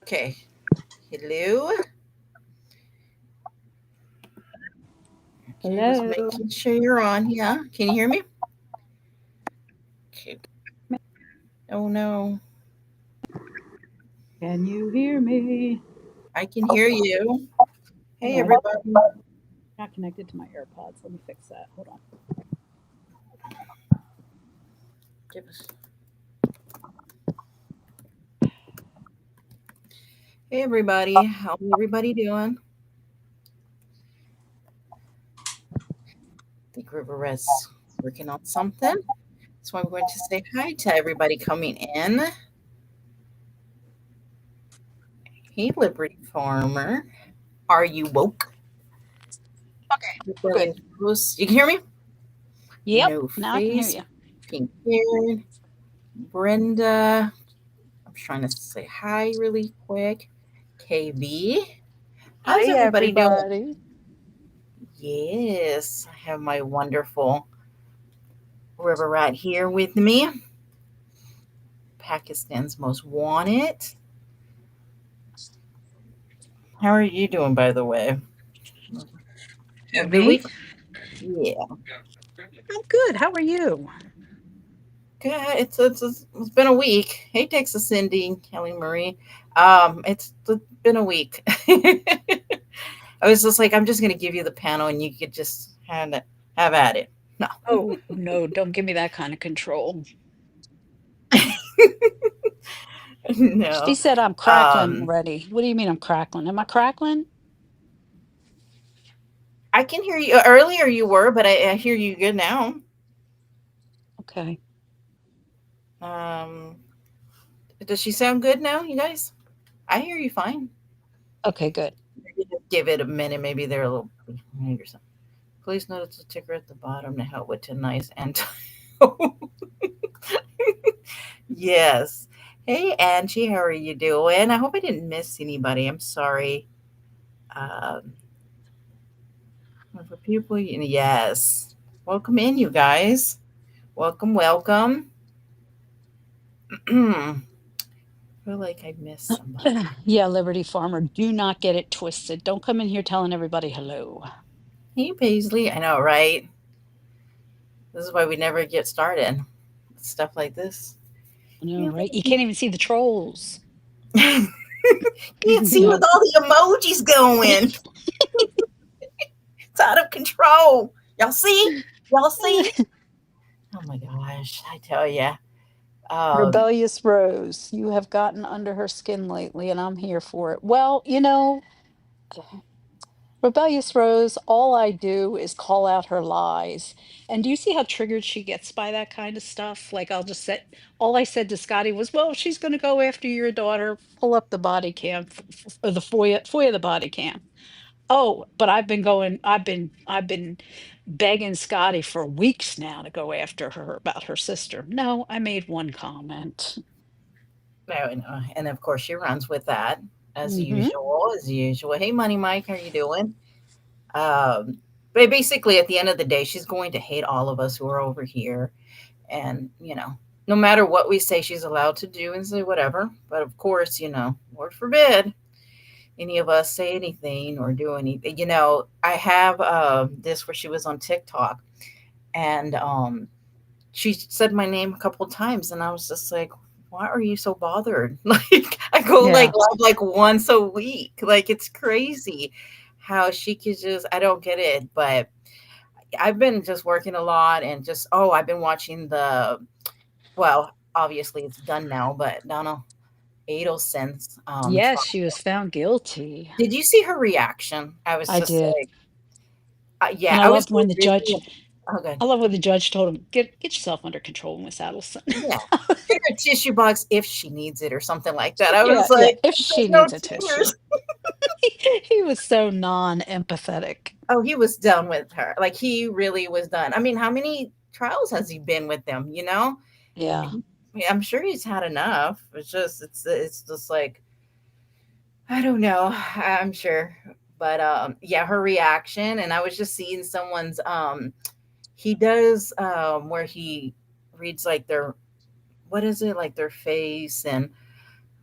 Okay. Hello. Okay, just Hello. making sure you're on. Yeah. Can you hear me? Okay. Oh no. Can you hear me? I can hear you. Hold Hey on. everybody. Not connected to my AirPods. Let me fix that. Hold on. Give us. Hey everybody. How's everybody doing? I think River Red's working on something. So I'm going to say hi to everybody coming in. Hey Liberty Farmer. Are you woke? Okay, we're good. Rebellious Rose. You can hear me? Yep. No Now I can hear face. you. Pink hair. Brenda. I'm trying to say hi really quick. KB. How's Hi, everybody doing? everybody. Yes, I have my wonderful river rat here with me. Pakistan's most wanted. How are you doing, by the way? A Who, good me? week? Yeah, I'm good. How are you? good. It's been a week. Hey, Texas Cindy, Kelly Marie. It's been a week. I was just like, I'm just gonna give you the panel, and you could just have at it. No, Oh, no, don't give me that kind of control. She no. said I'm crackling Um, already. What do you mean I'm crackling? Am I crackling? I can hear you. Earlier you were, but I hear you good now. Okay. Um, does she sound good now, you guys? I hear you fine. Okay, good. Maybe just give it a minute. Maybe they're a little behind or something. Please notice the ticker at the bottom to help with tonight's and yes. Hey Angie, how are you doing? I hope I didn't miss anybody. I'm sorry. Um, for people, yes. Welcome in, you guys. Welcome, welcome. I feel like I missed somebody. Yeah, Liberty Farmer, do not get it twisted. Don't come in here telling everybody hello. Hey Paisley, I know, right? This is why we never get started. Stuff like this. I know, Yeah, right? You can't even see the trolls. can't see with all the emojis going. It's out of control. Y'all see? Y'all see? Oh my gosh, I tell you. Um, Rebellious Rose, you have gotten under her skin lately, and I'm here for it. Well, you know, Rebellious Rose, all I do is call out her lies. And do you see how triggered she gets by that kind of stuff? Like, I'll just say, all I said to Scotty was, well, she's going to go after your daughter. Pull up the body cam, or the FOIA the body cam. Oh, but I've been begging Scotty for weeks now to go after her about her sister. No, I made one comment. no, no, and of course she runs with that as Hmm. usual. As usual. Hey, Money Mike, how you doing? Um, but basically, at the end of the day, she's going to hate all of us who are over here, and no matter what we say, she's allowed to do and say whatever. But of course, Lord forbid any of us say anything or do anything. I have this where she was on TikTok and she said my name a couple times, and I was just like, why are you so bothered? Like I go like Yeah. live like once a week. Like it's crazy how she could just I don't get it, but I've been just working a lot and just I've been watching well, obviously it's done now, but Donna Adelson's Yes, trial. she was found guilty. Did you see her reaction? I was I just did. like, yeah, And I I was loved so when the busy. judge Oh, good. I love when the judge told him, get yourself under control, Miss Adelson. Yeah. Get her a tissue box if she needs it or something like that. I Yeah, was yeah. like, If she no needs a tissue. tears. He was so non-empathetic. Oh, he was done with her. Like he really was done. I mean, how many trials has he been with them? Yeah. I'm sure he's had enough. It's just like I don't know. I'm sure. But yeah, her reaction and I was just seeing someone's he does where he reads like their what is it like their face and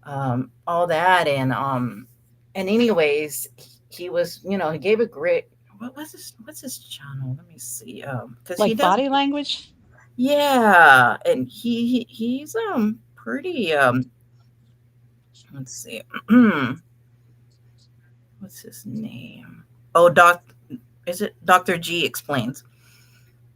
all that. And anyways, he was, he gave a great, what's his channel? Let me see. Because he Like does, body language? yeah, and he's pretty let's see, what's his name? Oh, is it Dr. G explains?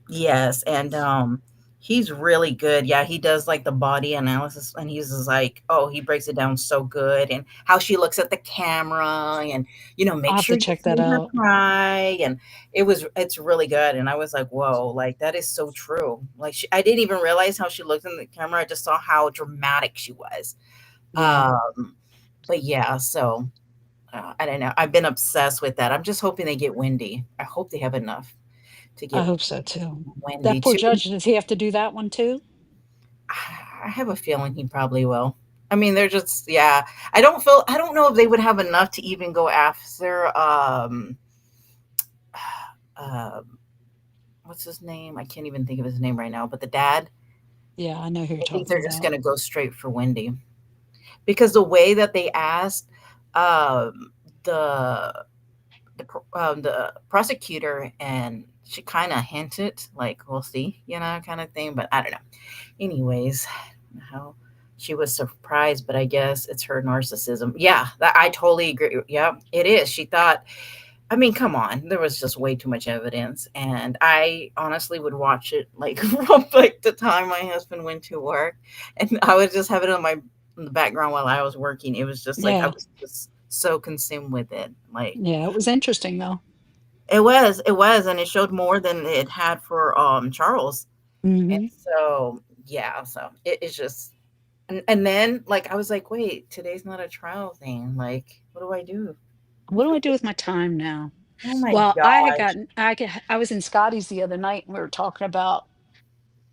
Yes, and he's really good. Yeah, he does like the body analysis, and he's just like, oh, he breaks it down so good, and how she looks at the camera, and I'll make have sure to you check that see her out. cry, and it's really good. And I was like, whoa, like that is so true. Like I didn't even realize how she looked in the camera. I just saw how dramatic she was. Yeah, Um, but yeah, so I don't know. I've been obsessed with that. I'm just hoping they get Wendy. I hope they have enough to I get hope so too. Wendy That poor too. judge, does he have to do that one too? I have a feeling he probably will. I mean, they're just, yeah. I don't know if they would have enough to even go after uh what's his name? I can't even think of his name right now, but the dad. Yeah, I know who you're I think talking they're just about. going to go straight for Wendy because the way that they asked um the the prosecutor, and she kind of hinted like we'll see, kind of thing, but I don't know. Anyways, how she was surprised, but I guess it's her narcissism. Yeah, I totally agree. Yeah, it is. She thought, I mean, come on, there was just way too much evidence, and I honestly would watch it like from like the time my husband went to work, and I would just have it on my in the background while I was working. It was just like I Yeah, was just so consumed with it. Like yeah, it was interesting though. it was, and it showed more than it had for Charles. And Hmm. so yeah, so it's just and then like I was like, wait, today's not a trial thing. Like, what do I do? What do I do with my time now? Oh my Well, gosh. I was in Scotty's the other night and we were talking about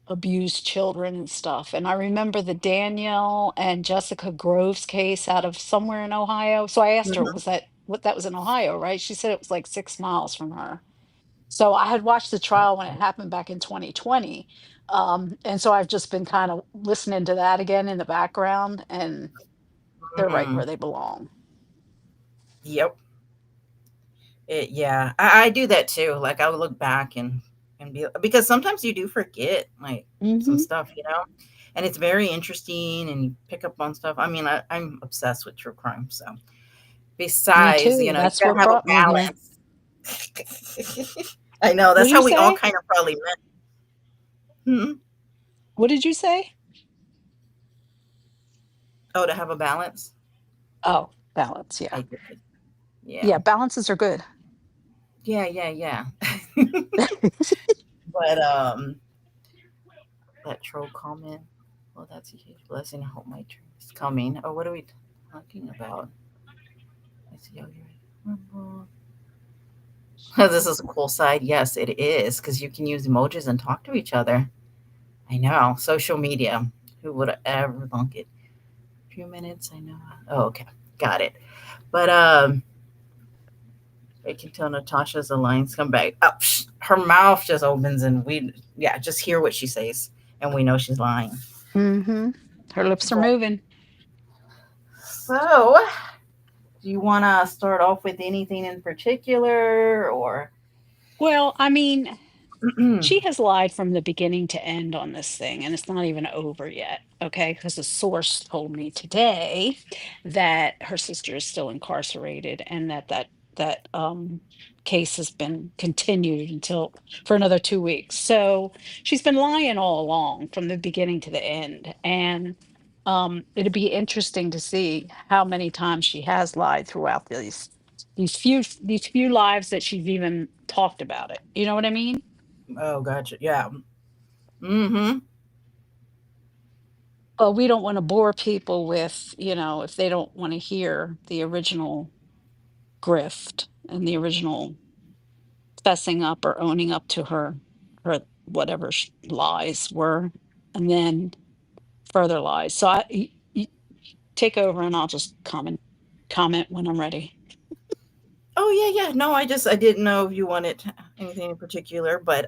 abused children and stuff. And I remember the Danielle and Jessica Groves case out of somewhere in Ohio. So I asked her, Mhm, was that was in Ohio, right? She said it was like 6 miles from her. So I had watched the trial when it happened back in 2020. And so I've just been kind of listening to that again in the background, and they're right mhm. where they belong. Yep. Yeah, I do that too. Like I would look back and be because sometimes you do forget like some Hmm. stuff, and it's very interesting and you pick up on stuff. I mean, I'm obsessed with true crime. So Me besides, too. you That's gotta what have a brought me here. balance. I know What that's did you how we all say? kind of probably met. Mhm. What did you say? Oh, to have a balance. Oh, balance. Yeah. I did. Yeah. Yeah, balances are good. Yeah, yeah, yeah. But that troll comment. Well, that's a huge blessing. I hope my turn is coming. Oh, what are we talking about? I see how you're. This is a cool side. Yes, it is because you can use emojis and talk to each other. I know. Social media. Who would have ever thunk it? A few minutes. I know. Oh, okay. Got it. But I can tell Natasha's the lines come back. Oh, her mouth just opens and yeah, just hear what she says, and we know she's lying. Hmm. Her lips are But moving. so, do you want to start off with anything in particular, or? Well, I mean, she has lied from the beginning to end on this thing, and it's not even over yet. Okay, because a source told me today that her sister is still incarcerated, and that case has been continued until for another 2 weeks. So she's been lying all along from the beginning to the end, and it'd be interesting to see how many times she has lied throughout these few lives that she's even talked about it. You know what I mean? Oh, gotcha. Yeah. Mm-hmm. But we don't want to bore people with, if they don't want to hear the original grift and the original fessing up or owning up to her whatever lies were, and then further lies. So you take over, and I'll just comment when I'm ready. Oh yeah, yeah. No, I didn't know if you wanted anything in particular, but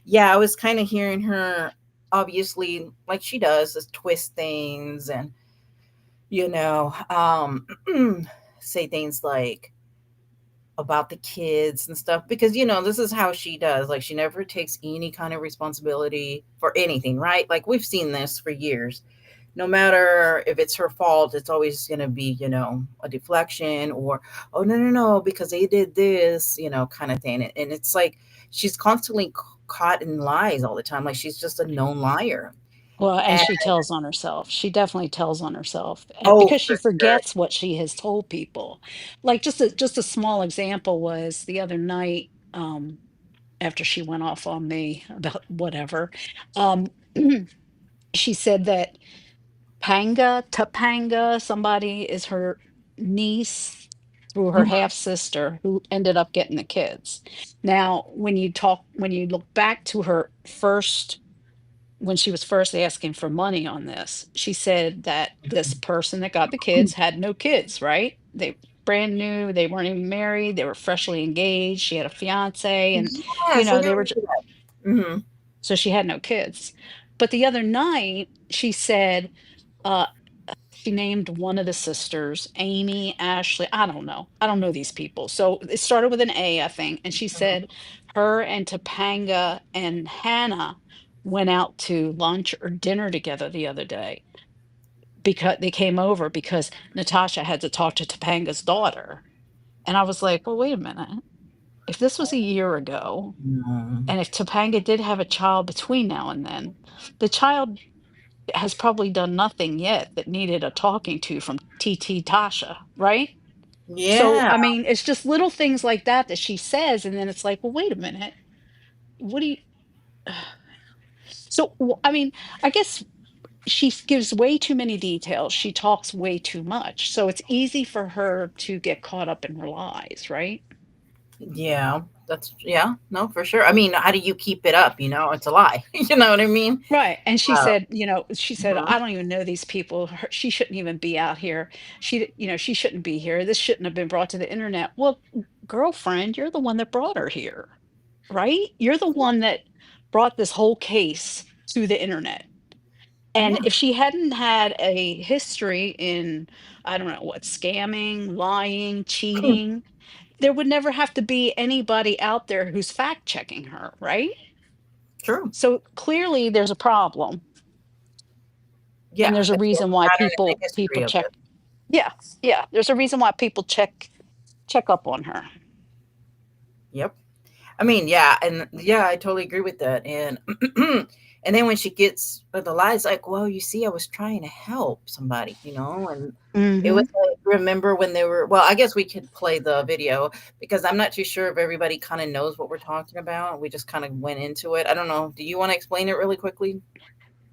yeah, I was kind of hearing her obviously like she does is twist things and you know, say things like about the kids and stuff because this is how she does. Like she never takes any kind of responsibility for anything, right? Like we've seen this for years. No matter if it's her fault, it's always going to be, a deflection or, oh, no, no, no, because they did this, kind of thing. And it's like she's constantly caught in lies all the time. Like she's just a known liar. Well, and And, she tells on herself. She definitely tells on herself oh, because she for sure. forgets what she has told people. Like just a small example was the other night, after she went off on me about whatever, um, she said that Topanga, somebody is her niece through her Mhm. half sister who ended up getting the kids. Now, when you look back to her first, when she was first asking for money on this, she said that this person that got the kids had no kids, right? They brand new, they weren't even married, they were freshly engaged. She had a fiance, and Yes, I do they were remember that. Hmm. so she had no kids. But the other night, she said, uh, she named one of the sisters, Amy, Ashley. I don't know. I don't know these people. So it started with an A, I think. And she said her and Topanga and Hannah went out to lunch or dinner together the other day because they came over because Natasha had to talk to Topanga's daughter. And I was like, well, wait a minute. If this was a year ago, Mm. and if Topanga did have a child between now and then, the child has probably done nothing yet that needed a talking to from TT Tasha, right? So, Yeah. I mean, it's just little things like that that she says, and then it's like, well, wait a minute, what do you? So, I mean, I guess gives way too many details. She talks way too much, so it's easy for her to get caught up in her lies, right? Yeah. Yeah, no, for sure. I mean, how do you keep it up? It's a lie. You know what I mean? Right. And she Uh, said, she said, mhm. I don't even know these people. She shouldn't even be out here. She shouldn't be here. This shouldn't have been brought to the internet. Well, girlfriend, you're the one that brought her here, right? You're the one that brought this whole case to the internet. And Yeah. if she hadn't had a history in, I don't know what, scamming, lying, cheating, there would never have to be anybody out there who's fact checking her, right? True. So clearly there's a problem. And Yeah. there's a It's reason a why pattern in the people history of check. it. Yeah, yeah. There's a reason why people check up on her. Yep. I mean, yeah, and yeah, I totally agree with that. And and then when she gets the lies, like, well, you see, I was trying to help somebody, and it was Hmm. like, remember when they were. Well, I guess we could play the video because I'm not too sure if everybody kind of knows what we're talking about. We just kind of went into it. I don't know. Do you want to explain it really quickly,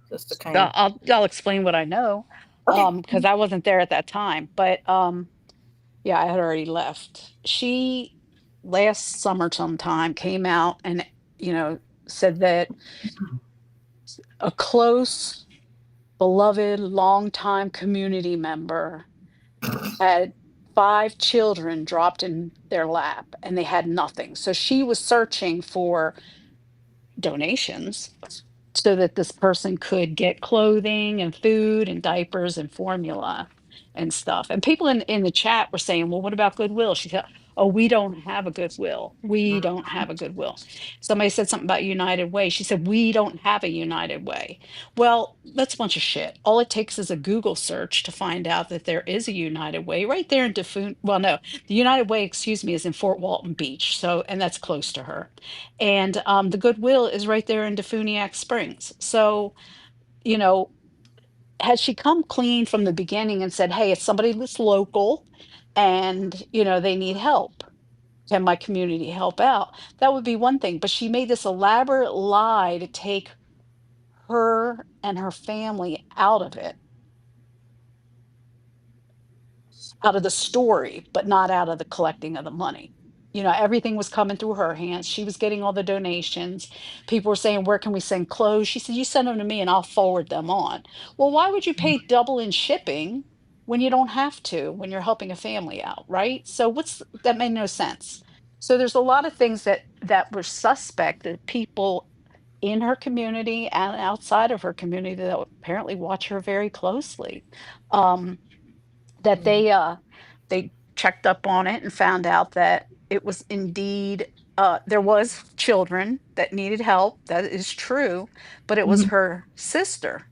just to kind of? I'll explain what I know, Okay. because I wasn't there at that time. But yeah, I had already left. She last summer sometime came out and you know said that a close, beloved, longtime community member had 5 children dropped in their lap and they had nothing. So she was searching for donations so that this person could get clothing and food and diapers and formula and stuff. And people in the chat were saying, well, what about Goodwill? She said, oh, we don't have a Goodwill. We don't have a Goodwill. Somebody said something about United Way. She said, we don't have a United Way. Well, that's a bunch of shit. All it takes is a Google search to find out that there is a United Way right there in Defune. Well, no, the United Way, excuse me, is in Fort Walton Beach. So, and that's close to her. And the Goodwill is right there in Defuniak Springs. So, you know, had she come clean from the beginning and said, hey, it's somebody that's local and, they need help. Can my community help out? That would be one thing. But she made this elaborate lie to take her and her family out of the story, but not out of the collecting of the money. Everything was coming through her hands. She was getting all the donations. People were saying, where can we send clothes? She said, you send them to me and I'll forward them on. Well, why would you pay double in shipping when you don't have to, when you're helping a family out, right? So that made no sense. So there's a lot of things that were suspect that people in her community and outside of her community that apparently watch her very closely. Um, that Mhm. they checked up on it and found out that it was indeed there was children that needed help. That is true, but it was Mhm. her sister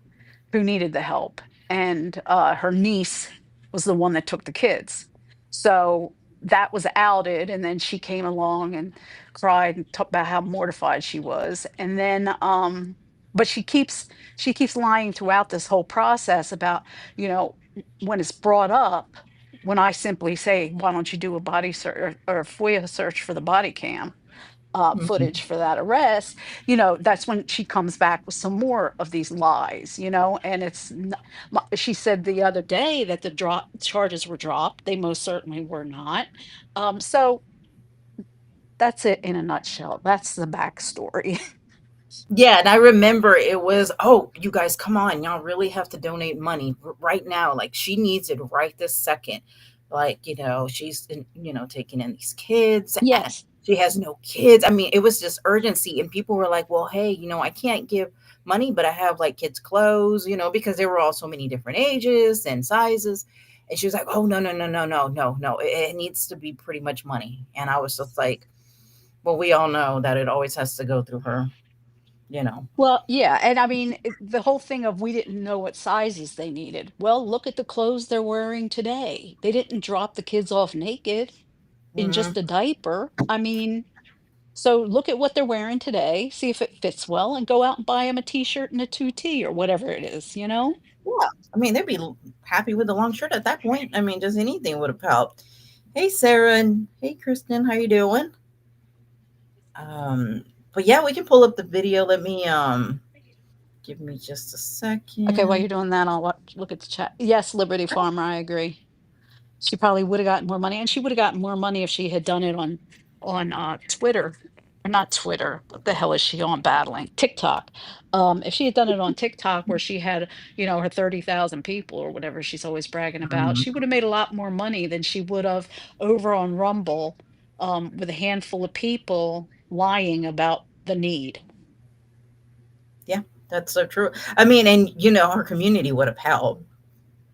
who needed the help, and her niece was the one that took the kids. So that was outed, and then she came along and cried and talked about how mortified she was, and then but she keeps lying throughout this whole process about, when it's brought up, when I simply say, why don't you do a body search or a FOIA search for the body cam Mhm. footage for that arrest, that's when she comes back with some more of these lies, and she said the other day that the charges were dropped. They most certainly were not. So that's it in a nutshell. That's the backstory. Yeah, and I remember it was, oh, you guys, come on, y'all really have to donate money right now. Like she needs it right this second. Like, she's, taking in these kids and Yes. she has no kids. I mean, it was just urgency. And people were like, well, hey, I can't give money, but I have like kids' clothes, because there were all so many different ages and sizes. And she was like, oh, no, no, no, no, no, no, no. It needs to be pretty much money. And I was just like, well, we all know that it always has to go through her, you know. Well, yeah, and I mean, the whole thing of we didn't know what sizes they needed. Well, look at the clothes they're wearing today. They didn't drop the kids off naked in Mhm. just a diaper. I mean, so look at what they're wearing today, see if it fits well, and go out and buy them a t-shirt and a 2T or whatever it is, you know? Yeah, I mean, they'd be happy with the long shirt at that point. I mean, just anything would have helped. Hey, Sarah, and hey, Kristen, how you doing? Um, but yeah, we can pull up the video. Let me give me just a Okay, while second. you're doing that, I'll look at the chat. Yes, Liberty Farmer, I agree. She probably would have gotten more money, and she would have gotten more money if she had done it on Twitter. Or not Twitter. What the hell is she on battling? TikTok. If she had done it on TikTok where she had, her 30,000 people or whatever she's always bragging about, Mhm. she would have made a lot more money than she would have over on Rumble, with a handful of people lying about the need. Yeah, that's so true. I mean, and her community would have helped.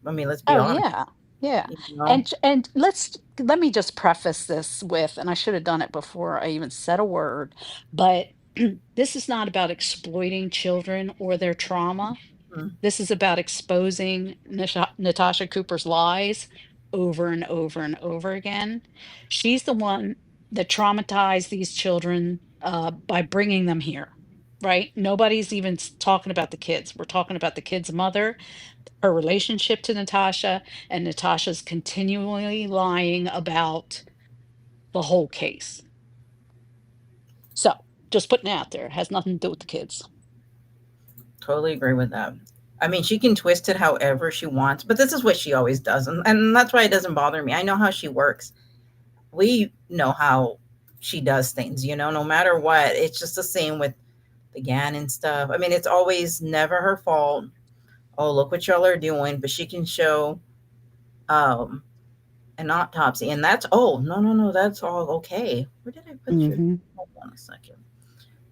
I mean, let's be Oh honest. yeah. Yeah. You know. And let me just preface this with, and I should have done it before I even said a word, but this is not about exploiting children or their trauma. Mhm. This is about exposing Natasha Cooper's lies over and over and over again. She's the one that traumatized these children by bringing them here, right? Nobody's even talking about the kids. We're talking about the kid's mother, her relationship to Natasha, and Natasha's continually lying about the whole case. So just putting it out there. It has nothing to do with the kids. Totally agree with that. I mean, she can twist it however she wants, but this is what she always does, and that's why it doesn't bother me. I know how she works. We know how she does things, no matter what. It's just the same with the Gannon stuff. I mean, it's always never her fault. Oh, look what y'all are doing, but she can show um an autopsy, and that's, oh, no, no, no, that's all okay. Where did I put your, Hmm. hold on a second.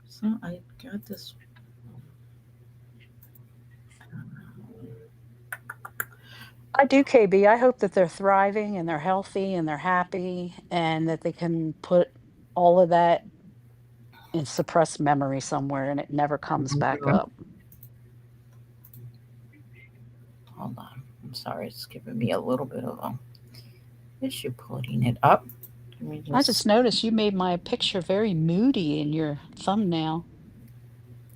So I got this. I do, KB. I hope that they're thriving and they're healthy and they're happy and that they can put all of that in suppressed memory somewhere and it never comes back up. Hold on, I'm sorry, it's giving me a little bit of a issue putting it up. Let me I just, just noticed you made my picture very moody in your thumbnail.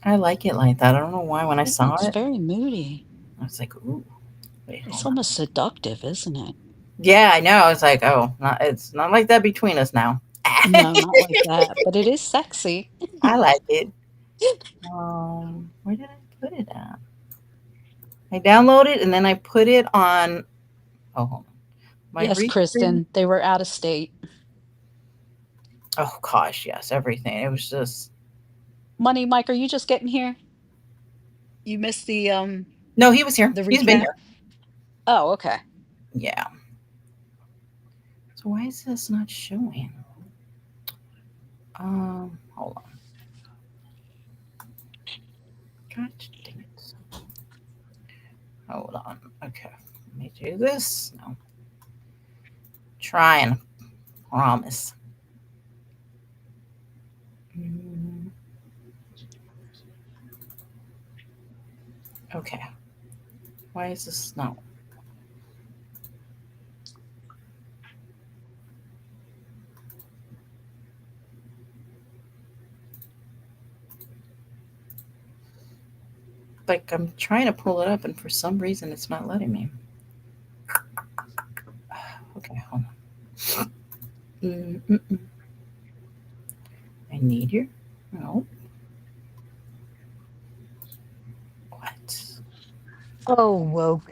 I like it like that. I don't know why. When I Yeah, saw it's it, very moody. I was like, ooh, wait, It's hold on. almost seductive, isn't it? Yeah, I know. It's like, oh, it's not like that between us now. No, not like that, but it is sexy. I like it. Where did I put it at? I downloaded and then I put it on. Oh, hold on. My Yes, restream. Kristen, they were out of state. Oh gosh, yes, everything. It was just, Money, Mike, are you just getting here? You missed no. He was here. the He's been recap? here. Oh, okay. Yeah. So why is this not showing? Hold on. God dang it. Hold on. Okay. Let me do this. No. Trying, promise. Mm, okay. Why is this no? Like I'm trying to pull it up, and for some reason it's not letting me. Okay, hold on. Mm-mm-mm. I need your. No. What? Oh, woke.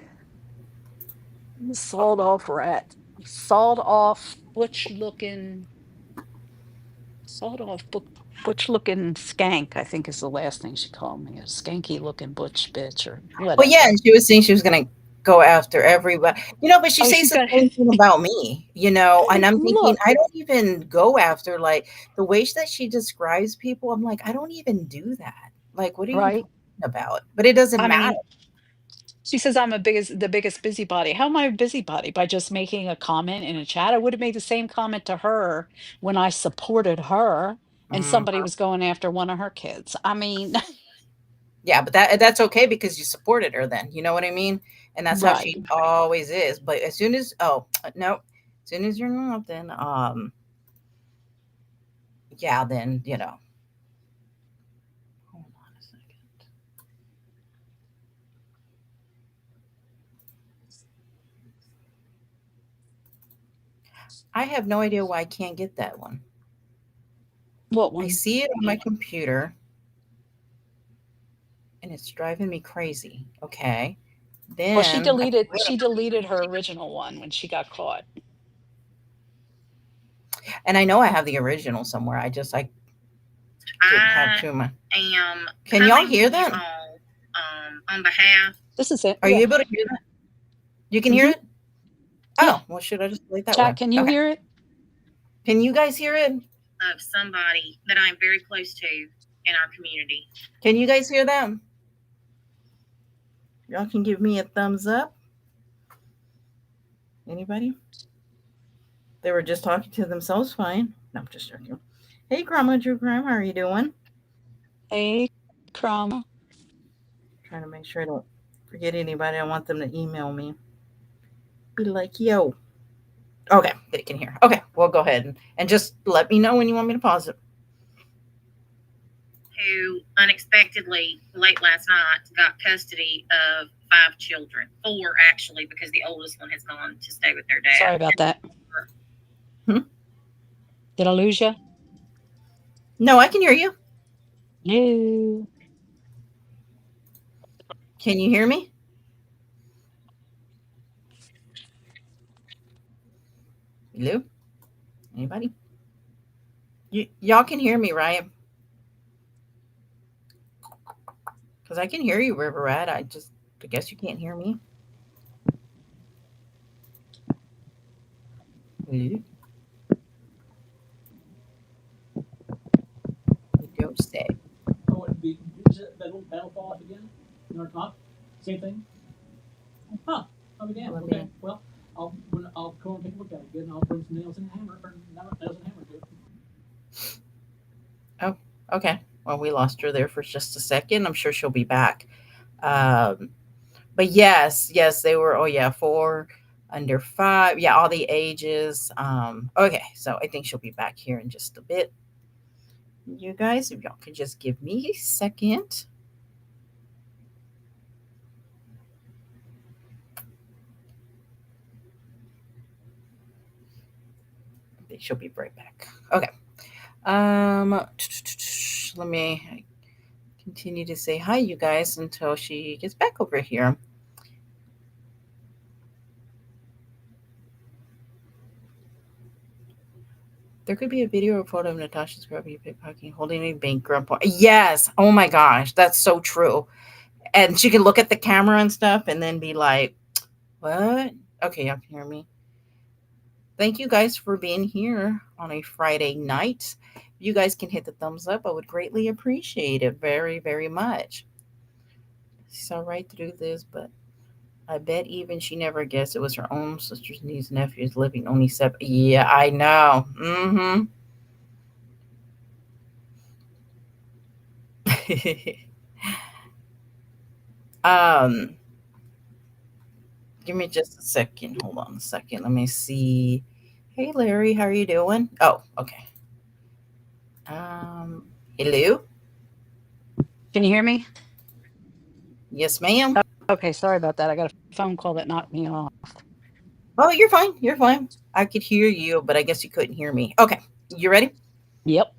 Sawed off rat. Sawed off, butch looking, sawed off, butch looking skank, I think is the last thing she called me. A skanky looking butch bitch or Well, yeah, whatever. and she was saying she was gonna go after everybody, but she Oh, says she's the got, same thing about me, and I'm thinking look, I don't even go after like the way that she describes people. I'm like, I don't even do that. Like, what are you right? talking about? But it doesn't I matter. mean, she says I'm the biggest busybody. How am I a busybody? By just making a comment in a chat? I would have made the same comment to her when I supported her and Mm, somebody was going after one of her kids. I mean, yeah, but that's okay because you supported her. Then you know what I mean, and that's how right. she always is. But as soon as no, as soon as you're not, then yeah, then Hold on a second. I have no idea why I can't get that one. What I one? see it on my computer and it's driving me crazy. Okay. Well, Then I she deleted her original one when she got caught. and I know I have the original somewhere. I didn't have too much. Am Can y'all hear that? On behalf. This is it. Are you Yeah. able to hear that? You can hear Hmm. it? Yeah. Oh, well, should I just delete that Chat, one? can you Okay. hear it? Can you guys hear it? Of somebody that I'm very close to in our community. Can you guys hear them? Y'all can give me a thumbs up. Anybody? They were just talking to themselves fine. No, I'm just joking. Hey, Grandma Drew Graham, how are you doing? Hey, Crumb. Trying to make sure I don't forget anybody. I want them to email me. Be like, yo. Okay, they can hear. Okay, we'll go ahead and just let me know when you want me to pause it. Who unexpectedly late last night got custody of 5 children. 4 actually, because the oldest one has gone to stay with their Sorry dad. about that. Hmm? Did I lose you? No, I can hear you. No. Can you hear me? Hello? Anybody? Y'all can hear me, right? Because I can hear you, River Rat. I guess you can't hear me. Hello? You don't say. Oh, and that'll fall off again. You want to talk? Same thing. Huh? Oh, again. Let Okay. me. Well, I'll go and take a look at it again. I'll bring some nails and a hammer, or nails and a hammer too. Oh, okay. Well, we lost her there for just a second. I'm sure she'll be back. Um, but yes, yes, they were. Oh yeah, 4, under 5. Yeah, all the ages. Okay, so I think she'll be back here in just a bit. You guys, if y'all could just give me a second. She'll be right back. Okay. Let me continue to say hi, you guys, until she gets back over here. There could be a video or photo of Natasha's grabbing a pickpocketing, holding a bank grandpa. Yes. Oh my gosh, that's so true. And she can look at the camera and stuff, and then be like, "What?" Okay, y'all can hear me. Thank you guys for being here on a Friday night. If you guys can hit the thumbs up, I would greatly appreciate it very, very much. Saw right through this, but I bet even she never guessed it was her own sister's niece, nephews living only separate. Yeah, I know. Mm-hmm. um, Give me just a second. Hold on a second. Let me see. Hey, Larry, how are you doing? Oh, okay. Um, Hello. Can you hear me? Yes, ma'am. Okay, sorry about that. I got a phone call that knocked me off. Oh, you're fine. You're fine. I could hear you, but I guess you couldn't hear me. Okay, you ready? Yep.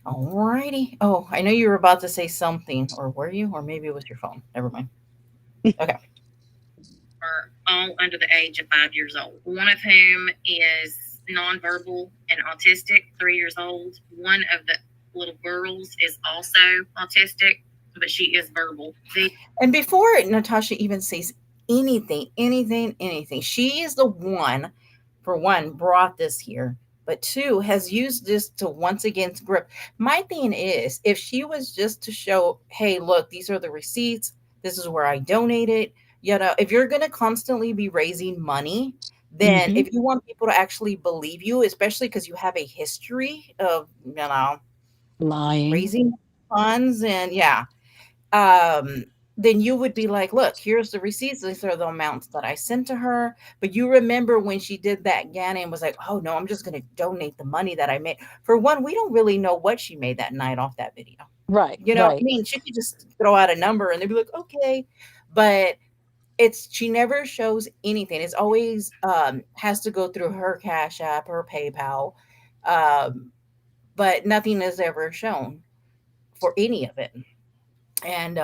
Alrighty. Oh, I know you were about to say something, or were you? Or maybe it was your phone. Never mind. Okay. Are all under the age of 5 years old. One of whom is nonverbal and autistic, 3 years old. One of the little girls is also autistic, but she is verbal. And before Natasha even says anything, she is the one, for one, brought this here, but two, has used this to once again grip. My thing is, if she was just to show, hey, look, these are the receipts, this is where I donated, if you're going to constantly be raising money, then Mm-hmm. if you want people to actually believe you, especially because you have a history of, Lying. raising funds and yeah, um, then you would be like, look, here's the receipts. These are the amounts that I sent to her. But you remember when she did that again and was like, oh, no, I'm just going to donate the money that I made. For one, we don't really know what she made that night off that video. Right, I right. mean, she could just throw out a number and they'd be like, okay. But she never shows anything. It's always has to go through her Cash App, her PayPal. Um, but nothing is ever shown for any of it. And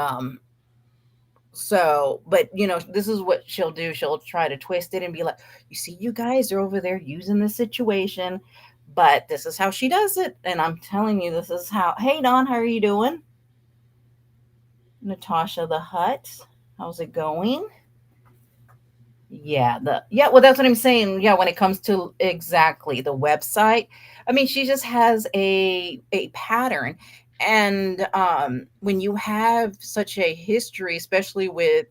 so, but this is what she'll do. She'll try to twist it and be like, you see, you guys are over there using the situation, but this is how she does it. And I'm telling you, this is how. Hey, Don, how are you doing? Natasha the Hut, how's it going? Well, that's what I'm saying. Yeah, when it comes to exactly the website, I mean, she just has a pattern. And when you have such a history, especially with,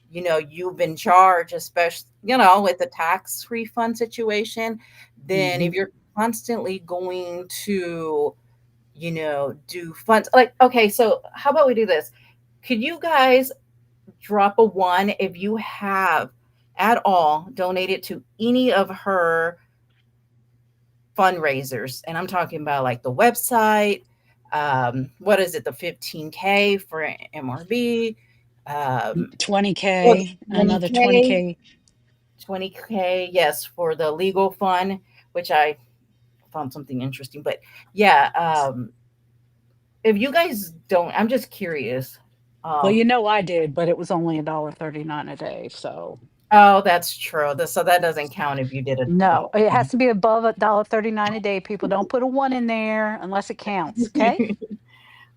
you've been charged, especially, with the tax refund situation, then Mm-hmm. if you're constantly going to, do funds, like, okay, so how about we do this? Could you guys drop a one if you have at all donated to any of her fundraisers? And I'm talking about like the website, what is it, the 15K for MRB, well, the 20K, another 20K, 20K. 20K, yes, for the legal fund, which I found something interesting. But yeah, if you guys don't, I'm just curious. Well, Um, you know I did, but it was only $1.39 a day. So oh, that's true. So that doesn't count if you did a no, whole it has thing. to be above $1.39 a day. People don't put a one in there unless it counts. Okay.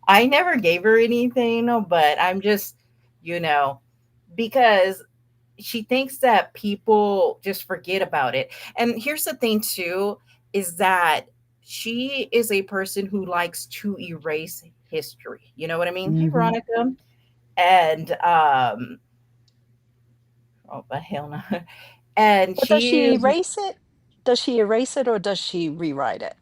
I never gave her anything, but I'm just, you know, because she thinks that people just forget about it. And here's the thing, too, is that she is a person who likes to erase history. You know what I mean? Hey, Hmm. Veronica. And, oh, but hell no. And But does she she is, erase it? Does she erase it or does she rewrite it?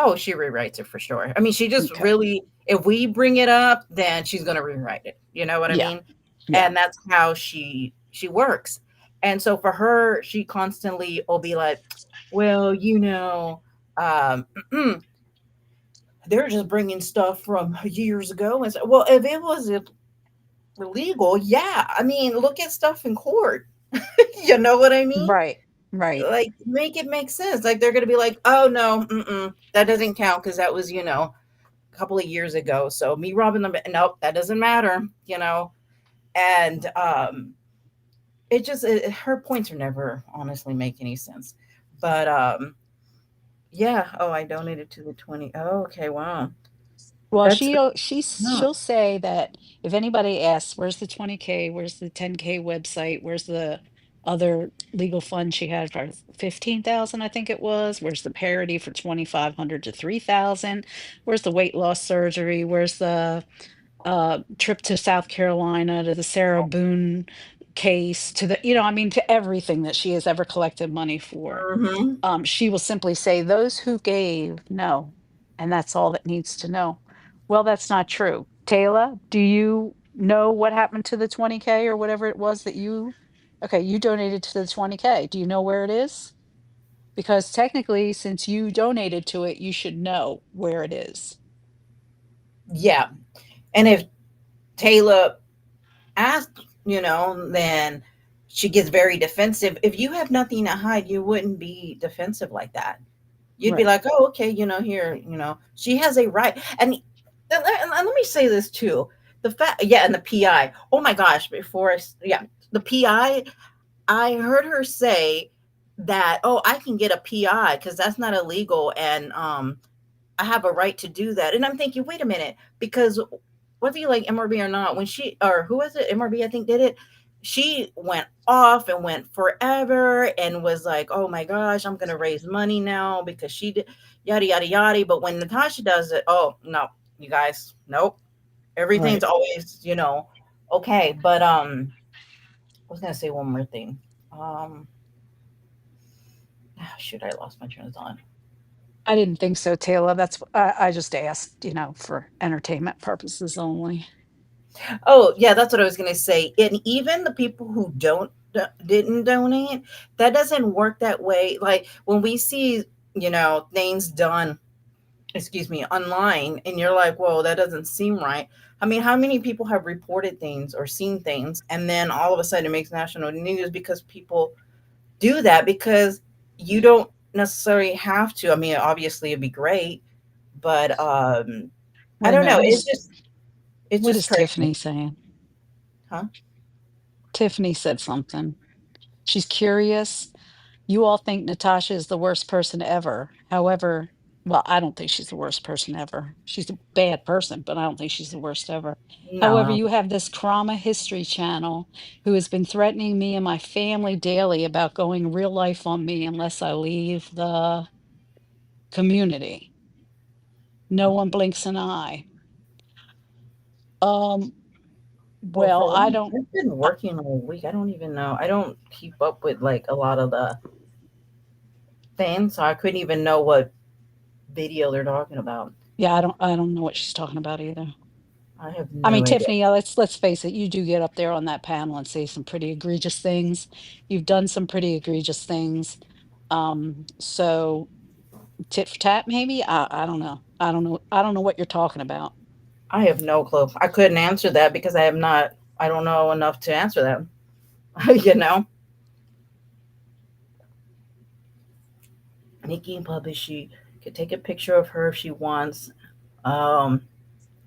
oh, she rewrites it for sure. I mean, she just Okay. really, if we bring it up, then she's going to rewrite it. You know what I Yeah. mean? Yeah. And that's how she works. And so for her, she constantly will be like, well, um, they're just bringing stuff from years ago. And so, well, if it was illegal, yeah. I mean, look at stuff in court. You know what I mean? Right. Right. Like, make it make sense. Like, they're going to be like, oh, no, that doesn't count because that was, couple of years ago. So me robbing them, nope, that doesn't matter, And her points are never honestly make any sense. But yeah. Oh, I donated to the 20. Oh, okay, wow. Well, That's no. she'll say that if anybody asks, "Where's the 20K? Where's the 10K website? Where's the other legal fund she had for 15,000, I think it was? Where's the parity for 2,500 to 3,000? Where's the weight loss surgery? Where's the trip to South Carolina to the Sarah Boone case to the, I mean, to everything that she has ever collected money for. Mhm. She will simply say, those who gave, no. And that's all that needs to know. Well, that's not true. Taylor, do you know what happened to the 20K or whatever it was that okay, you donated to the 20K. Do you know where it is? Because technically, since you donated to it, you should know where it is. Yeah. And if Taylor asked, then she gets very defensive. If you have nothing to hide, you wouldn't be defensive like that. You'd be Right. like, "Oh, okay, here, she has a right." And let me say this too. The fact, yeah, and the PI. Oh my gosh, yeah, the PI, I heard her say that, "Oh, I can get a PI because that's not illegal, and I have a right to do that." And I'm thinking, wait a minute, because whether you like MRB or not, when she, or who was it, MRB, I think, did it, she went off and went forever and was like, oh my gosh, I'm going to raise money now because she did, yada, yada, yada. But when Natasha does it, oh, no, you guys, nope. Everything's Right. always, okay. But I was going to say one more thing. Um, shoot, I lost my train of thought. I didn't think so, Taylor. I just asked, for entertainment purposes only. Oh, yeah, that's what I was gonna say. And even the people who didn't donate, that doesn't work that way. Like when we see, things done, excuse me, online, and you're like, whoa, that doesn't seem right. I mean, how many people have reported things or seen things, and then all of a sudden it makes national news because people do that because you don't necessarily have to. I mean, obviously it'd be great, but I Wait a don't minute. know. It's just What is crazy, Tiffany saying? huh? Tiffany said something. She's curious. You all think Natasha is the worst person ever. However, well, I don't think she's the worst person ever. She's a bad person, but I don't think she's the worst ever. However, No. you have this trauma history channel who has been threatening me and my family daily about going real life on me unless I leave the community. No one blinks an eye. Um, Well, well, for I one, don't I've been I, working all week. I don't even know. I don't keep up with like a lot of the things, so I couldn't even know what video they're talking about. yeah, I don't know what she's talking about either. I have I no mean, idea. Tiffany, let's face it, you do get up there on that panel and say some pretty egregious things. You've done some pretty egregious things. So tit for tat, maybe? I don't know. I don't know. I don't know what you're talking about. I have no clue. I couldn't answer that because I have not. I don't know enough to answer that. Nikki Publish. She could take a picture of her if she wants. Um,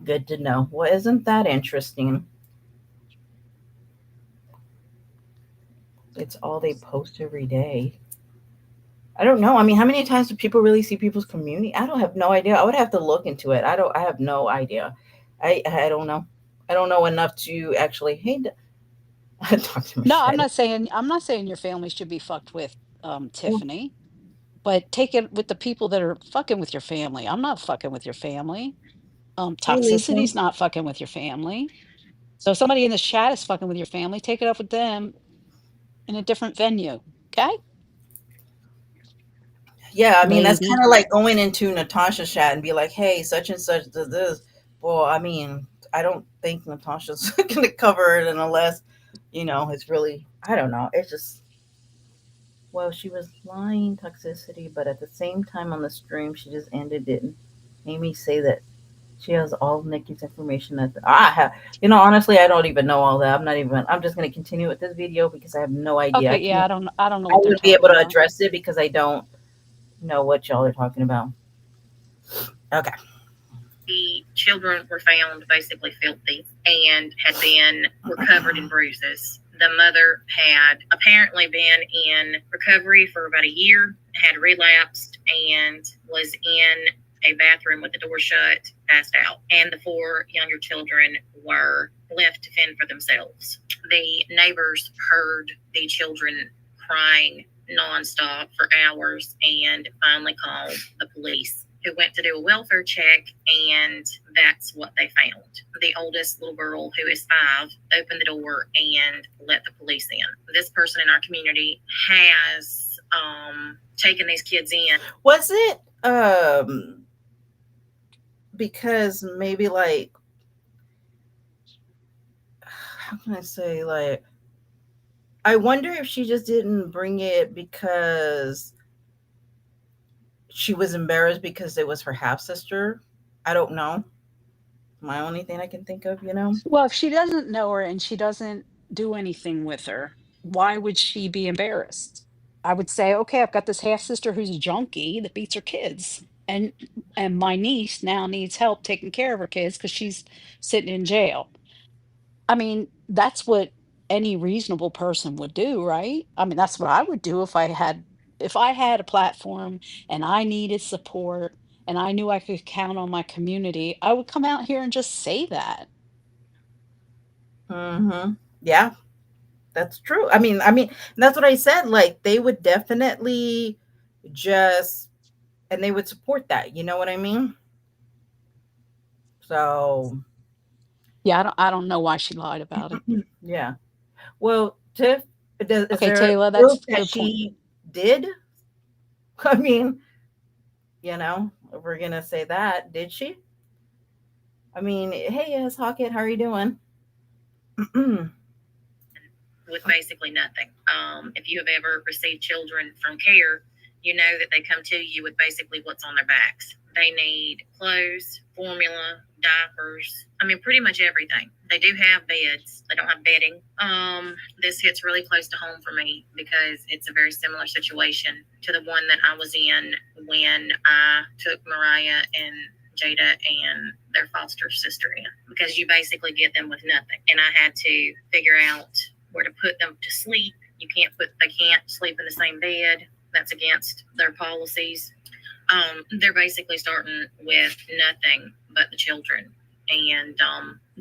Good to know. Well, isn't that interesting? It's all they post every day. I don't know. I mean, how many times do people really see people's community? I don't have no idea. I would have to look into it. I don't. I have no idea. I don't know. I don't know enough to actually. Hey, talk to No, Michelle. I'm not saying your family should be fucked with, Well, Tiffany, but take it with the people that are fucking with your family. I'm not fucking with your family. hey, Lisa. Toxicity's not fucking with your family. So if somebody in the chat is fucking with your family, take it up with them in a different venue. Okay? Yeah, I mean that's kind Lady. of like going into Natasha's chat and be like, "Hey, such and such does this." Well, I mean, I don't think Natasha's going to cover it unless, it's really. I don't know. It's just, well, she was lying toxicity, but at the same time on the stream, she just ended it and made me say that she has all Nikki's information that I have. Honestly, I don't even know all that. I'm not even. I'm just going to continue with this video because I have no idea. Okay, yeah, I don't know I what they're wouldn't be able talking to about. address it because I don't know what y'all are talking about. Okay. The children were found basically filthy and had been recovered in bruises. The mother had apparently been in recovery for about a year, had relapsed, and was in a bathroom with the door shut, passed out. And the four younger children were left to fend for themselves. The neighbors heard the children crying nonstop for hours and finally called the police. who went to do a welfare check, and that's what they found. The oldest little girl, who is 5, opened the door and let the police in. This person in our community has taken these kids in. Was it because maybe like, how can I say, like, I wonder if she just didn't bring it because she was embarrassed because it was her half sister. I don't know. My only thing I can think of, you know? Well, if she doesn't know her and she doesn't do anything with her, why would she be embarrassed? I would say, okay, I've got this half sister who's a junkie that beats her kids, and my niece now needs help taking care of her kids because she's sitting in jail. I mean, that's what any reasonable person would do, right? I mean, that's what I would do if I had a platform and I needed support and I knew I could count on my community, I would come out here and just say that. Mhm. Yeah, that's true. I mean, that's what I said, like, they would definitely just and they would support that, you know what I mean? So, Yeah, I don't know why she lied about it. yeah. Well, Tiff, is Okay, there Taylor, proof that's a that good point. she did? I mean, if we're gonna say that, did she? I mean, hey, yes, Hawkett, how are you doing? With basically nothing. If you have ever received children from care, you know that they come to you with basically what's on their backs. They need clothes, formula, diapers. I mean, pretty much everything. They do have beds. They don't have bedding. This hits really close to home for me because it's a very similar situation to the one that I was in when I took Mariah and Jada and their foster sister in, because you basically get them with nothing. And I had to figure out where to put them to sleep. They can't sleep in the same bed. That's against their policies. They're basically starting with nothing but the children, and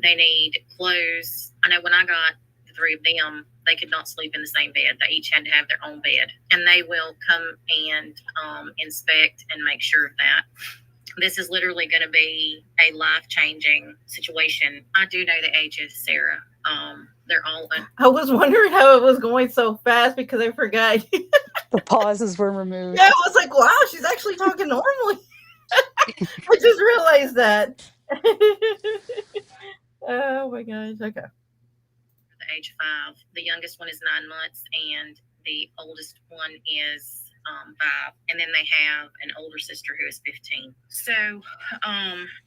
they need clothes. I know when I got the 3 of them, they could not sleep in the same bed. They each had to have their own bed, and they will come and inspect and make sure of that. This is literally going to be a life-changing situation. I do know the ages, Sarah. They're all. I was wondering how it was going so fast because I forgot. The pauses were Yeah, I removed. was like, wow, she's actually talking normally. I just realized that. Oh my gosh. Okay. The age 5. The youngest one is 9 months, and the oldest one is 5. And then they have an older sister who is 15. So,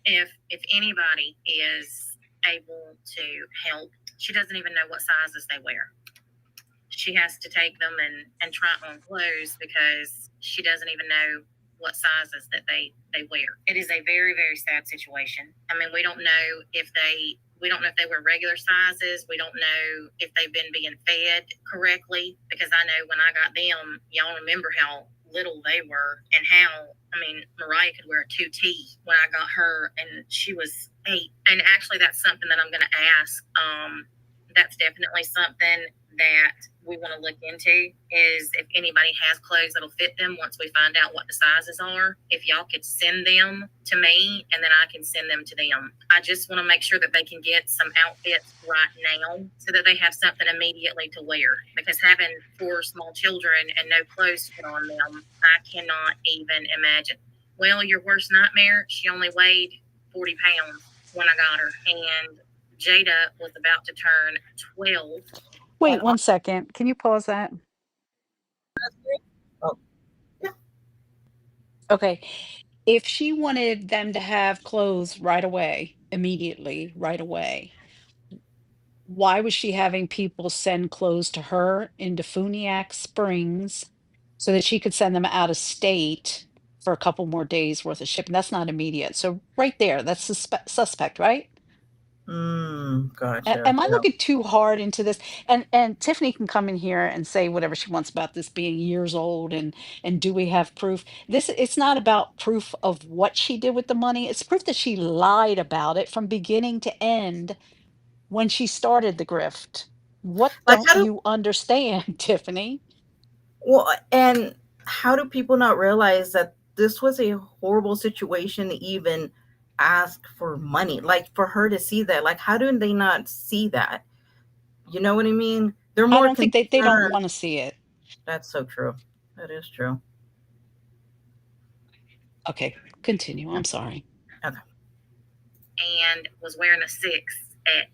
if anybody is able to help, she doesn't even know what sizes they wear. She has to take them and try on clothes because she doesn't even know what sizes that they wear. It is a very, very sad situation. I mean, we don't know if they wear regular sizes. We don't know if they've been being fed correctly, because I know when I got them, y'all remember how little they were, and how, I mean, Mariah could wear a 2T when I got her, and she was 8. And actually, that's something that I'm going to ask. That's definitely something that we want to look into, is if anybody has clothes that'll fit them once we find out what the sizes are, if y'all could send them to me and then I can send them to them. I just want to make sure that they can get some outfits right now so that they have something immediately to wear, because having 4 small children and no clothes to put on them, I cannot even imagine. Well, your worst nightmare, she only weighed 40 pounds when I got her, and Jada was about to turn 12 on Wait 1 second. Can you pause that? Oh, yeah. Okay. If she wanted them to have clothes right away, immediately, right away, why was she having people send clothes to her into Funiac Springs so that she could send them out of state for a couple more days worth of shipping? That's not immediate. So right there, that's suspect, right? Gotcha. Am I Yeah. looking too hard into this? And Tiffany can come in here and say whatever she wants about this being years old and do we have proof? This it's not about proof of what she did with the money. It's proof that she lied about it from beginning to end when she started the grift. What Like, don't you understand, Tiffany? and how do people not realize that this was a horrible situation to even ask for money. Like for her to see that, like how do they not see that? You know what I mean? They're I more don't think they don't concerned. want to see it. That's so true. That is true. Okay, continue. I'm sorry. Okay. And was wearing a 6X.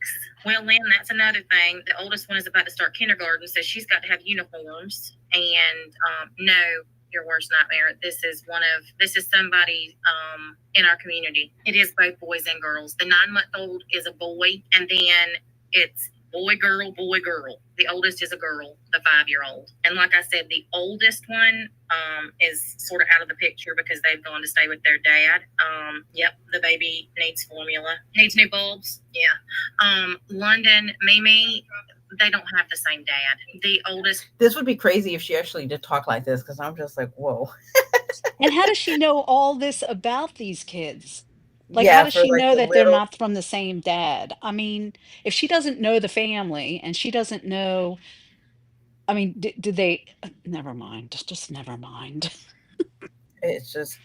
Well, Lynn, that's another thing. The oldest one is about to start kindergarten, so she's got to have uniforms. And no, your worst nightmare. This is somebody in our community. It is both boys and girls. The 9-month-old is a boy, and then it's boy, girl, boy, girl. The oldest is a girl, the 5-year-old. And like I said, the oldest one is sort of out of the picture because they've gone to stay with their dad. Yep, the baby needs formula, needs new bulbs. Yeah. London, Mimi, they don't have the same dad. The oldest. This would be crazy if she actually did talk like this because I'm just like, whoa. And how does she know all this about these kids? Like, how Yeah, does for she like know the that they're little. not from the same dad? I mean, if she doesn't know the family and she doesn't know, I mean, did they, never mind, just never mind. It's just,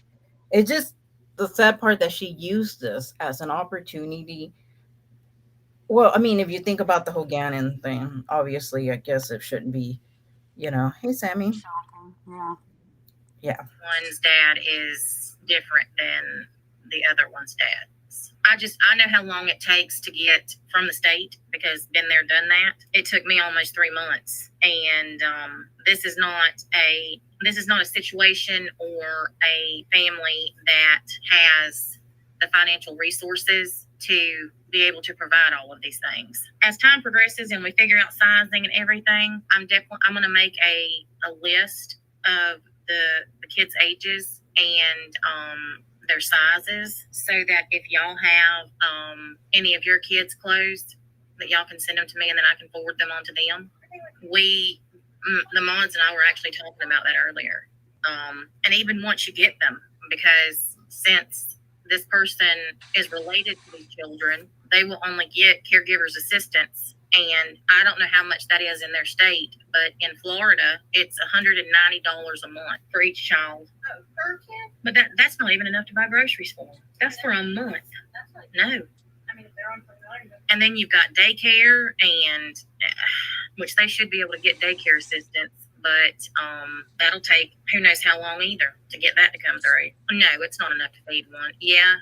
it's just the sad part that she used this as an opportunity. Well, I mean, if you think about the whole Gannon thing, obviously, I guess it shouldn't be, hey, Sammy. Shocking. Yeah. Yeah. One's dad is different than the other one's dad. I know how long it takes to get from the state because been there, done that. It took me almost 3 months, and this is not a situation or a family that has the financial resources to be able to provide all of these things. As time progresses and we figure out sizing and everything, I'm going to make a list of the kids' ages and their sizes so that if y'all have any of your kids' clothes, that y'all can send them to me and then I can forward them on to them. The mods and I were actually talking about that earlier. And even once you get them, because since this person is related to these children, they will only get caregivers assistance. And I don't know how much that is in their state, but in Florida, it's $190 a month for each child. Oh, per kid? But that's not even enough to buy groceries for them. That's for a month. No. I mean, if they're on for and then you've got daycare, and which they should be able to get daycare assistance, but that'll take who knows how long either to get that to come through. No, it's not enough to feed one. Yeah,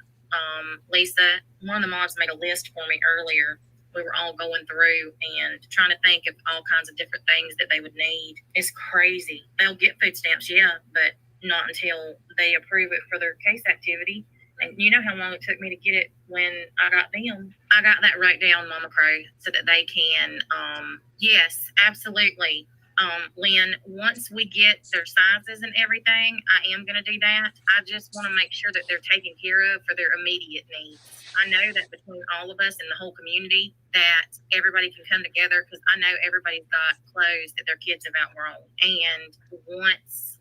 Lisa, one of the moms made a list for me earlier. We were all going through and trying to think of all kinds of different things that they would need. It's crazy. They'll get food stamps, yeah, but not until they approve it for their case activity. And you know how long it took me to get it when I got them. I got that right down, Mama Crow, so that they can, yes, absolutely. Lynn, once we get their sizes and everything, I am going to do that. I just want to make sure that they're taken care of for their immediate needs. I know that between all of us and the whole community, that everybody can come together because I know everybody's got clothes that their kids have outgrown. And once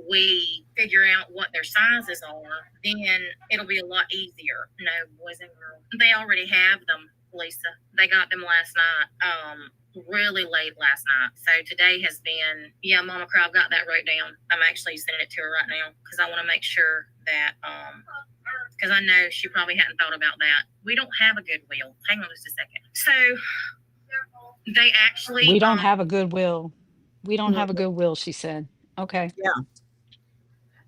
we figure out what their sizes are, then it'll be a lot easier. No, boys and girls, they already have them, Lisa. They got them last night. Really late last night. So today has been, yeah, Mama Crow, I've got that wrote down. I'm actually sending it to her right now because I want to make sure that, because I know she probably hadn't thought about that. We don't have a Goodwill. Hang on just a second. So they actually, We don't have a goodwill. We don't have a mhm, goodwill, she said. Okay. yeah,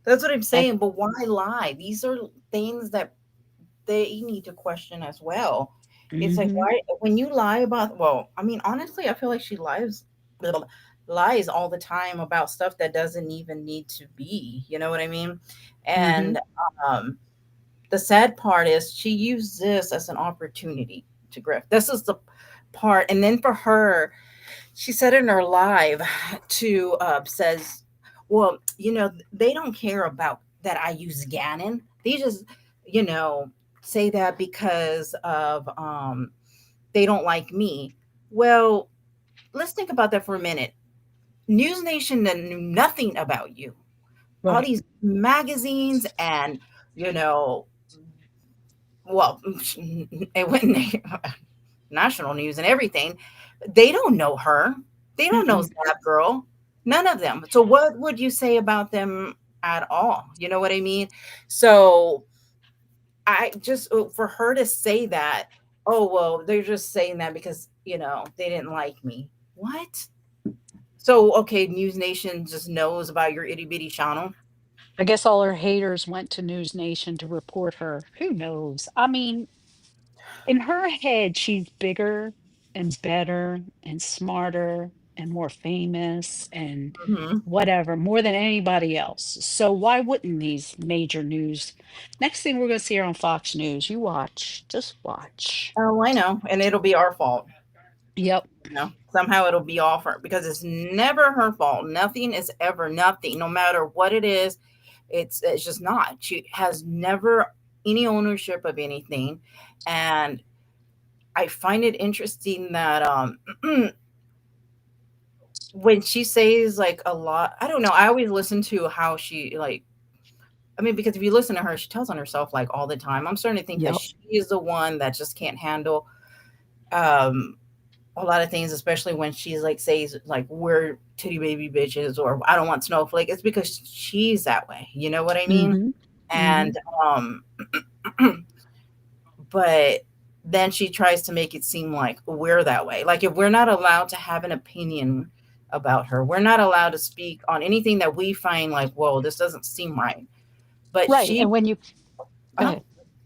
that's what I'm That, saying. But why lie? These are things that they need to question as well. It's like hmm why when you lie about, well, I mean, honestly, I feel like she lies all the time about stuff that doesn't even need to be. You know what I mean? hmm And um, the sad part is she used this as an opportunity to grift. This is the part, and then for her, she said in her live to says, well, they don't care about that I use Gannon. They just, you know, say that because of they don't like me. Well, let's think about that for a minute. News Nation knew nothing about you. All Right. these magazines and, you know, well, it went national news and everything. They don't know her. They don't know Mm-mm. Zap Girl. None of them. So what would you say about them? at all. You know what I mean? So I just for her to say that, oh well, they're just saying that because they didn't like me. What? So okay, News Nation just knows about your itty bitty channel. I guess all her haters went to News Nation to report her. Who knows? I mean, in her head, she's bigger and better and smarter and more famous and Hmm. whatever, more than anybody else. So why wouldn't these major news? Next thing we're going to see her on Fox News. You watch, just watch. Oh, I know, and it'll be our fault. Yep. Somehow it'll be all her because it's never her fault. Nothing is ever nothing, no matter what it is. It's just not. She has never any ownership of anything, and I find it interesting that when she says like a lot, I don't know. I always listen to how she like. I mean, because if you listen to her, she tells on herself like all the time. I'm starting to think that Yep. she is the one that just can't handle um a lot of things, especially when she's like says like we're titty baby bitches or I don't want snowflake. It's because she's that way. You know what I mean? Mm-hmm. Mm-hmm. And but then she tries to make it seem like we're that way. Like if we're not allowed to have an opinion about her, we're not allowed to speak on anything that we find like, whoa, this doesn't seem right. But Right. she, And when you go uh, ahead.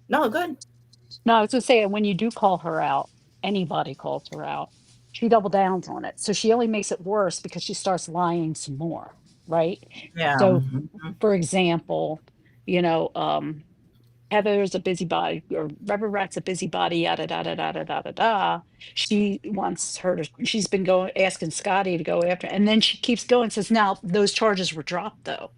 no, good. No, I was gonna say, and when you do call her out, anybody calls her out, she double downs on it. So she only makes it worse because she starts lying some more, right? Yeah. So, Mhm. for example, you know, Heather's a busybody, or Reverend Rat's a busybody, yada da da da da da da da. She wants her to. She's been going asking Scotty to go after, and then she keeps going. Says now those charges were dropped though.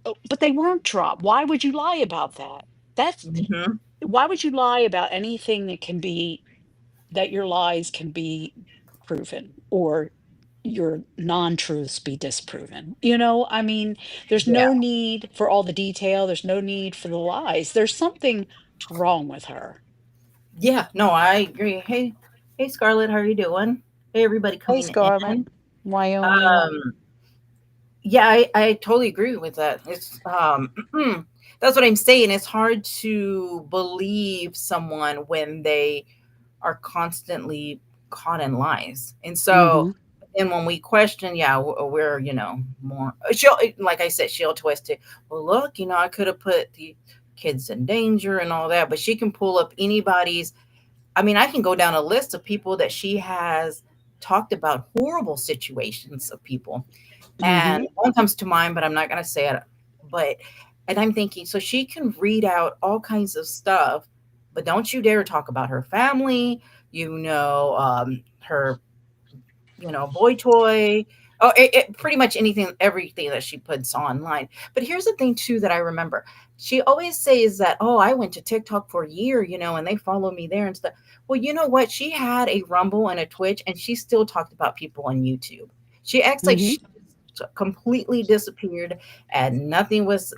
Oh, but they weren't dropped. Why would you lie about that? That's Mhm. why would you lie about anything that your lies can be proven or your non-truths be disproven? I mean, there's Yeah. no need for all the detail, there's no need for the lies. There's something wrong with her. Yeah. No, I agree. Hey, hey, Scarlett, how are you doing? Hey, everybody Hey, coming Scarlett, in. Wyoming. Um, Yeah, I totally agree with that. It's that's what I'm saying. It's hard to believe someone when they are constantly caught in lies. And so Hmm. and when we question, yeah, we're, more she'll like I said, she'll twist it. Well, look, I could have put the kids in danger and all that, but she can pull up anybody's. I mean, I can go down a list of people that she has talked about horrible situations of people and Hmm. one comes to mind, but I'm not going to say it. But, and I'm thinking, so she can read out all kinds of stuff, but don't you dare talk about her family, her, boy toy. Oh, pretty much anything, everything that she puts online. But here's the thing, too, that I remember. She always says that, oh, I went to TikTok for a year, and they follow me there and stuff. Well, you know what? She had a Rumble and a Twitch, and she still talked about people on YouTube. She acts like Hmm. she completely disappeared and nothing was,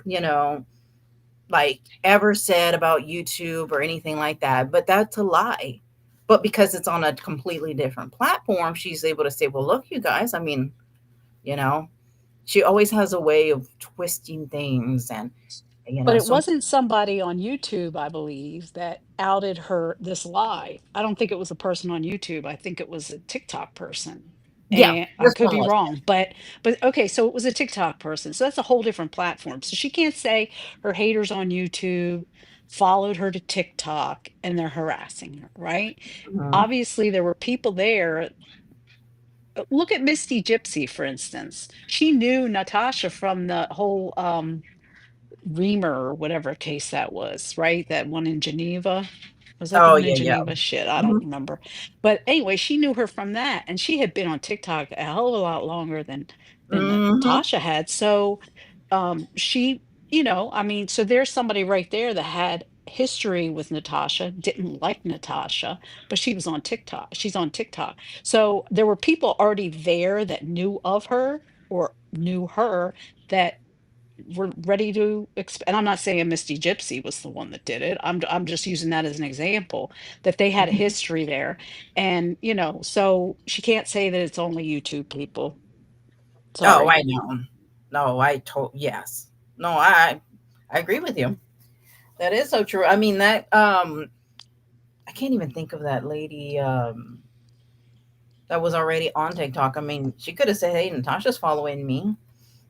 like ever said about YouTube or anything like that. But that's a lie. But because it's on a completely different platform, she's able to say, well, look, you guys, I mean, you know, she always has a way of twisting things and, But it so wasn't somebody on YouTube, I believe, that outed her this lie. I don't think it was a person on YouTube. I think it was a TikTok person. yeah, And I this could one be was. wrong, but okay, so it was a TikTok person. So that's a whole different platform. So she can't say her haters on YouTube followed her to TikTok and they're harassing her, right? Mhm. Obviously, there were people there. Look at Misty Gypsy, for instance. She knew Natasha from the whole Reamer or whatever case that was, right? That one in Geneva. Was that the Oh, one in yeah, yeah. Geneva? Shit, I don't Mhm. remember. But anyway, she knew her from that, and she had been on TikTok a hell of a lot longer than Mhm. Natasha had. So, she, I mean, so there's somebody right there that had history with Natasha, didn't like Natasha, but she was on TikTok. She's on TikTok. So there were people already there that knew of her or knew her that were ready to and I'm not saying Misty Gypsy was the one that did it. I'm just using that as an example that they had a Mhm. history there. And, so she can't say that it's only YouTube people. Oh, Sorry. I know. No, I told yes. No, I agree with you. That is so true. I mean that I can't even think of that lady that was already on TikTok. I mean, she could have said, "Hey, Natasha's following me,"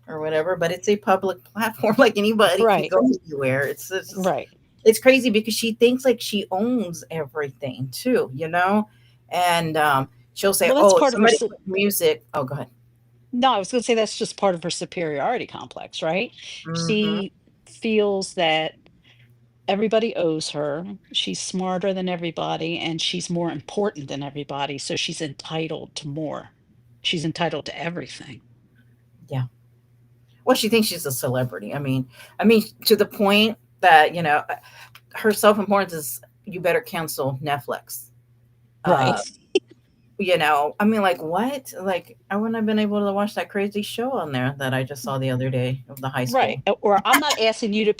or whatever, but it's a public platform. Like anybody can Right. go anywhere. It's just, Right. it's crazy because she thinks like she owns everything too, you know? And she'll say, Well, that's "Oh, if part of her somebody put music." Oh, go ahead. no, I was gonna say that's just part of her superiority complex, right? Hmm. She feels that everybody owes her, she's smarter than everybody, and she's more important than everybody, so she's entitled to more. She's entitled to everything. Yeah. Well, she thinks she's a celebrity. I mean, to the point that her self importance is, you better cancel Netflix. Right. Uh, I mean, like what? Like I wouldn't have been able to watch that crazy show on there that I just saw the other day of the high Right. school. Or I'm not asking you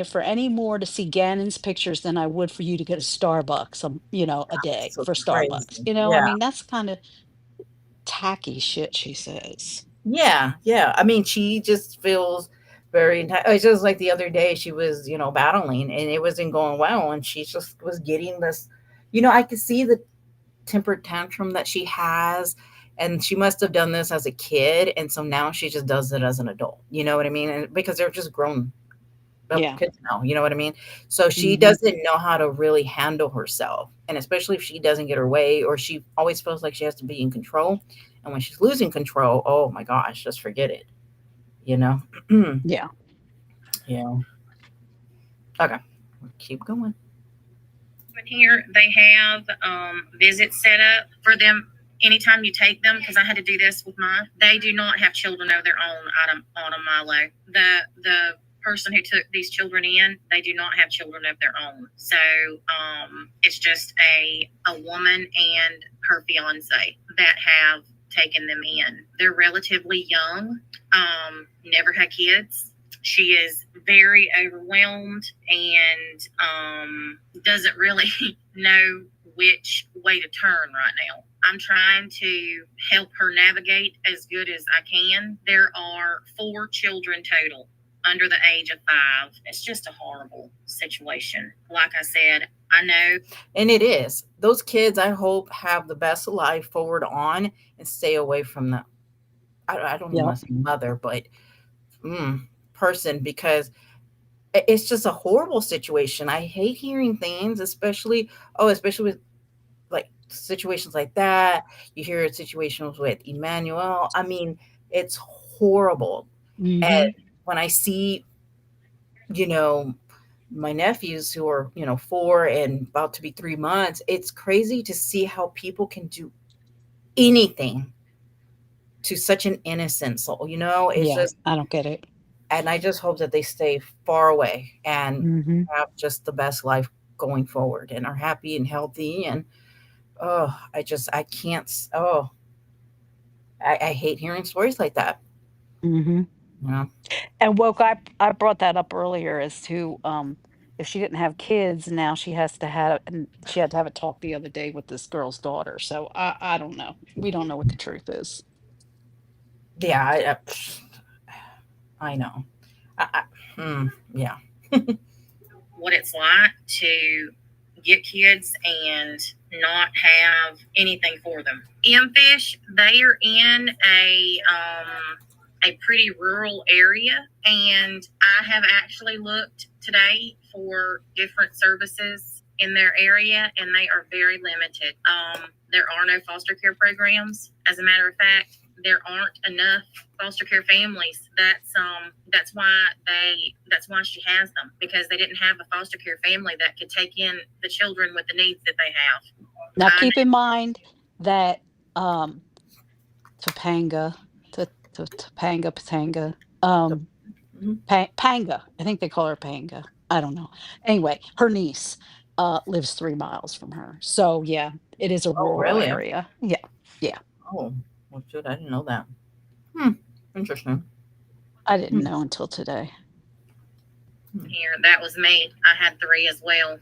for any more to see Gannon's pictures than I would for you to get a Starbucks, a day So for crazy. Starbucks. I Yeah. mean, that's kind of tacky shit she says. Yeah. Yeah. I mean, she just feels it's just like the other day she was, battling and it wasn't going well. And she just was getting this, I could see the temper tantrum that she has. And she must have done this as a kid. And so now she just does it as an adult. You know what I mean? And because they're just grown up Yeah. kids now, you know what I mean? So she Hmm. doesn't know how to really handle herself. And especially if she doesn't get her way or she always feels like she has to be in control. And when she's losing control, oh my gosh, just forget it, you know? Yeah. Yeah. Okay. Keep going. Here they have visits set up for them anytime you take them, because I had to do this with mine. They do not have children of their own on a Milo. The person who took these children in, they do not have children of their own. So it's just a woman and her fiance that have taken them in. They're relatively young, never had kids. She is very overwhelmed and doesn't really know which way to turn right now. I'm trying to help her navigate as good as I can. There are 4 children total under the age of 5. It's just a horrible situation. Like I said, I know. And it is. Those kids, I hope, have the best life forward on and stay away from the, I don't even Yep. want to say mother, but mm, person, because it's just a horrible situation. I hate hearing things, especially with like situations like that. You hear situations with Emmanuel. I mean, it's horrible. Hmm. And when I see, you know, my nephews who are, 4 and about to be 3 months, it's crazy to see how people can do anything to such an innocent soul. It's Yeah. just, I don't get it. and I just hope that they stay far away and Hmm. have just the best life going forward and are happy and healthy. And I can't. I hate hearing stories like that. Hmm. You know, And woke, I brought that up earlier as to if she didn't have kids, now she has to have, and she had to have a talk the other day with this girl's daughter. So I don't know. We don't know what the truth is. yeah, I know. Yeah, What it's like to get kids and not have anything for them. M-Fish, they are in a pretty rural area, and I have actually looked today for different services in their area, and they are very limited. There are no foster care programs. As a matter of fact, there aren't enough foster care families. That's why she has them, because they didn't have a foster care family that could take in the children with the needs that they have. Now I keep in mind that um Topanga, Topanga, Patanga, the, um, mhm. Panga. I think they call her Panga. I don't know. Anyway, her niece lives 3 miles from her. So yeah, it is a Oh, rural really? area. Yeah, yeah. Oh, well, shoot, I didn't know that. Hmm, interesting. I didn't Hmm, know until today. hmm. here, that was me. I had 3 as well.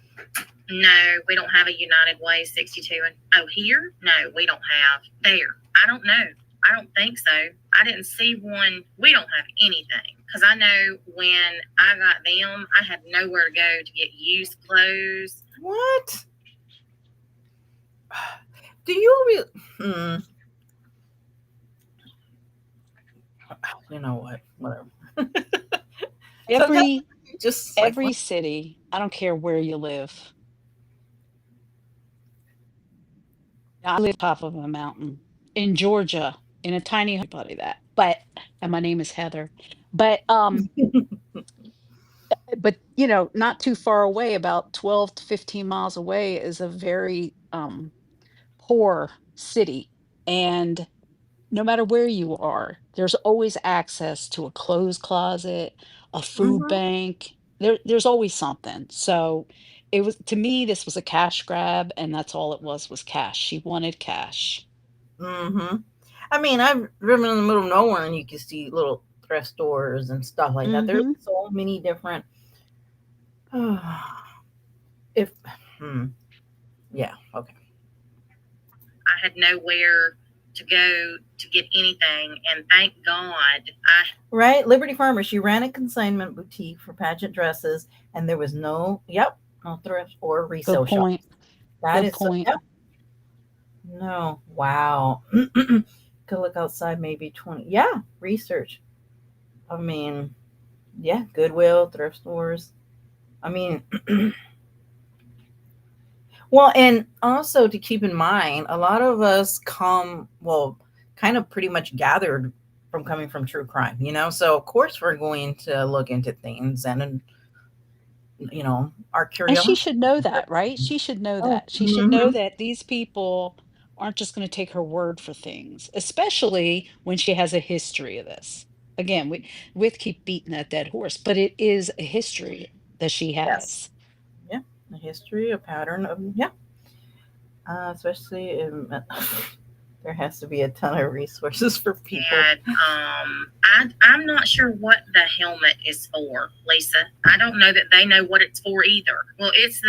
No, we don't have a United Way 62. And oh, here? No, we don't have. There. I don't know. I don't think so. I didn't see one. We don't have anything because I know when I got them, I had nowhere to go to get used clothes. What? Do you really? You know what? Whatever. Sometimes Every you just like, every city, I don't care where you live. I live top of a mountain in Georgia, in a tiny buddy that. But and my name is Heather. But not too far away, about 12 to 15 miles away is a very poor city. And no matter where you are, there's always access to a clothes closet, a food hmm bank. There's always something. So it was to me, this was a cash grab, and that's all it was cash. She wanted cash. hmm I mean, I've driven in the middle of nowhere and you can see little thrift stores and stuff like that. There's Hmm. so many different. If, hmm, yeah, okay. I had nowhere to go to get anything, and thank God I. Right? Liberty Farmer, she ran a consignment boutique for pageant dresses, and there was no thrift or Good resale shop. point. That Good is so, point. yep. No, wow. Could look outside maybe 20. Yeah, research. I mean, yeah, Goodwill, thrift stores. I mean, well, and also to keep in mind, a lot of us kind of pretty much gathered from coming from true crime, So of course we're going to look into things and our And she curiosity. should know that, right? She should know Oh, that. She should know hmm that these people aren't just going to take her word for things, especially when she has a history of this. Again, we keep beating that dead horse, but it is a history that she yes, has. yeah, a history, a pattern of yeah, especially there has to be a ton of resources for people. And I'm not sure what the helmet is for, Lisa. I don't know that they know what it's for either. Well, it's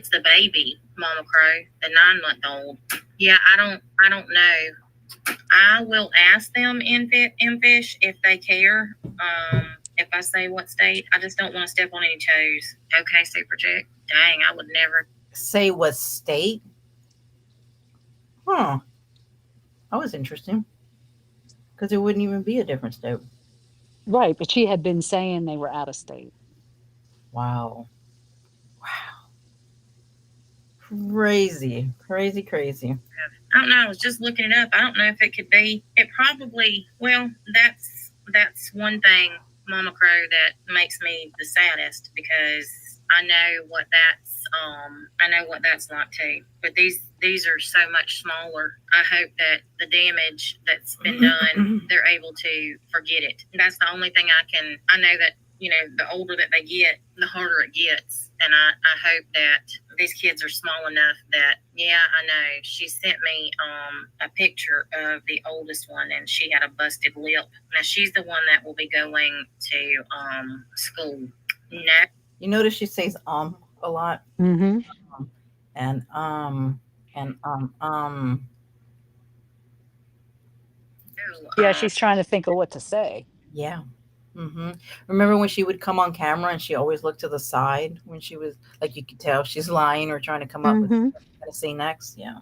the baby, Mama Crow, the 9 month old. Yeah, I don't know. I will ask them in fish if they care. If I say what state, I just don't want to step on any toes. Okay, Super Chick. Dang, I would never. Say what state? Huh? That was interesting because it wouldn't even be a different state. Right, but she had been saying they were out of state. Wow, wow, crazy, crazy, crazy. I don't know. I was just looking it up. I don't know if it could be. It probably. Well, that's one thing, Mama Crow, that makes me the saddest because I know what that's like too. But these are so much smaller. I hope that the damage that's been done, they're able to forget it. That's the only thing I can. I know that the older that they get, the harder it gets. And I hope that these kids are small enough that, yeah, I know. She sent me a picture of the oldest one, and she had a busted lip. Now, she's the one that will be going to school. No. You notice she says a lot, Hmm. um, and and Yeah, she's trying to think of what to say. yeah. Remember when she would come on camera and she always looked to the side when she was like you could tell she's lying or trying to come up with Hmm. what she's gonna say next. Yeah.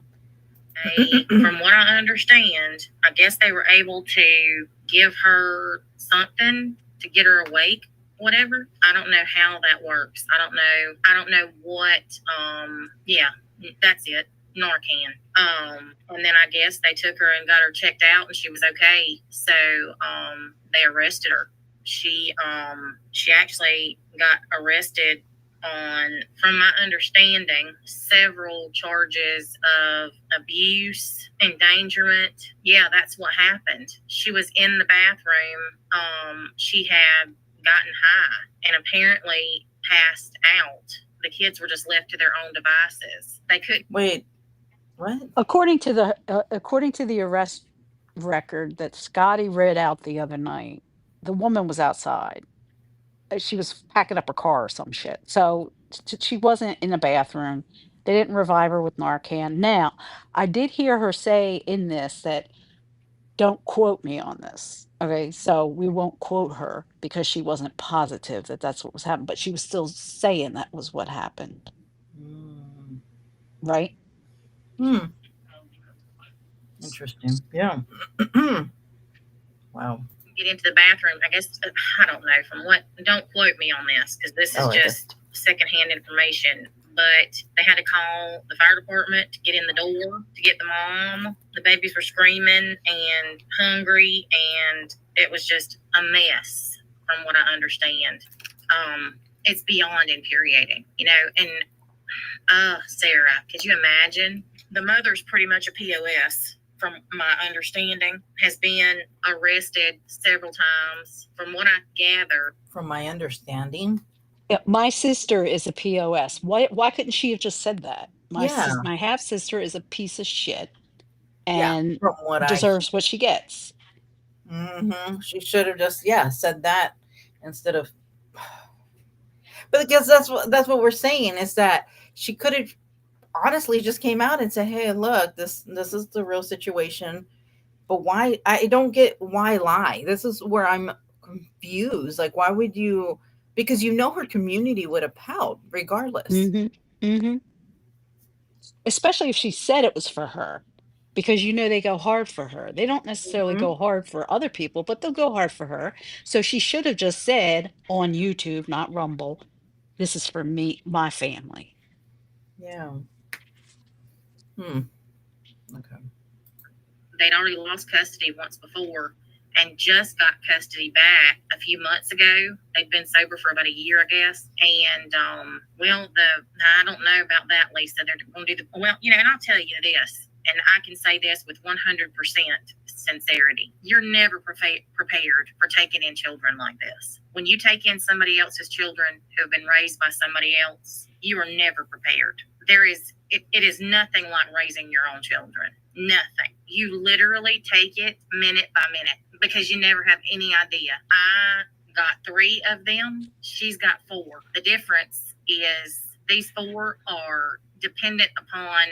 From what I understand, I guess they were able to give her something to get her awake, whatever. I don't know how that works. I don't know what yeah, that's it. Narcan. And then I guess they took her and got her checked out and she was okay. So they arrested her. She actually got arrested on, from my understanding, several charges of abuse, endangerment. Yeah, that's what happened. She was in the bathroom. She had gotten high and apparently passed out. The kids were just left to their own devices. They could. Wait, what? According to the arrest record that Scotty read out the other night, the woman was outside. She was packing up her car or some shit. So she wasn't in the bathroom. They didn't revive her with Narcan. Now, I did hear her say in this that don't quote me on this. Okay, so we won't quote her because she wasn't positive that that's what was happening, but she was still saying that was what happened, Mm. right? Hmm. Interesting. Yeah. Wow. Get into the bathroom. I guess I don't know from what. Don't quote me on this because this is Oh, okay. just secondhand information. But they had to call the fire department to get in the door to get the mom. The babies were screaming and hungry, and it was just a mess, from what I understand. It's beyond infuriating, you know. And Sarah, could you imagine? The mother's pretty much a POS, from my understanding, has been arrested several times. From what I gather, From my understanding. Yeah, my sister is a POS. Why couldn't she have just said that? Yeah. My half sister is a piece of shit Yeah. and From what I deserves what she gets. She should have just, yeah, said that instead of. But I guess that's what we're saying is that she could have honestly just came out and said, "Hey, look, this is the real situation." But why? I don't get why lie. This is where I'm confused. Like, why would you? Because her community would have helped regardless. Mhm. Mhm. Especially if she said it was for her, because they go hard for her. They don't necessarily Hmm. go hard for other people, but they'll go hard for her. So she should have just said on YouTube, not Rumble, "This is for me, my family." Yeah. Hmm. Okay. they'd already lost custody once before and just got custody back a few months ago. They'd been sober for about a year, I guess. And well, I don't know about that, Lisa. They're going to do the well, and I'll tell you this, and I can say this with 100% sincerity. You're never prepared for taking in children like this. When you take in somebody else's children who have been raised by somebody else, you are never prepared. It is nothing like raising your own children. Nothing. You literally take it minute by minute because you never have any idea. I got 3 of them. She's got 4. The difference is these 4 are dependent upon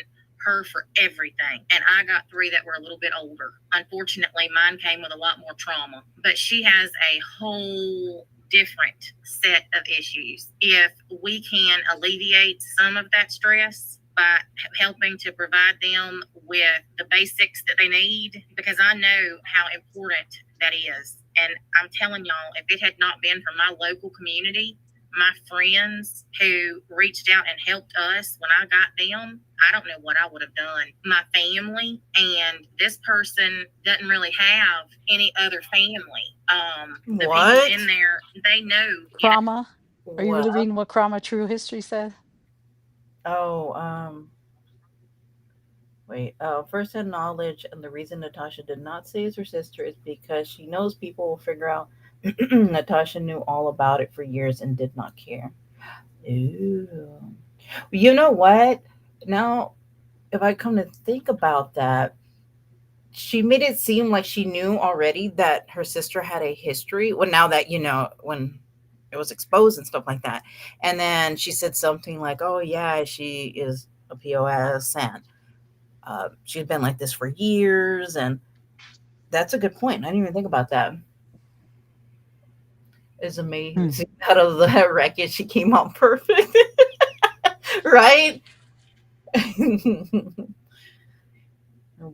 her for everything. And I got 3 that were a little bit older. Unfortunately, mine came with a lot more trauma. But she has a whole different set of issues. If we can alleviate some of that stress by helping to provide them with the basics that they need, because I know how important that is. And I'm telling y'all, if it had not been for my local community, my friends who reached out and helped us when I got them, I don't know what I would have done. My family, and this person doesn't really have any other family. The What? people in there, they know. Krama, are you What? really reading what Krama True History said? Oh, wait. First hand knowledge, and the reason Natasha did not say it's her sister is because she knows people will figure out Natasha knew all about it for years and did not care. Ooh. You know what? Now, if I come to think about that, she made it seem like she knew already that her sister had a history. Well, now that when it was exposed and stuff like that, and then she said something like, "Oh yeah, she is a POS, and she's been like this for years." And that's a good point. I didn't even think about that. It's Hmm. amazing. Out of the wreckage, she came out perfect, right?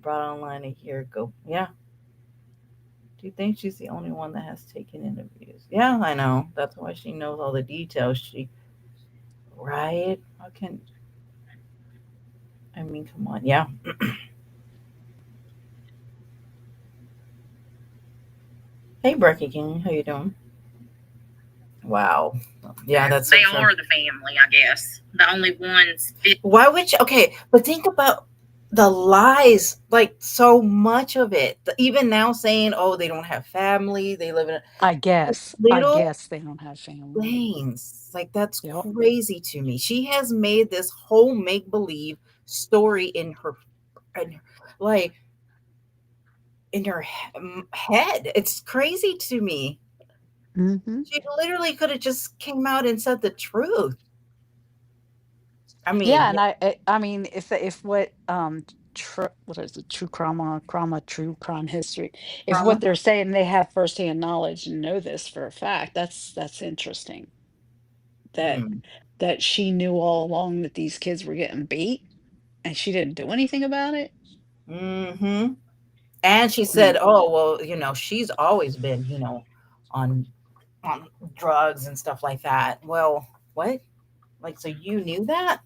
Brought online a year ago. Yeah. Do you think she's the only one that has taken interviews? Yeah, I know. That's why she knows all the details. Right? How can, I mean, come on. Yeah. Hey, Brecky King. How you doing? Wow. Yeah, that's so They true. are the family, I guess. The only ones. Why would you? Okay, but think about the lies, like so much of it. Even now saying, oh, they don't have family, they live in I little guess they don't have family. things. Like, that's Yep. crazy to me. She has made this whole make believe story in, like, in her head. It's crazy to me. Mhm. She literally could have just came out and said the truth. I Yeah, mean, and I mean, if what, what is it, true crime history. If what Trauma. they're saying they have firsthand knowledge and know this for a fact, that's interesting that Mm. that she knew all along that these kids were getting beat and she didn't do anything about it. Hmm. And she Mm. said, "Oh, well, she's always been, on on drugs and stuff like that." Well, what? Like, so you knew that?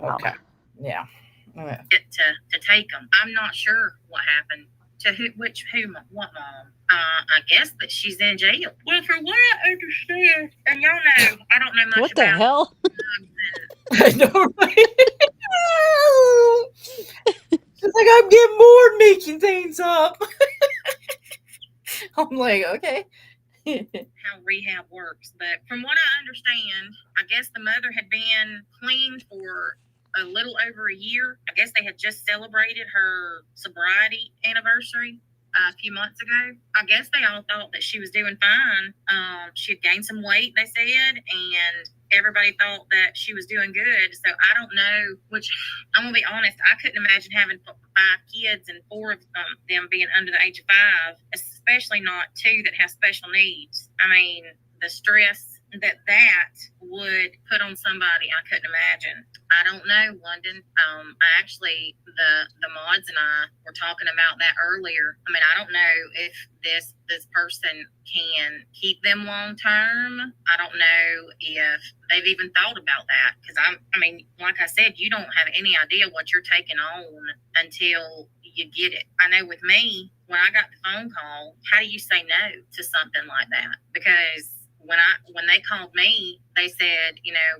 Wow. Okay. Yeah. Yeah. to take them. I'm not sure what happened to what mom. I guess that she's in jail. Well, from what I understand, and y'all know, I don't know much What the about hell? drugs and I know, right? She's like, I'm getting bored making things up. I'm like, okay. how rehab works, but from what I understand, I guess the mother had been clean for a little over a year. I guess they had just celebrated her sobriety anniversary a few months ago. I guess they all thought that she was doing fine. She had gained some weight, they said, and everybody thought that she was doing good. So I don't know, which I'm gonna be honest, I couldn't imagine having 5 kids and 4 of them being under the age of 5, especially not 2 that have special needs. I mean, the stress that would put on somebody, I couldn't imagine. I don't know, London. I actually the mods and I were talking about that earlier. I mean, I don't know if this person can keep them long term. I don't know if they've even thought about that because I mean, like I said, you don't have any idea what you're taking on until you get it. I know with me, when I got the phone call, how do you say no to something like that? Because when they called me, they said,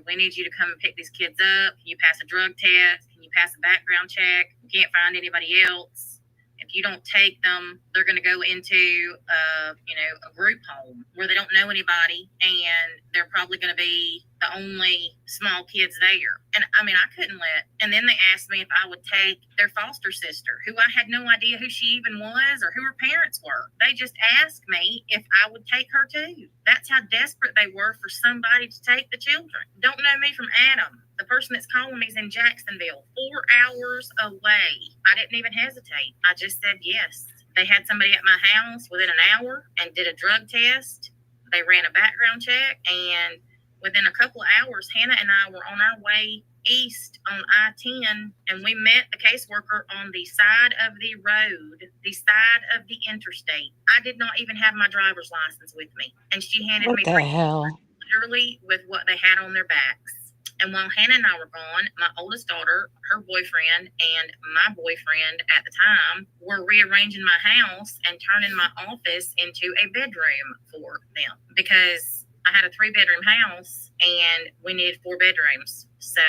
we need you to come and pick these kids up. Can you pass a drug test? Can you pass a background check? We can't find anybody else. If you don't take them, they're going to go into a group home where they don't know anybody, and they're probably going to be the only small kids there. And I mean, I couldn't let. And then they asked me if I would take their foster sister, who I had no idea who she even was or who her parents were. They just asked me if I would take her too. That's how desperate they were for somebody to take the children. Don't know me from Adam. The person that's calling me is in Jacksonville, 4 hours away. I didn't even hesitate. I just said yes. They had somebody at my house within an hour and did a drug test. They ran a background check, and within a couple of hours, Hannah and I were on our way east on I-10, and we met the caseworker on the side of the road, the side of the interstate. I did not even have my driver's license with me, and she handed What me the hell? literally with what they had on their backs. And while Hannah and I were gone, my oldest daughter, her boyfriend, and my boyfriend at the time were rearranging my house and turning my office into a bedroom for them because I had a 3-bedroom house and we needed 4 bedrooms. So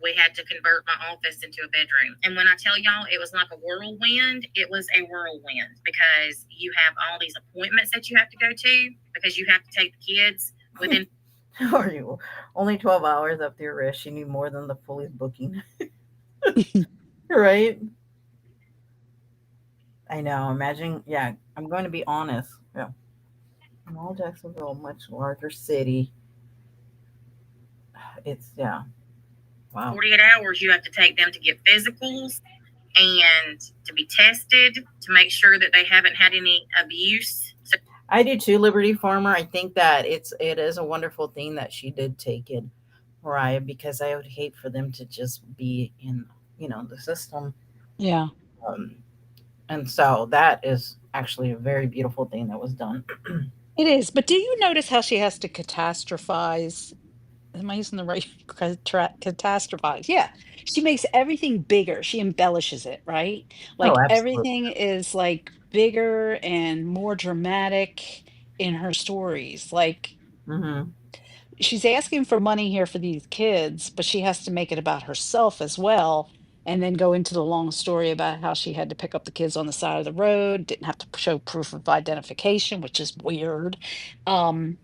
we had to convert my office into a bedroom. And when I tell y'all it was like a whirlwind, it was a whirlwind because you have all these appointments that you have to go to because you have to take the kids within Are you only 12 hours up your wrist? You need more than the police booking. Right? I know. Imagine, yeah, I'm going to be honest. Yeah. Small Jacksonville, much larger city. It's, yeah. Wow. 48 hours, you have to take them to get physicals and to be tested to make sure that they haven't had any abuse. So I do too, Liberty Farmer. I think that it is a wonderful thing that she did take it, right? Because I would hate for them to just be in, the system. Yeah, Um, and so that is actually a very beautiful thing that was done. it is. But do you notice how she has to catastrophize? Am I using the right catastrophize? Yeah. She makes everything bigger. She embellishes it, right? Oh, Like absolutely. everything is like bigger and more dramatic in her stories. Like Hmm. she's asking for money here for these kids, but she has to make it about herself as well. And then go into the long story about how she had to pick up the kids on the side of the road, didn't have to show proof of identification, which is weird. Um,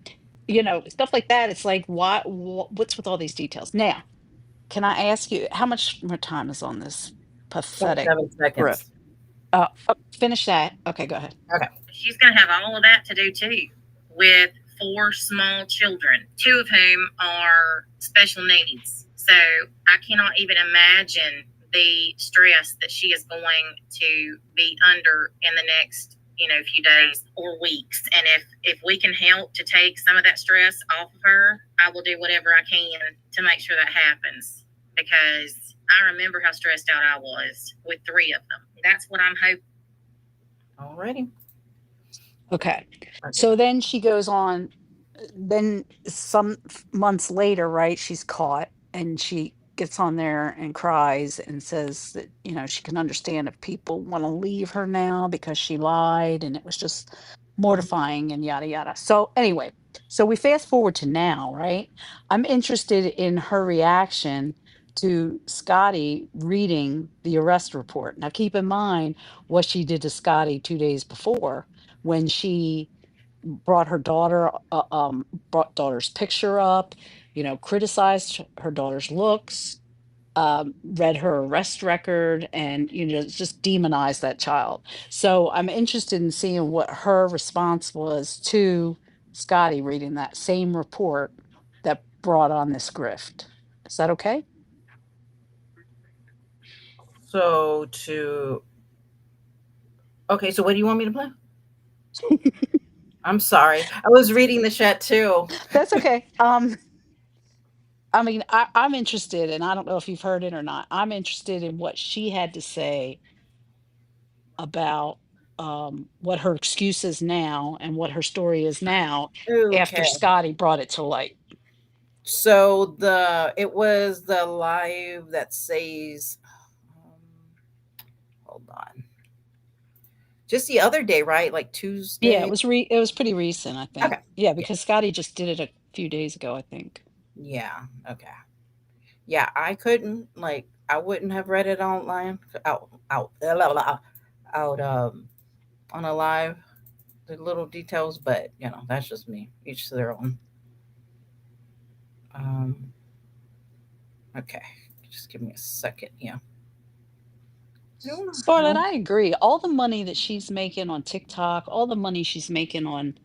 stuff like that. It's like, what's with all these details? Now, can I ask you how much more time is on this pathetic 27 grip? seconds. Finish that. Okay, go ahead. Okay. she's going to have all of that to do too with 4 small children, 2 of whom are special needs. So I cannot even imagine the stress that she is going to be under in the next few days or weeks. And if we can help to take some of that stress off of her, I will do whatever I can to make sure that happens, because I remember how stressed out I was with three of them. That's what I'm hoping. Alrighty. Okay. Okay. So then she goes on, then some months later, right, she's caught and she gets on there and cries and says that, she can understand if people want to leave her now because she lied and it was just mortifying and yada yada. So anyway, so we fast forward to now, right? I'm interested in her reaction to Scotty reading the arrest report. Now keep in mind what she did to Scotty 2 days before when she brought her daughter brought daughter's picture up, criticized her daughter's looks, read her arrest record, and just demonized that child. So I'm interested in seeing what her response was to Scotty reading that same report that brought on this grift. Is that okay? So to okay, so what do you want me to play? I'm sorry. I was reading the chat too. That's okay. I mean, I'm interested, and I don't know if you've heard it or not. I'm interested in what she had to say about what her excuse is now and what her story is now Okay. after Scotty brought it to light. So it was the live that says hold on. Just the other day, right? Like Yeah, Tuesday. it was pretty recent, I think. Okay. Yeah, Yeah. because Scotty just did it a few days ago, I think. Yeah. Okay. Yeah, I couldn't like I wouldn't have read it online out on a live the little details, but that's just me. Each to their own. Um, okay, just give me a second. Yeah, I don't know Scarlett, how. I agree. All the money that she's making on TikTok, all the money she's making on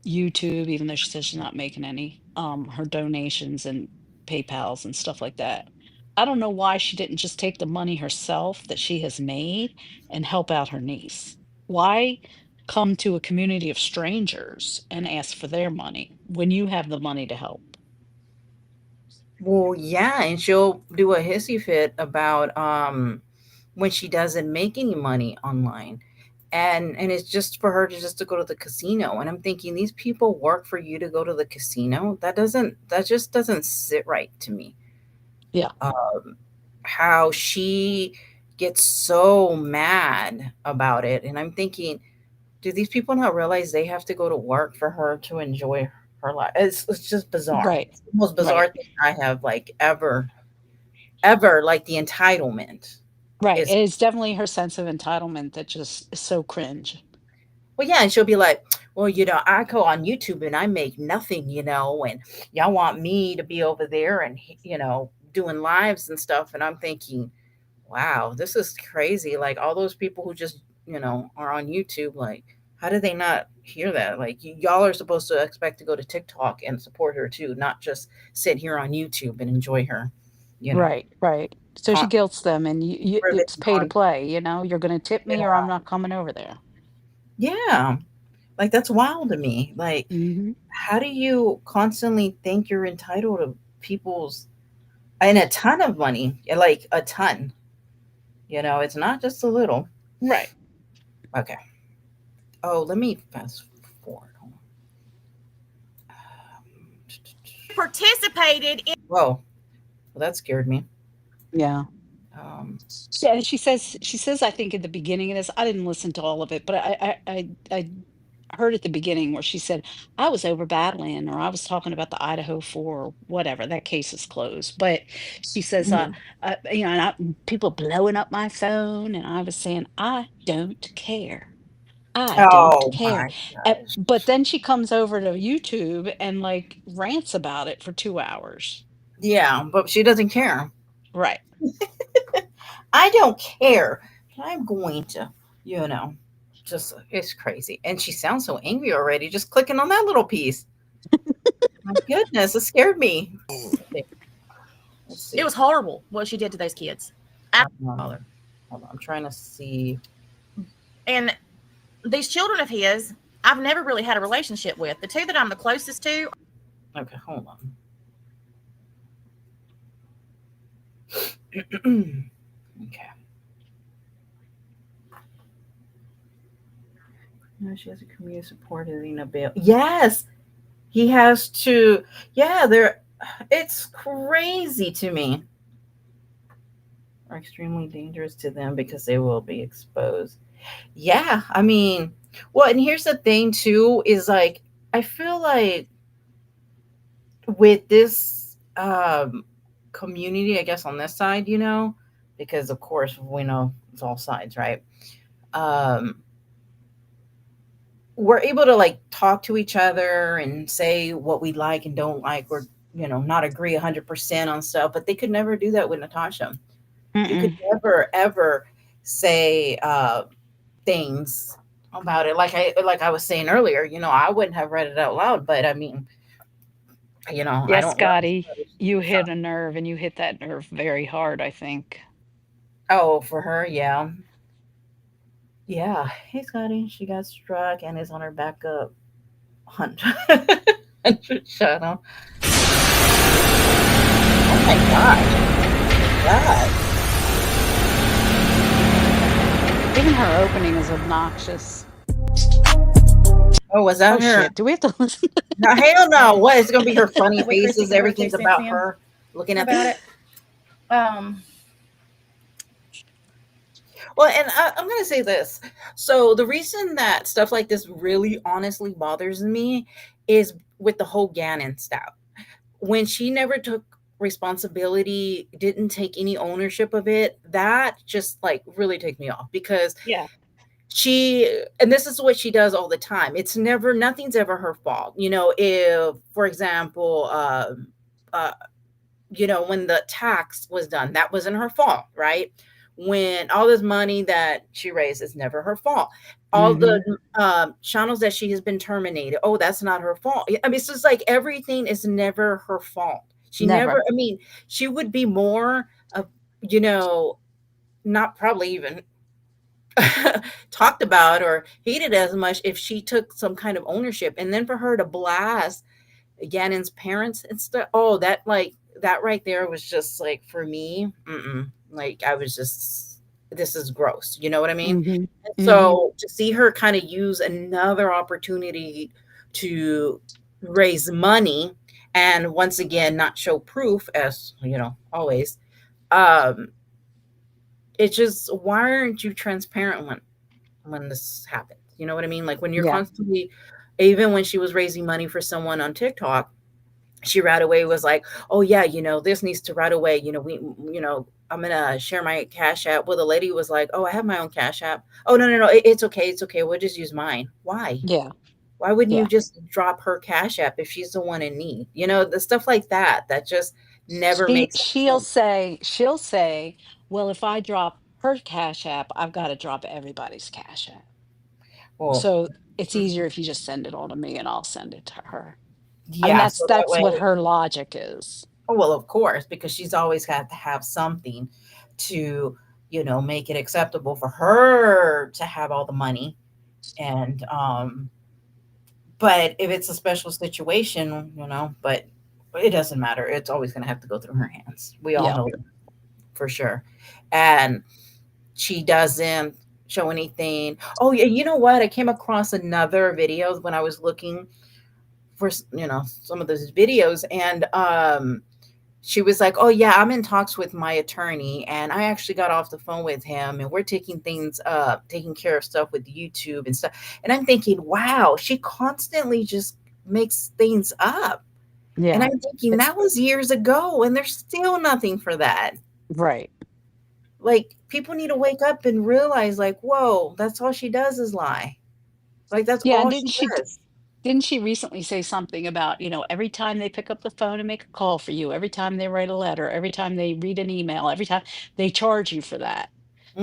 YouTube, even though she says she's not making any, her donations and PayPals and stuff like that. I don't know why she didn't just take the money herself that she has made and help out her niece. Why come to a community of strangers and ask for their money when you have the money to help? Well, yeah, and she'll do a hissy fit about when she doesn't make any money online. And it's just for her to go to the casino. And I'm thinking these people work for you to go to the casino. That just doesn't sit right to me. Yeah, How she gets so mad about it. And I'm thinking, do these people not realize they have to go to work for her to enjoy her life? It's just bizarre. right, It's the most bizarre right, thing I have like ever like the entitlement right. is. It is definitely her sense of entitlement that just is so cringe. Well, yeah, and she'll be like, well, I go on YouTube and I make nothing, and y'all want me to be over there and doing lives and stuff. And I'm thinking, wow, this is crazy. Like all those people who just, are on YouTube, like, how did they not hear that? Like, y'all are supposed to expect to go to TikTok and support her too, not just sit here on YouTube and enjoy her, you know, Right, right. So she con- guilts them, and it's riveting pay to content. play. You're going to tip me, or I'm not coming over there. Yeah. Like, that's wild to me. Like, Hmm. how do you constantly think you're entitled to people's, and a ton of money, like a ton, it's not just a little. Right. Okay. Oh, let me fast forward. Hold on. Participated in. Whoa. Well, that scared me. Yeah. Um, Yeah, and she says I think at the beginning of this, I didn't listen to all of it, but I heard at the beginning where she said I was over battling, or I was talking about the Idaho 4 or whatever. That case is closed. But she says, mhm. and people blowing up my phone, and I was saying I don't care. I don't Oh care. my gosh. But then she comes over to YouTube and like rants about it for 2 hours. Yeah, but she doesn't care. Right. I don't care. But I'm going to, you know, just it's crazy. And she sounds so angry already, just clicking on that little piece. My goodness, it scared me. Okay. Let's It see. was horrible what she did to those kids. Um, Father. Hold on, I'm trying to see. And these children of his, I've never really had a relationship with. The two that I'm the closest to. Okay, hold on. Okay. No, she has a community supporting a bill. Yes, he has to. Yeah, they're. It's crazy to me. Are extremely dangerous to them because they will be exposed. Yeah, I mean, well, and here's the thing too is like I feel like with this community, I guess on this side, because of course we know it's all sides, right? Um we're able to like talk to each other and say what we like and don't like or not agree 100% on stuff, but they could never do that with Natasha. They could Mm-mm. never ever say things about it like I was saying earlier. I wouldn't have read it out loud, but I mean, I Yes, don't love Scotty, somebody. you So, hit a nerve and you hit that nerve very hard, I think. oh, for her, yeah. Yeah. Hey, Scotty, she got struck and is on her backup hunt. 100 channel. Oh my gosh. God. Even her opening is obnoxious. Oh, was Oh that her? shit. Do we have to listen? No, hell no. What? It's going to be her funny That way Christy faces. could work those Everything's cents about in her looking at about the. it. Um, Well, and I'm going to say this. So, the reason that stuff like this really honestly bothers me is with the whole Gannon stuff. When she never took responsibility, didn't take any ownership of it, that just like really takes me off because Yeah. and this is what she does all the time. Nothing's ever her fault. If, for example, uh, when the tax was done, that wasn't her fault, right? When all this money that she raised is never her fault. All the Mhm. channels that she has been terminated, oh, that's not her fault. I mean, it's just like everything is never her fault. She never, Never. I mean, she would be more of, you know, not probably even talked about or hated as much if she took some kind of ownership. And then for her to blast Gannon's parents and stuff. Oh, that right there was just like for me. Like I was just, this is gross. You know what I mean? Mhm. And Mhm. so to see her kind of use another opportunity to raise money and once again not show proof, as always. Um, it's just, why aren't you transparent when this happens? You know what I mean? Like when you're Yeah. constantly, even when she was raising money for someone on TikTok, she right away was like, "Oh yeah, this needs to right away. I'm gonna share my Cash App." Well, the lady was like, "Oh, I have my own Cash App." "Oh, no, no, no, it's okay, it's okay. We'll just use mine." Why? Yeah. Why wouldn't you Yeah. just drop her Cash App if she's the one in need? The stuff like that that just never She makes any she'll sense. say she'll say, "Well, if I drop her Cash App, I've got to drop everybody's Cash App. Well, So it's mhm, easier if you just send it all to me and I'll send it to her." I mean, yeah. that's So that that's way, what her logic is. oh, well, of course, because she's always got to have something to make it acceptable for her to have all the money and but if it's a special situation, but it doesn't matter. It's always going to have to go through her hands. We all Yeah. know that for sure. And she doesn't show anything. Oh, yeah. You know what? I came across another video when I was looking for, some of those videos. And she was like, "Oh yeah, I'm in talks with my attorney, and I actually got off the phone with him, and we're taking things up, taking care of stuff with YouTube and stuff." And I'm thinking, wow, she constantly just makes things up. And Yeah. I'm thinking It's that was years ago, and there's still nothing for that. right. Like people need to wake up and realize, like, whoa, that's all she does is lie. Like that's Yeah, and all she does. didn't she recently say something about, every time they pick up the phone and make a call for you, every time they write a letter, every time they read an email, every time they charge you for that.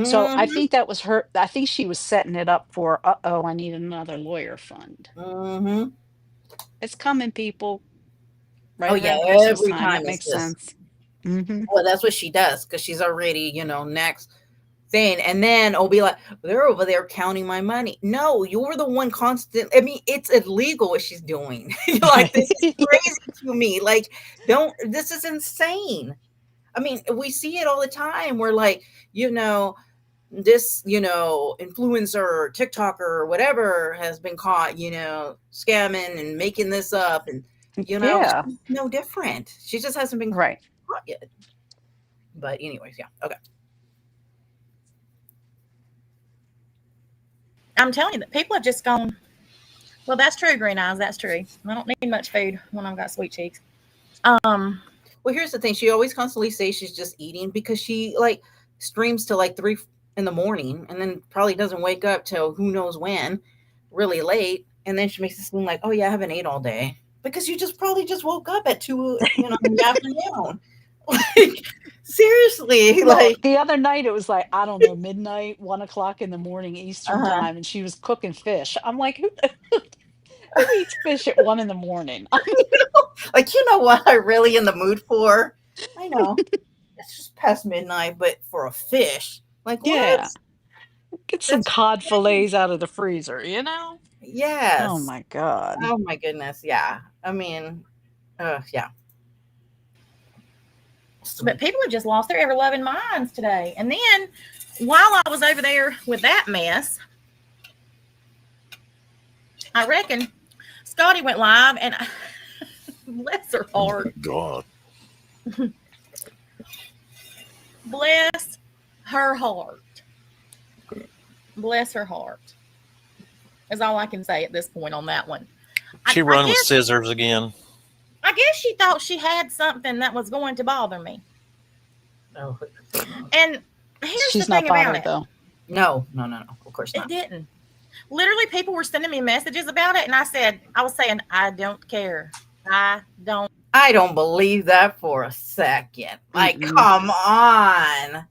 So I Mm-hmm. think that was her. I think she was setting it up for, uh-oh, I need another lawyer fund. Mm-hmm. It's coming, people, Oh right yeah, around Christmas every time. time That it's makes just sense. Hmm. Well, that's what she does because she's already, next thing. And then I'll be like, they're over there counting my money. No, you're the one constant. I mean, it's illegal what she's doing. Like, this is crazy to me. Like, this is insane. I mean, we see it all the time where, like, this, influencer, TikToker, or whatever has been caught, scamming and making this up. And, Yeah. she's no different. She just hasn't been Right. caught yet. But, anyways, yeah. Okay. I'm telling you that people have just gone, well, that's true, Green Eyes. That's true. I don't need much food when I've got sweet cheeks. Um, Well, here's the thing. She always constantly says she's just eating because she, like, streams till like 3 in the morning and then probably doesn't wake up till who knows when, really late. And then she makes it seem like, oh, yeah, I haven't ate all day because you just probably just woke up at 2, in the afternoon. Like, seriously. Look, Like, the other night it was like, I don't know, midnight, 1 o'clock in the morning Eastern uh-huh. time, and she was cooking fish. I'm like, who eats fish at 1 in the morning? Like, you know what I'm really in the mood for? I know. It's just past midnight, but for a fish. Like, what? Yeah. Get some That's cod crazy. fillets out of the freezer, you know? Oh Yes. my God. Oh my goodness. Yeah. I mean, yeah. but Sweet. people have just lost their ever loving minds today. And then while I was over there with that mess, I reckon Scotty went live and bless her heart. God. Bless her heart. Bless her heart. Is all I can say at this point on that one. She I run with guess scissors again. I guess she thought she had something that was going to bother me. Oh, And here's the She's not thing about bothered it. though. no, no, no, no. Of course It not. didn't. Literally, people were sending me messages about it, and I was saying, I don't care. I don't. I don't believe that for a second. Like, Mm-mm. come on.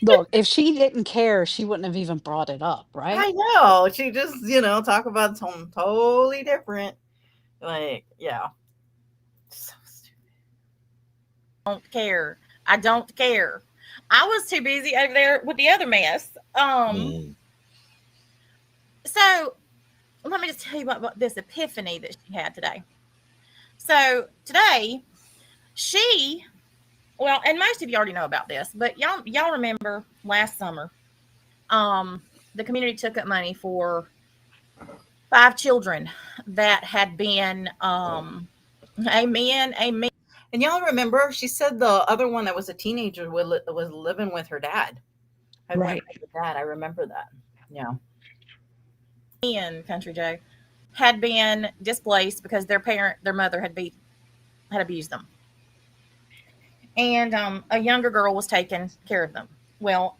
Look, if she didn't care, she wouldn't have even brought it up, right? I know. She just, talk about something totally different. Like, yeah. So stupid. Don't care. I don't care. I was too busy over there with the other mess. Mm. So let me just tell you about this epiphany that she had today. So today, well, and most of you already know about this, but y'all remember last summer, the community took up money for 5 children that had been, amen, amen. And y'all remember, she said the other one that was a teenager was living with her dad. Had went Right. with her dad. I remember that. Yeah. Country Joe, had been displaced because their mother had abused them, and a younger girl was taking care of them. Well,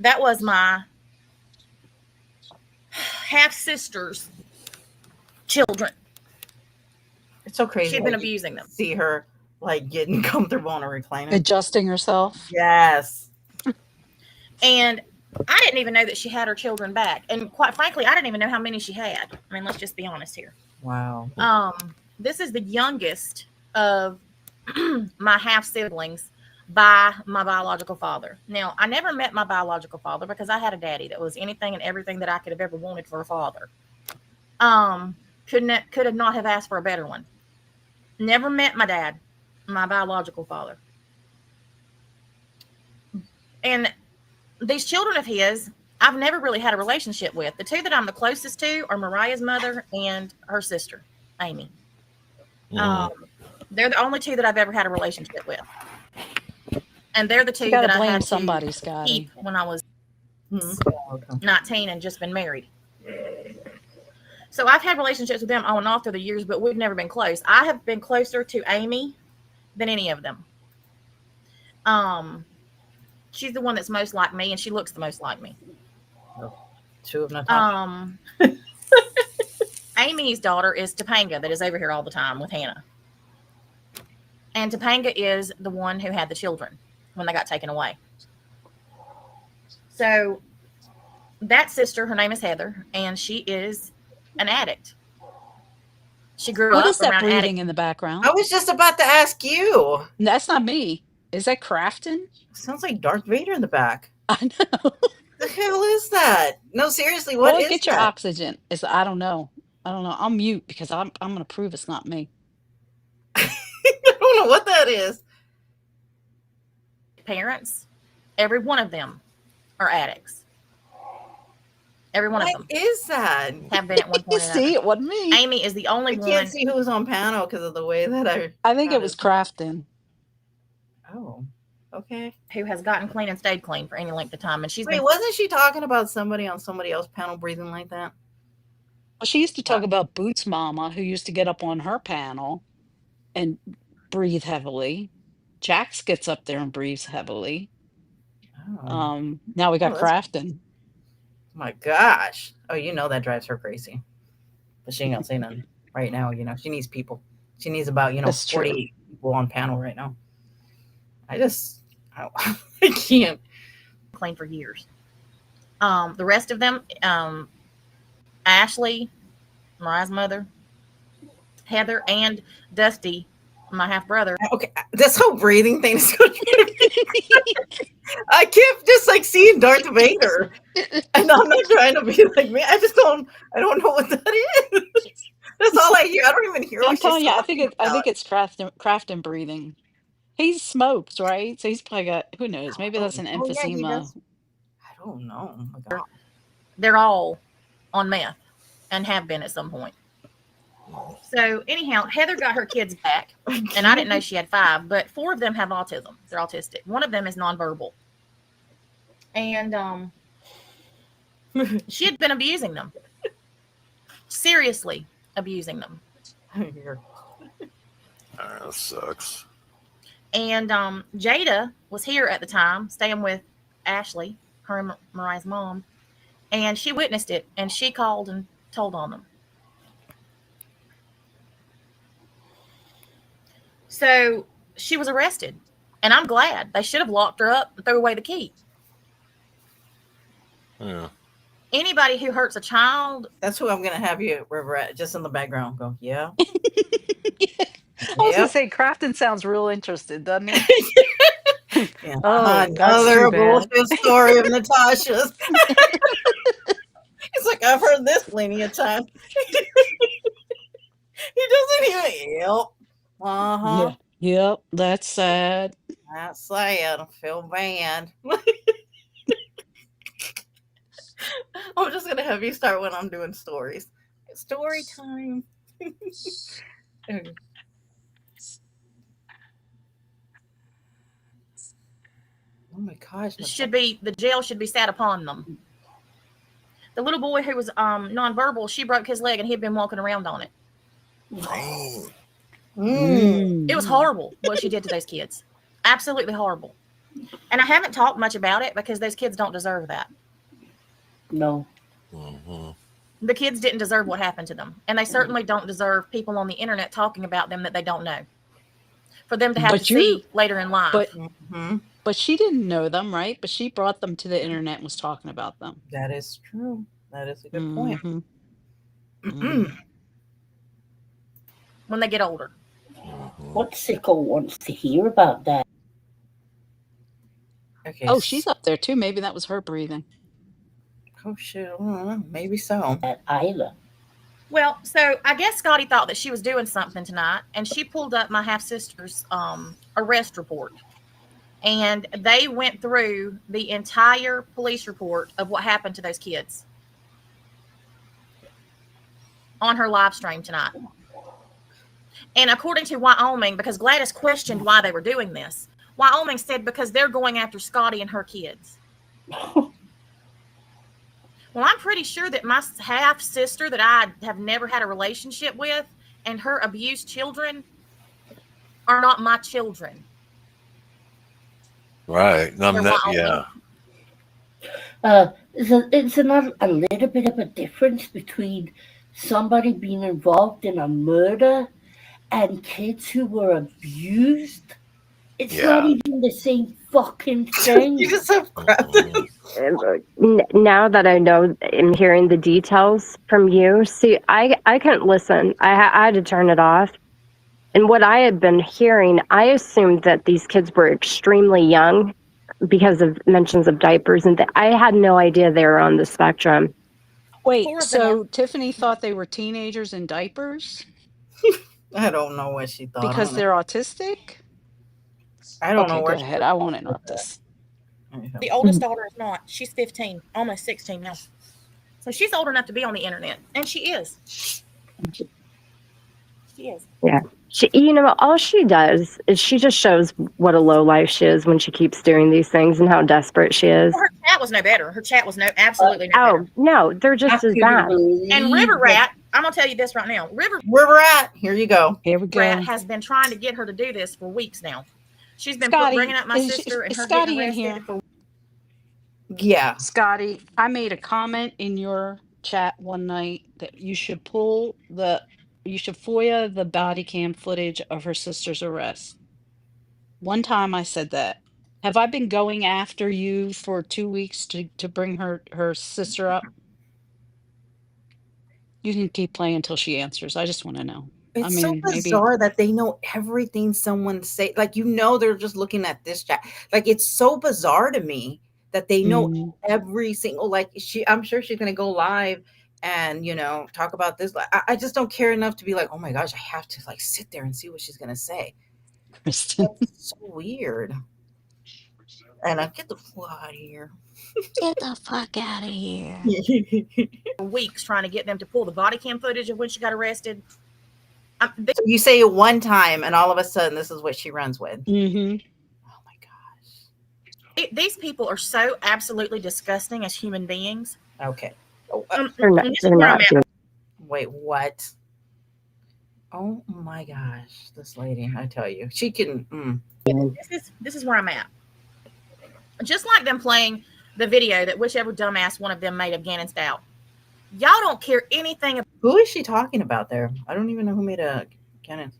that was my half sister's children. It's so crazy. She'd been How you abusing them, see her, like, getting comfortable in a recliner. Adjusting herself. Yes. and I didn't even know that she had her children back. And quite frankly, I didn't even know how many she had. I mean, let's just be honest here. Wow. This is the youngest of my half siblings by my biological father. Now, I never met my biological father because I had a daddy that was anything and everything that I could have ever wanted for a father. Could not have asked for a better one. Never met my dad, my biological father. And these children of his, I've never really had a relationship with. The two that I'm the closest to are Mariah's mother and her sister, Amy. Mm. They're the only two that I've ever had a relationship with. And they're the You two got that to I blame had somebody, to Scotty. keep when I was Okay. 19 and just been married. So I've had relationships with them on and off through the years, but we've never been close. I have been closer to Amy than any of them. She's the one that's most like me, and she looks the most like me. Two of them not Amy's daughter is Topanga, that is over here all the time with Hannah. And Topanga is the one who had the children when they got taken away. So that sister, her name is Heather, and she is an addict. She grew What up is that around breathing attic. in the background? I was just about to ask you. That's not me. Is that Crafton? Sounds like Darth Vader in the back. I know. The hell is that? No, seriously, what Well, is get your that? oxygen. It's I don't know. I don't know. I'll mute because I'm gonna prove it's not me. I don't know what that is. Parents, every one of them are addicts. Every one of What them is that? have been at one You point or see, another. it wasn't me. Amy is the only I one. can't see who's on panel because of the way that I think got it was his- Crafton. Oh, okay. who has gotten clean and stayed clean for any length of time, and she's Wait, been. wasn't she talking about somebody on somebody else's panel breathing like that? Well, she used to talk about Boots Mama, who used to get up on her panel and breathe heavily. Jax gets up there and breathes heavily. Now we got Oh, that's Crafton. my gosh. Oh, you know that drives her crazy. But she ain't gonna say nothing right now. She needs people. She needs about That's true. 48 people on panel right now. I can't. Clean for years. The rest of them, Ashley, Mariah's mother, Heather, and Dusty, my half brother. Okay, this whole breathing thing is going to I can't just like seeing Darth Vader. And I'm not trying to be like me. I don't know what that is. That's all I hear. I don't even hear what I'm she's telling you, I talking think it's Crafton breathing. He smokes, right? So he's probably got who knows? Maybe that's an Oh yeah, he emphysema. does. I don't know. Oh my god. They're all on meth and have been at some point. So anyhow, Heather got her kids back, and I didn't know she had 5, but 4 of them have autism. They're autistic. One of them is nonverbal, and she had been abusing them, seriously abusing them. That sucks. And Jada was here at the time, staying with Ashley, her and Mariah's mom, and she witnessed it, and she called and told on them. So she was arrested, and I'm glad. They should have locked her up and threw away the key. Yeah. Anybody who hurts a child. That's who I'm gonna have you, River, just in the background. Go, yeah. I was gonna say Crafton sounds real interested, doesn't he? Yeah. Oh, that's Another too bad. bullshit story of Natasha's. It's like I've heard this plenty of times. He doesn't even help. Yeah. Yep, that's sad. That's sad. I feel bad. I'm just gonna have you start when I'm doing stories. Story time. Oh my gosh. The jail should be sat upon them. The little boy who was nonverbal, she broke his leg and he'd been walking around on it. It was horrible what she did to those kids. Absolutely horrible. And I haven't talked much about it because those kids don't deserve that. No. Mm-hmm. The kids didn't deserve what happened to them. And they certainly don't deserve people on the internet talking about them that they don't know. For them to have to see later in life. But she didn't know them, right? But she brought them to the internet and was talking about them. That is true. That is a good point. When they get older. What sicko wants to hear about that? Okay. Oh, she's up there too. Maybe that was her breathing. Oh shit! I don't know. Maybe so. At Isla. Well, so I guess Scotty thought that she was doing something tonight, and she pulled up my half sister's arrest report, and they went through the entire police report of what happened to those kids on her live stream tonight. And according to Wyoming, because Gladys questioned why they were doing this, Wyoming said because they're going after Scotty and her kids. Well, I'm pretty sure that my half sister that I have never had a relationship with and her abused children are not my children. Right. Yeah. It's not a little bit of a difference between somebody being involved in a murder and kids who were abused. It's Yeah. not even the same fucking thing. You just have Now that I know and hearing the details from you, see, I couldn't listen. I had to turn it off. And what I had been hearing, I assumed that these kids were extremely young because of mentions of diapers, and I had no idea they were on the spectrum. Wait, 4 of them are so Tiffany thought they were teenagers in diapers I don't know what she thought because on it. they're autistic? I don't know Okay, go where she ahead. was I going won't with interrupt that. this. the oldest daughter is not. She's 15, almost 16 now. So she's old enough to be on the internet, and she is. She is. Yeah. All she does is she just shows what a low life she is when she keeps doing these things and how desperate she is. Well, her chat was no better. Her chat was absolutely no better. Oh, no, they're I just as couldn't bad. believe And River that. Rat, I'm gonna tell you this right now. River Where we're at, here you go. Here we go. Rat has been trying to get her to do this for weeks now. She's been bringing Scotty, up my sister and is her getting Scotty in arrested here? for. Yeah. Scotty, I made a comment in your chat one night that you should FOIA the body cam footage of her sister's arrest. One time I said that. Have I been going after you for 2 weeks to bring her sister up? You can keep playing until she answers. I just want to know. I It's so mean, maybe bizarre that they know everything someone say. Like, they're just looking at this chat. Like, it's so bizarre to me that they know mm, every single, like, I'm sure she's gonna go live and talk about this. Like, I just don't care enough to be like, oh my gosh, I have to like sit there and see what she's gonna say. Kristen. That's so weird. And I get the fuck out of here. Get the fuck out of here. Weeks trying to get them to pull the body cam footage of when she got arrested. So you say it one time, and all of a sudden, this is what she runs with. Mm-hmm. Oh my gosh. These people are so absolutely disgusting as human beings. Okay. They're not. And this is They're where not. I'm at. Wait, what? Oh my gosh, this lady! I tell you, she can. This is where I'm at. Just like them playing the video that whichever dumbass one of them made of Gannon Stout. Y'all don't care anything about. Who is she talking about there? I don't even know who made a Canon.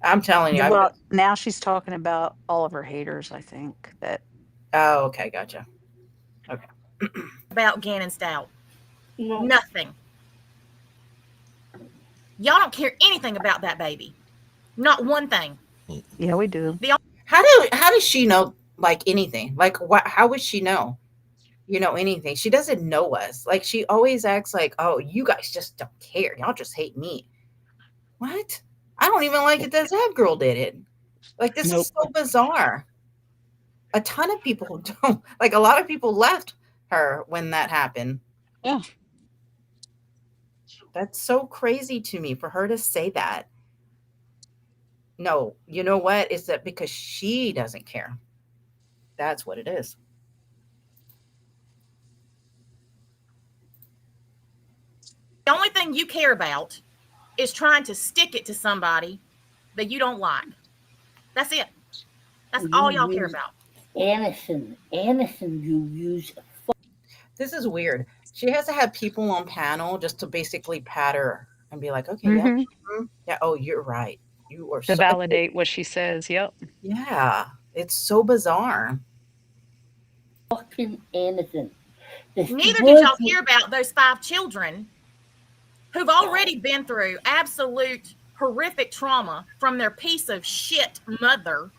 I'm telling you. Well, now she's talking about all of her haters, I think. Oh, okay, gotcha. Okay. About Gannon Stout. No. Nothing. Y'all don't care anything about that baby. Not one thing. Yeah, we do. How does she know like anything? Like what? How would she know? Anything? She doesn't know us. Like she always acts like, oh, you guys just don't care. Y'all just hate me. What? I don't even like it that that girl did it. Like this is so bizarre. A ton of people don't like. A lot of people left her when that happened. Yeah. That's so crazy to me for her to say that. No, you know what? Is that because she doesn't care? That's what it is. The only thing you care about is trying to stick it to somebody that you don't like. That's it. That's all y'all care about. Anderson, you use. This is weird. She has to have people on panel just to basically pat her and be like, okay, Mm-hmm. yeah, oh, you're right. You are To validate what she says. Yep. Yeah, it's so bizarre. Fucking Anderson. Neither did y'all care about those 5 children who've already been through absolute horrific trauma from their piece of shit mother.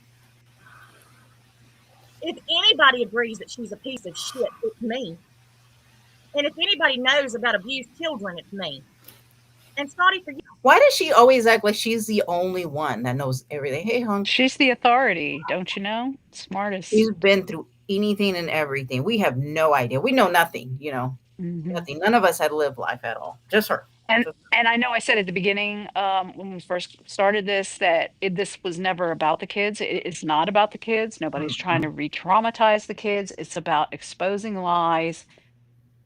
If anybody agrees that she's a piece of shit, it's me. And if anybody knows about abused children, it's me. And Scotty, for you. Why does she always act like she's the only one that knows everything? Hey, hon. She's the authority, don't you know? Smartest. She's been through anything and everything. We have no idea. We know nothing, nothing. None of us had lived life at all. Just her. And I know I said at the beginning, when we first started this, that this was never about the kids. It's not about the kids. Nobody's trying to re-traumatize the kids. It's about exposing lies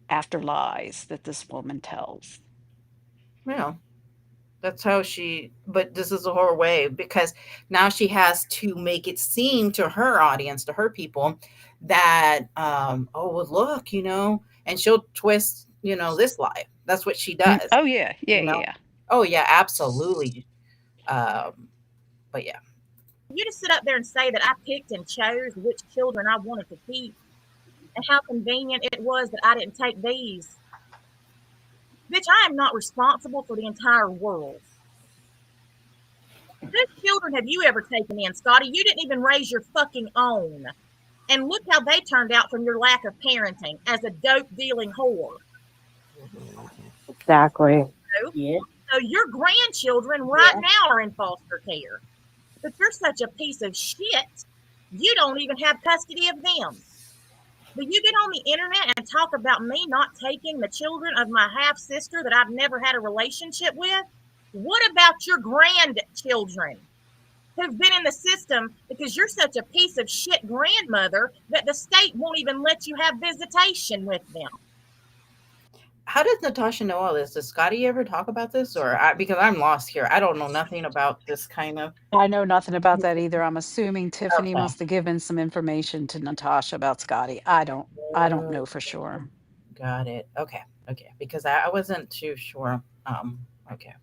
after lies that this woman tells. Yeah. That's how but this is her way because now she has to make it seem to her audience, to her people, that, oh, well, look, and she'll twist, this lie. That's what she does. Oh, yeah. Oh, yeah, absolutely. But yeah. you to sit up there and say that I picked and chose which children I wanted to keep and how convenient it was that I didn't take these. Bitch, I am not responsible for the entire world. Whose children have you ever taken in, Scotty? You didn't even raise your fucking own. And look how they turned out from your lack of parenting as a dope dealing whore. Exactly. Yeah. So your grandchildren right now are in foster care. But you're such a piece of shit, you don't even have custody of them. But you get on the internet and talk about me not taking the children of my half sister that I've never had a relationship with. What about your grandchildren who've been in the system because you're such a piece of shit grandmother that the state won't even let you have visitation with them? How does Natasha know all this? Does Scotty ever talk about this, or because I'm lost here? I don't know nothing about this kind of. I know nothing about that either. I'm assuming Tiffany Okay. must have given some information to Natasha about Scotty. I don't know for sure. Got it. Okay. Okay. Because I wasn't too sure. Okay.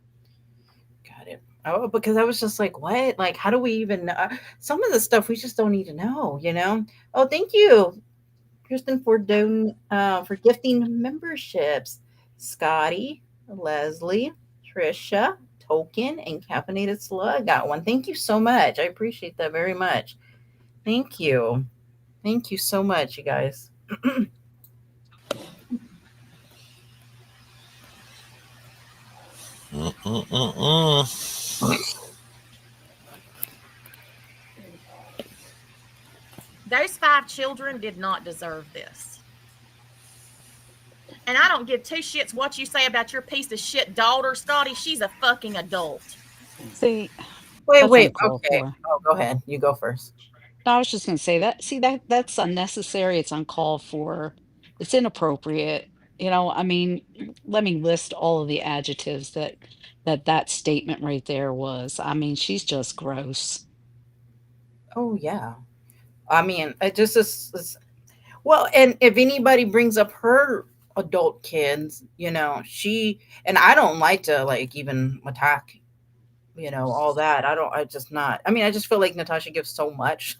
Got it. Oh, because I was just like, what? Like, how do we even know? Some of the stuff we just don't need to know, you know? Oh, thank you, Kristen, for gifting memberships. Scotty, Leslie, Trisha, Token, and Caffeinated Slug got one. Thank you so much. I appreciate that very much. Thank you. Thank you so much, you guys. Those 5 children did not deserve this. And I don't give two shits what you say about your piece of shit daughter, Scotty. She's a fucking adult. See, Wait, that's wait. uncalled Okay. for. Oh, go ahead. You go first. No, I was just going to say that. See, that's unnecessary. It's uncalled for. It's inappropriate. I mean, let me list all of the adjectives that statement right there was. I mean, she's just gross. Oh, yeah. I mean, it just is well, and if anybody brings up her adult kids, and I don't like to like even attack, all that. I just not. I mean, I just feel like Natasha gives so much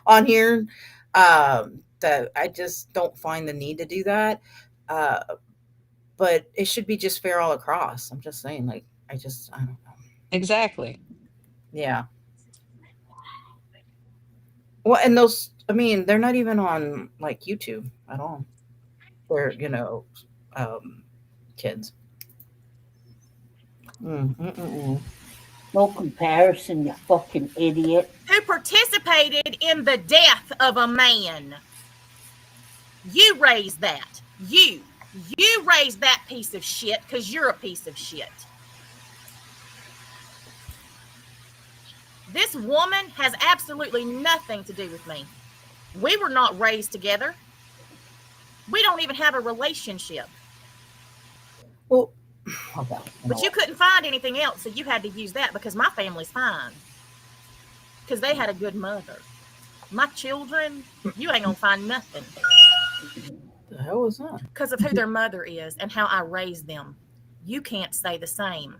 on here that I just don't find the need to do that. Uh, but it should be just fair all across. I'm just saying, like, I don't know. Exactly. Yeah. Well, and those, I mean, they're not even on like YouTube at all. They're, um, kids. Mm, mm, mm, mm. No comparison, you fucking idiot. Who participated in the death of a man. You raised that. You raised that piece of shit because you're a piece of shit. This woman has absolutely nothing to do with me. We were not raised together. We don't even have a relationship. Well, okay. But you couldn't find anything else, so you had to use that because my family's fine. Because they had a good mother. My children, you ain't gonna find nothing. The hell was that? Because of who their mother is and how I raised them. You can't say the same.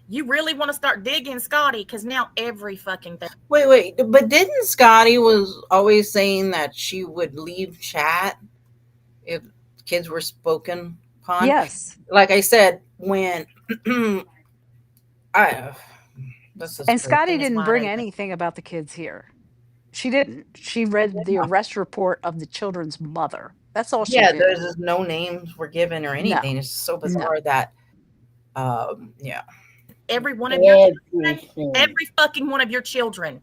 You really want to start digging, Scotty, because now every fucking thing. Wait, but didn't Scotty was always saying that she would leave chat if kids were spoken upon? Yes. Like I said, when I this is And crazy. Scotty didn't bring anything about the kids here. She didn't. She read the arrest report of the children's mother. That's all she Yeah, did. there's just no names were given or No. anything. It's so No. bizarre that yeah. Every one of your children, Everything. every fucking one of your children.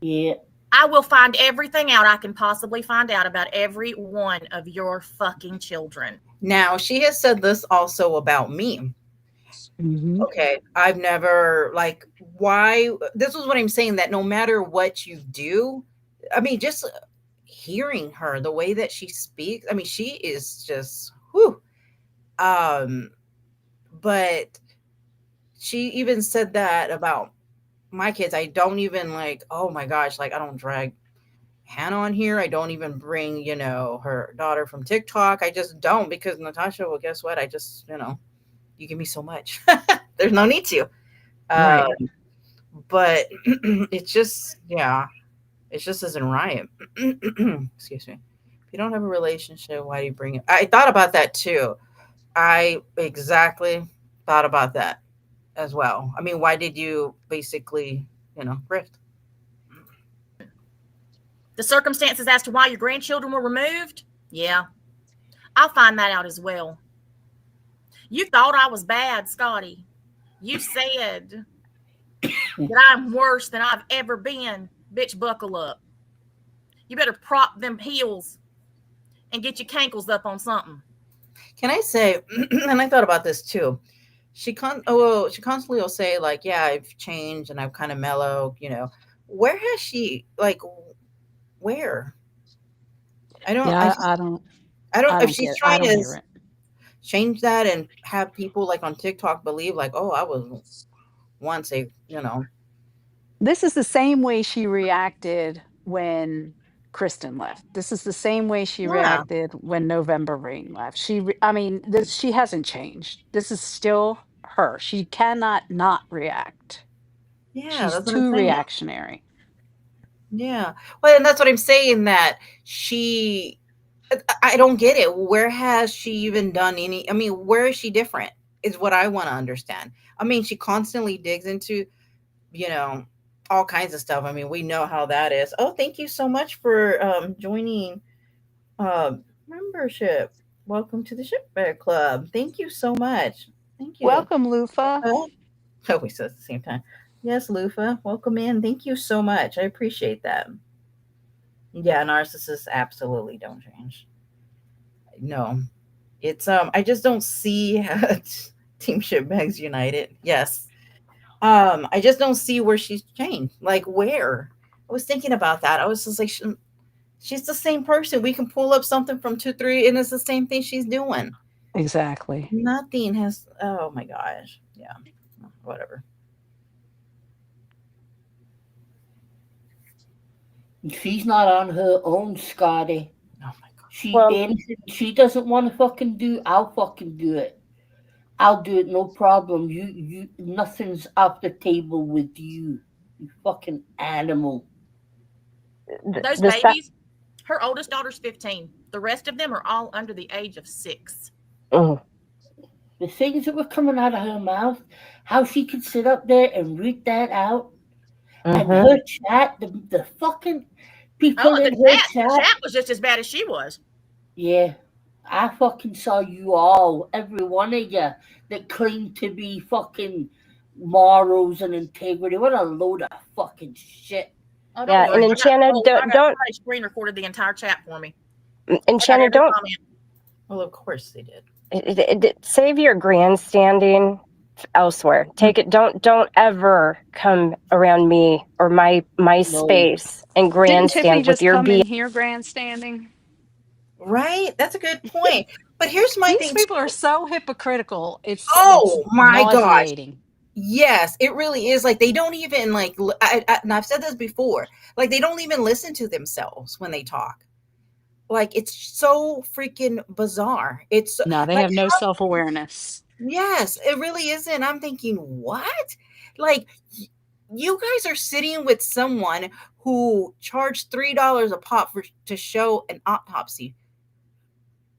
Yeah. I will find everything out I can possibly find out about every one of your fucking children. Now, she has said this also about me. Mhm. Okay, I've never why this is what I'm saying, that no matter what you do, I mean, just hearing her, the way that she speaks, I mean, she is just whew. But she even said that about my kids. I don't even oh my gosh, I don't drag Hannah on here. I don't even bring, her daughter from TikTok. I just don't, because Natasha, well, guess what? I just, you give me so much. There's no need to. Right. but it just, yeah, it just isn't right. Excuse me. If you don't have a relationship, why do you bring it? I thought about that too. I exactly thought about that as well. I mean, why did you basically, rift? The circumstances as to why your grandchildren were removed, yeah, I'll find that out as well. You thought I was bad, Scotty. You said that I'm worse than I've ever been. Bitch, buckle up. You better prop them heels and get your cankles up on something. Can I say, and I thought about this too. She constantly will say like, "Yeah, I've changed and I've kind of mellowed." Where has she like? Where? I don't. I Yeah, just. I I don't. If don't she's get I trying don't to hear it. change that and have people like on TikTok believe like, "Oh, I was once a," This is the same way she reacted when Kristen left. This is the same way she Yeah, reacted when November Rain left. I mean, she hasn't changed. This is still her. She cannot not react. yeah. She's That's what I'm too saying. reactionary. Yeah. Well, and that's what I'm saying. That she, I don't get it. Where has she even done any? I mean, where is she different? Is what I want to understand. I mean, she constantly digs into, you know, all kinds of stuff. I mean, we know how that is. Oh, thank you so much for joining membership. Welcome to the Shipwreck Club. Thank you so much. Thank you. Welcome, Lufa. Oh, we said at the same time. Yes, Lufa, welcome in. Thank you so much. I appreciate that. Yeah, narcissists absolutely don't change. No, it's I just don't see Team Shipbags United. Yes, I just don't see where she's changed. Like where? I was thinking about that. I was just like, she's the same person. We can pull up something from 2, 3, and it's the same thing she's doing. Exactly. Nothing has. Oh my gosh. Yeah. Whatever. She's not on her own, Scotty. Oh my god. She Well, anything she doesn't want to fucking do, I'll fucking do it. I'll do it, no problem. Nothing's off the table with you. You fucking animal. Those the stuff. babies, her oldest daughter's 15. The rest of them are all under the age of 6. Mm, The things that were coming out of her mouth, how she could sit up there and read that out, and mm-hmm. her chat, the fucking people Oh, in her the chat. chat was just as bad as she was. Yeah, I fucking saw you all, every one of you that claimed to be fucking morals and integrity. What a load of fucking shit. Oh, don't Yeah, worry. and Enchanted, I got don't somebody screen recorded the entire chat for me. I got Enchanted, every don't comment. Well, of course they did. save your grandstanding elsewhere. Take it. Don't ever come around me or my No. space and Didn't Tiffany grandstand with just your come BS. in here grandstanding? Right? That's a good point. But here's my These thing people are too. so hypocritical. It's Oh my gosh. nauseating. Yes, it really is. Like they don't even like. And I've said this before. Like they don't even listen to themselves when they talk. Like it's so freaking bizarre. It's No, they like have no self-awareness. yes, it really isn't. I'm thinking, what? Like you guys are sitting with someone who charged $3 a pop for to show an autopsy.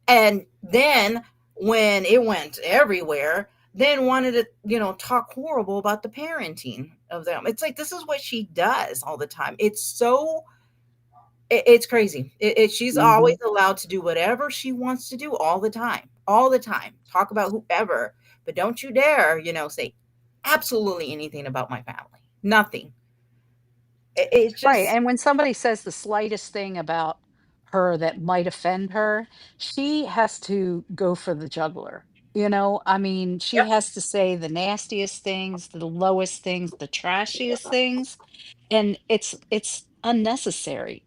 And then when it went everywhere, then wanted to, talk horrible about the parenting of them. It's like this is what she does all the time. It's so it's crazy. She's Hmm. always allowed to do whatever she wants to do all the time. Talk about whoever, but don't you dare, say absolutely anything about my family. Nothing. It's Right, just and when somebody says the slightest thing about her that might offend her, she has to go for the jugular. I mean, she yep. has to say the nastiest things, the lowest things, the trashiest things, and it's unnecessary.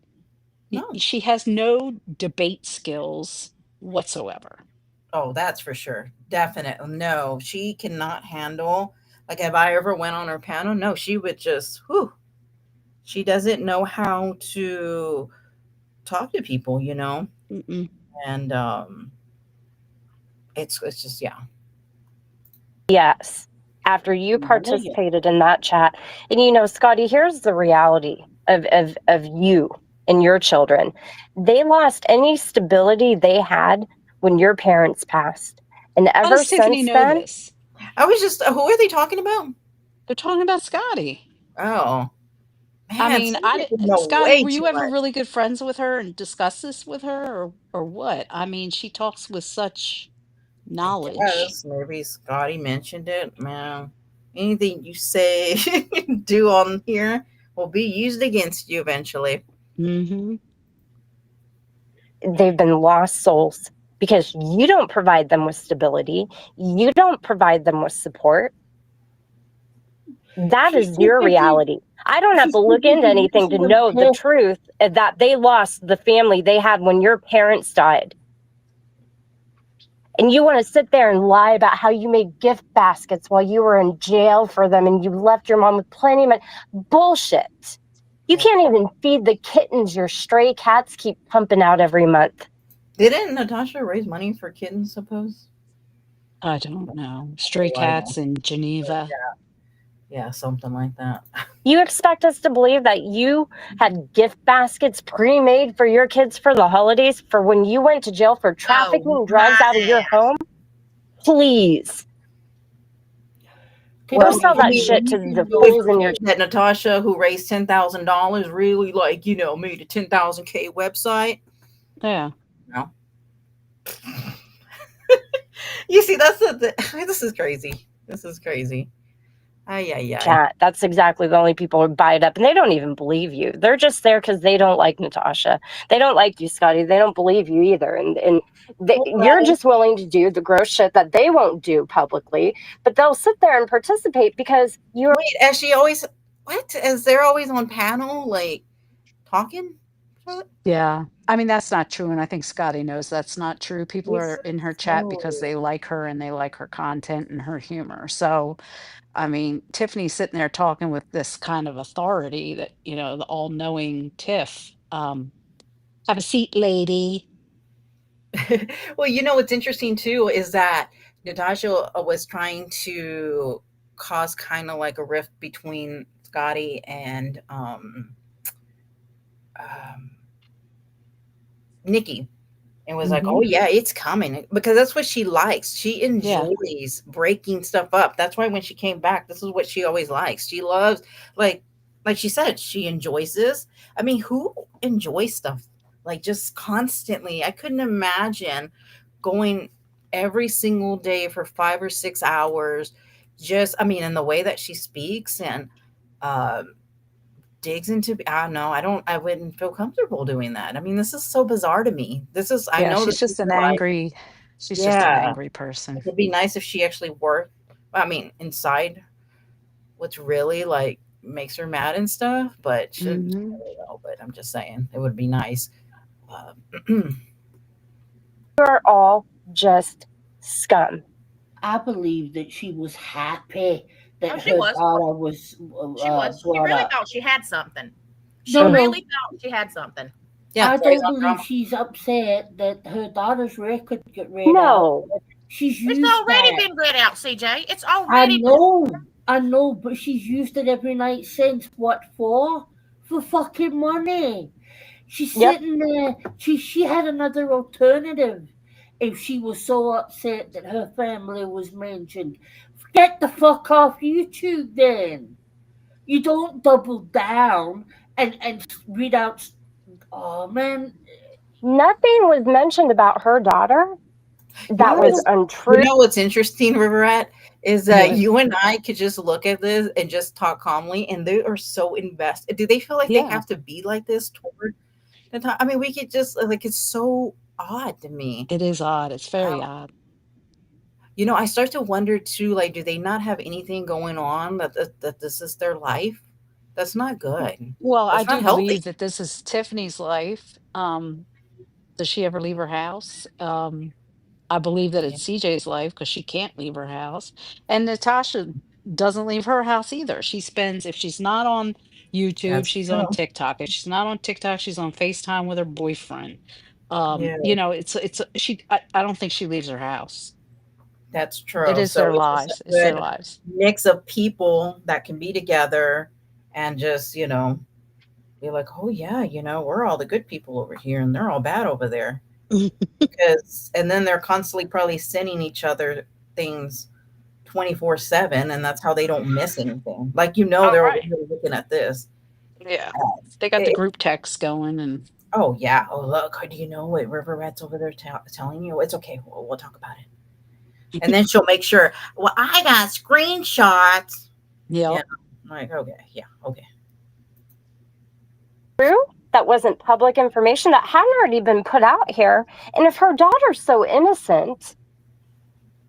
No. She has no debate skills whatsoever. Oh, that's for sure. Definitely. No, she cannot handle like if I ever went on her panel, no, she would just whew, she doesn't know how to talk to people. Mm-mm. And it's just yeah. Yes. after you Nigga. participated in that chat. And Scotty, here's the reality of you and your children. They lost any stability they had when your parents passed. And How ever does Tiffany since know then, this? I was just, who are they talking about? They're talking about Scotty. Oh, I man, mean, some people know Scotty, way were too you ever much. really good friends with her and discuss this with her, or what? I mean, she talks with such I knowledge. guess maybe Scotty mentioned it. Man, anything you say, do on here will be used against you eventually. Hmm. they've been lost souls because you don't provide them with stability. You don't provide them with support. That She's is too your busy. reality. I don't have She's to too look into busy anything to losing them know the pissed. truth that they lost the family they had when your parents died. And you want to sit there and lie about how you made gift baskets while you were in jail for them and you left your mom with plenty of money. Bullshit. You can't even feed the kittens your stray cats keep pumping out every month. Didn't Natasha raise money for kittens? Suppose. I don't know. Stray Oh, I know. cats in Geneva. Yeah, something like that. You expect us to believe that you had gift baskets pre-made for your kids for the holidays for when you went to jail for Oh trafficking drugs my out of your ass. home? Please. Go Tiffany, sell I that you shit mean, to need to the if fools know. in your that Natasha, who raised $10,000, really made a 10,000K website. Yeah. No, you see, that's this is crazy. This is crazy. Ay ay ay. chat. That's exactly the only people who buy it up. And they don't even believe you. They're just there because they don't like Natasha. They don't like you, Scotty. They don't believe you either. You're just willing to do the gross shit that they won't do publicly, but they'll sit there and participate because you're Wait, as she always, what? As they're always on panel, like talking? What? Yeah. I mean, that's not true. And I think Scotty knows that's not true. People This are is in her chat because so. they like her and they like her content and her humor. So, I mean, Tiffany's sitting there talking with this kind of authority that, the all knowing Tiff. Have a seat, lady. Well, what's interesting too is that Natasha was trying to cause kind of like a rift between Scotty and um, Nikki, and was like, "Oh Hmm. yeah, it's coming," because that's what she likes. She Yeah. enjoys breaking stuff up. That's why when she came back, this is what she always likes. She loves, like like she said, she enjoys this. I mean, who enjoys stuff like just constantly? I couldn't imagine going every single day for 5 or 6 hours. Just, I mean, in the way that she speaks and um digs into, I don't know, I wouldn't feel comfortable doing that. I mean, this is so bizarre to me. This is, I Yeah. know this is her life. She's just an Yeah. angry person. It'd be nice if she actually worked, I mean, inside what's really like makes her mad and stuff, but shouldn't, I Hmm. don't know, but I'm just saying it would be nice. Um, all just scum. I believe that she was happy that Oh, she her was. daughter was She was. She brought really up. thought she had something. She No, Mm. really no, thought she had something. yeah, I so he's don't on believe drama. she's upset that her daughter's record got read out. No, She's It's used already that. been read out, CJ. It's I already been. know, I know, but she's used it every night since. What for? For fucking money. She's yep, sitting there. She had another alternative. If she was so upset that her family was mentioned, get the fuck off YouTube then. You don't double down and read out. Oh man, nothing was mentioned about her daughter You that know was what's no. you untrue. know what's interesting, River Rat, is that What? you and I could just look at this and just talk calmly, and they are so invested. Do they feel like they Yeah. have to be like this toward the time? I mean, we could just like, it's so odd to me. It is odd. It's very How, odd. I start to wonder too, like, do they not have anything going on that this is their life? That's not good. Well, I That's not do healthy. believe that this is Tiffany's life. Does she ever leave her house? I believe that Yeah, it's CJ's life because she can't leave her house. And Natasha doesn't leave her house either. She spends, if she's not on YouTube, that's she's on true. TikTok. If she's not on TikTok, she's on FaceTime with her boyfriend. Yeah. She I don't think she leaves her house. That's It true. is So their it's just lives. a It's their good lives. mix of people that can be together and just, be like, oh yeah, we're all the good people over here and they're all bad over there. And then they're constantly probably sending each other things 24/7, and that's how they don't miss anything. Like, Oh, they're over right. here looking at this. Yeah. Uh, They got the it, group text going and oh yeah. Oh look, do you know what River Rat's over there telling you? It's okay. We'll talk about it. And then she'll make sure. Well, I got screenshots. Yeah. yep. Like, okay, yeah, okay. True. That wasn't public information that hadn't already been put out here. And if her daughter's so innocent,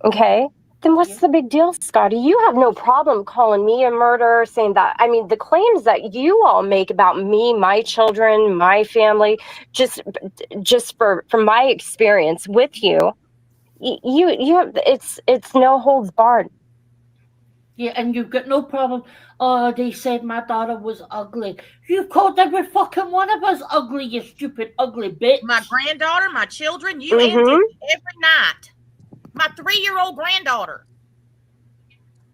okay, then what's the big deal, Scotty? You have no problem calling me a murderer, saying that. I mean, the claims that you all make about me, my children, my family, just from my experience with you, you have it's no holds barred. Yeah, and you've got no problem. Oh, they said my daughter was ugly. You called every fucking one of us ugly, you stupid, ugly My bitch. granddaughter, my children, you and Mm-hmm. Dickie every night. My 3-year-old granddaughter.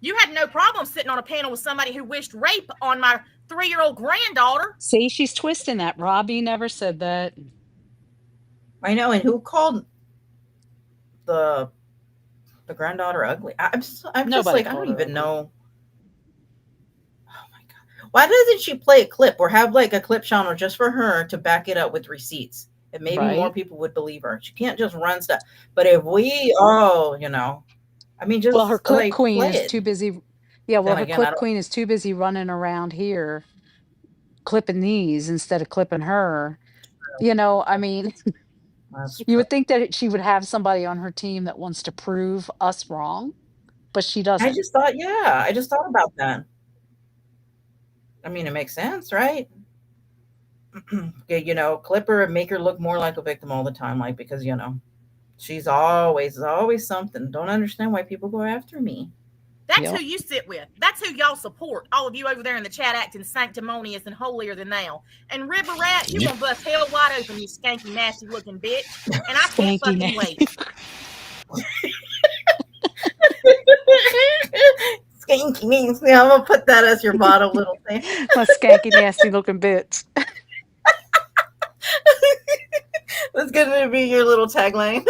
You had no problem sitting on a panel with somebody who wished rape on my 3-year-old granddaughter. See, she's twisting that. Robbie never said that. I know. And who called the granddaughter ugly? I'm just Nobody like, I called don't her even ugly. know. Oh my god. Why doesn't she play a clip or have like a clip channel just for her to back it up with receipts? And maybe more Right? people would believe her. She can't just run stuff. But if we all, I mean, Well, her just clip like queen play is it. too busy. Yeah, well, Then her again, I clip don't. queen is too busy running around here clipping these instead of clipping her. I mean, That's you true. would think that she would have somebody on her team that wants to prove us wrong, but she I doesn't. just thought, yeah, I just thought about that. I mean, it makes sense, right? Okay, clip her and make her look more like a victim all the time, like because she's always something. Don't understand why people go after me. That's who Yep. you sit with. That's who y'all support. All of you over there in the chat acting sanctimonious and holier than thou. And River Rat, you Yep. gonna bust hell wide open, you skanky, nasty looking bitch. And I can't Skanky fucking name. wait. Skanky means me. I'm gonna put that as your bottom little thing. My skanky nasty looking bitch. That's gonna be your little tagline.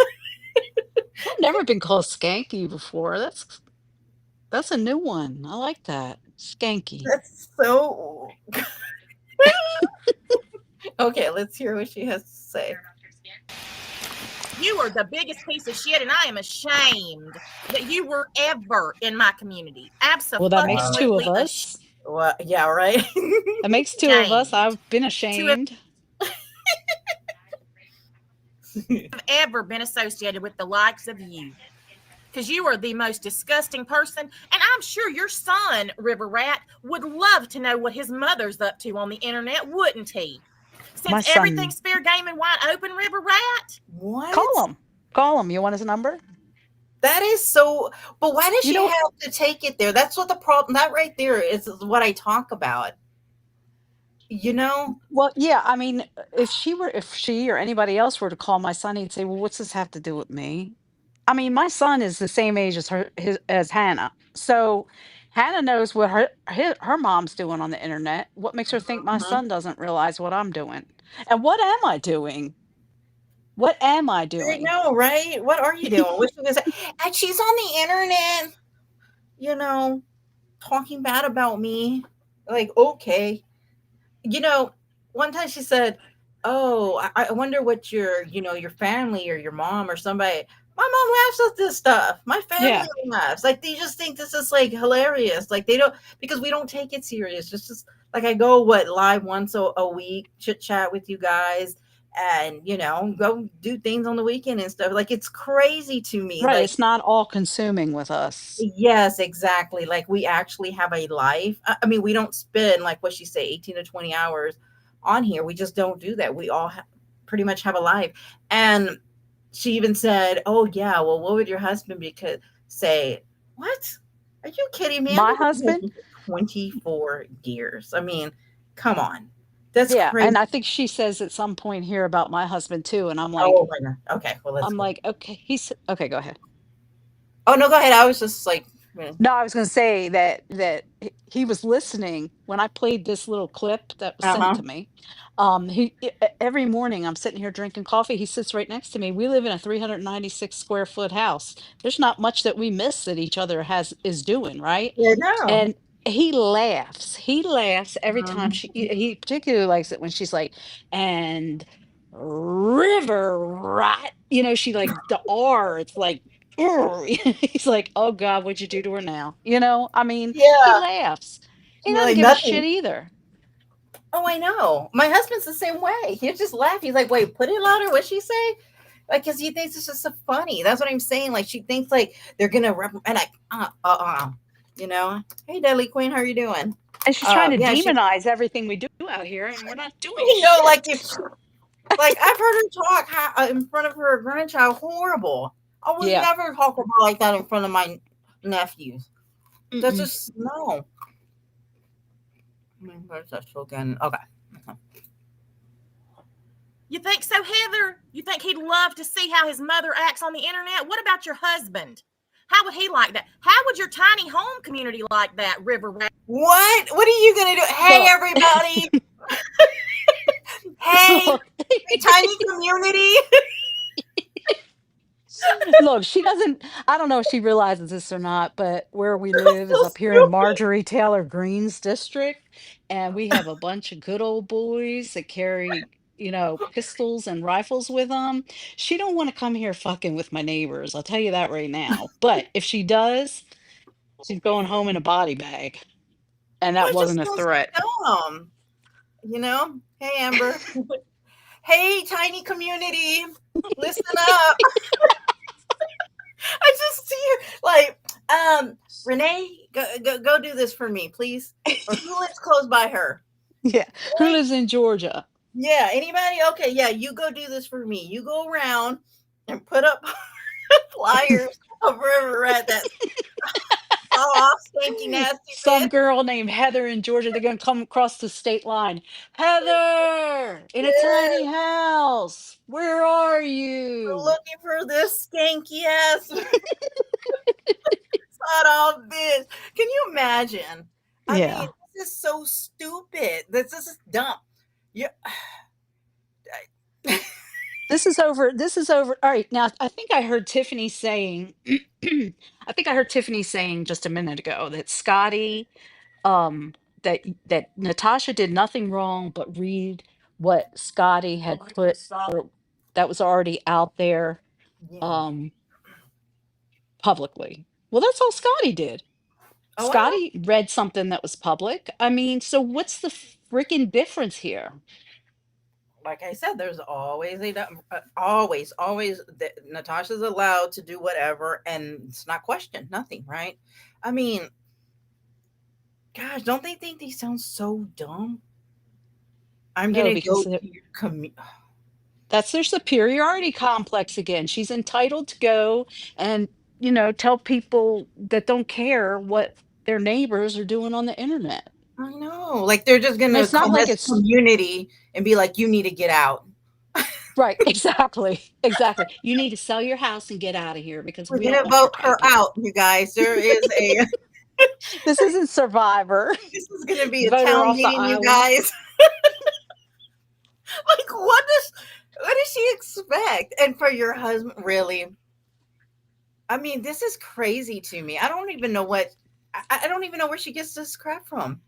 I've never been called skanky before. That's a new one. I like that. Skanky. That's so okay. Let's hear what she has to say. You are the biggest piece of shit, and I am ashamed that you were ever in my community. Well, that makes two of Absolutely us. Well, yeah, right. That makes two of us. ashamed I've been to have ashamed. ever been associated with the likes of you. Because you are the most disgusting person. And I'm sure your son, River Rat, would love to know what his mother's up to on the internet, wouldn't he? My Since son, everything's fair game and wide open, River Rat. What? call him. Call him. You want his number? That is so. But why does You she know, have to take it there? That's what the problem. That right there is what I talk about. You know. well, yeah, I mean, if she or anybody else were to call my son, he'd say, "Well, what's this have to do with me?" I mean, my son is the same age as Hannah. So Hannah knows what her mom's doing on the internet. What makes her think my Mhm. son doesn't realize what I'm doing? And what am I doing? What am I I doing? know, right? What are you doing? What she gonna say? And she's on the internet. You know, talking bad about me. Like, okay. You know, one time she said, "Oh, I wonder what your family or your mom or somebody." My mom laughs at this stuff. My family Yeah, laughs. Like they just think this is like hilarious. Like they don't because we don't take it serious. Just like I go live once a week, chit chat with you guys, and go do things on the weekend and stuff. Like it's crazy to me. right. Like It's not all consuming with us. yes, exactly. Like we actually have a life. I mean, we don't spend like what she say, 18 to 20 hours on here. We just don't do that. We all pretty much have a life. And she even said, "Oh yeah, well, what would your husband say?" What? Are you kidding me? I've My been with my husband, husband for 24 years. I mean, come on. That's yeah, crazy. and I think she says at some point here about my husband too, and Oh my god. Okay, well, let's I'm go. like, okay, he's okay. Go ahead. Oh no, go ahead. I was just like, No, I was gonna say that he was listening when I played this little clip that was sent uh-huh. to me. Every morning I'm sitting here drinking coffee. He sits right next to me. We live in a 396 square foot house. There's not much that we miss that each other has is doing, right? Yeah, no. And he laughs. He laughs every time Mhm. he particularly likes it when she's like, and river rat. You know, she like the R, it's like he's like, "Oh God, what'd you do to her now?" You know, I mean, he Yeah. laughs. He You're doesn't like give a shit nothing. either. Oh, I know. My husband's the same way. He'll just laugh. He's like, "Wait, put it louder." What'd she say? Like, cause he thinks it's just so funny. That's what I'm saying. Like, she thinks like they're gonna and like, you know. Hey, Deadly Queen, how are you doing? And she's trying to Yeah, she, demonize everything we do out here, and we're not doing you know, like shit. if, like I've heard her talk in front of her grandchild. Horrible. I would Yeah. never talk about like that in front of my nephews. That's Mm-mm. just no. I mean, where's that slogan? Okay. You think so, Heather? You think he'd love to see how his mother acts on the internet? What about your husband? How would he like that? How would your tiny home community like that, River Rat? What? What are you gonna do? Hey, Look, everybody. Hey, look, tiny community. look, she doesn't, I don't know if she realizes this or not, but where we live is So up here in stupid. Marjorie Taylor Greene's district. And we have a bunch of good old boys that carry, pistols and rifles with them. She don't want to come here fucking with my neighbors. I'll tell you that right now. But if she does, she's going home in a body bag. And that It's wasn't just a so threat. dumb. You know? Hey, Amber. Hey, tiny community. Listen up. I just see her like, Renee, go do this for me, please. Or who lives close by her? Yeah. Who Right? lives in Georgia? Yeah, anybody? Okay, yeah, you go do this for me. You go around and put up flyers of River Rat that saw off stinky nasty Some bitch. girl named Heather in Georgia, they're gonna come across the state line. Heather, in a tiny Yes, house. Where are we're you? looking for this skanky ass sawed off bitch. Can you imagine? I mean, Yeah. this is so stupid. This is dumb. Yeah. This is over. All right. Now I think I heard Tiffany saying I think I heard Tiffany saying just a minute ago that Scotty that Natasha did nothing wrong but read what Scotty had put or that was already out there Yeah. um publicly. Well, that's all Scotty did. Oh, I know. Scotty read something that was public. I mean, so what's the freaking difference here? Like I said, there's always always that Natasha's allowed to do whatever, and it's not questioned. Nothing, right? I mean, gosh, don't they think they sound so dumb? I'm No, gonna because go to your that's their superiority complex again. She's entitled to go and, tell people that don't care what their neighbors are doing on the internet. I know, like they're just And gonna it's not come like as it's community and be like, "You need to get out." right, exactly. Exactly. You need to sell your house and get out of here because We're we don't gonna want your vote her piping. out, you guys. There is a This isn't Survivor. this is gonna be a Vote her town off the meeting, you island. guys. Like, what does she expect? And for your husband, really? I mean, this is crazy to me. I don't even know what I don't even know where she gets this crap from.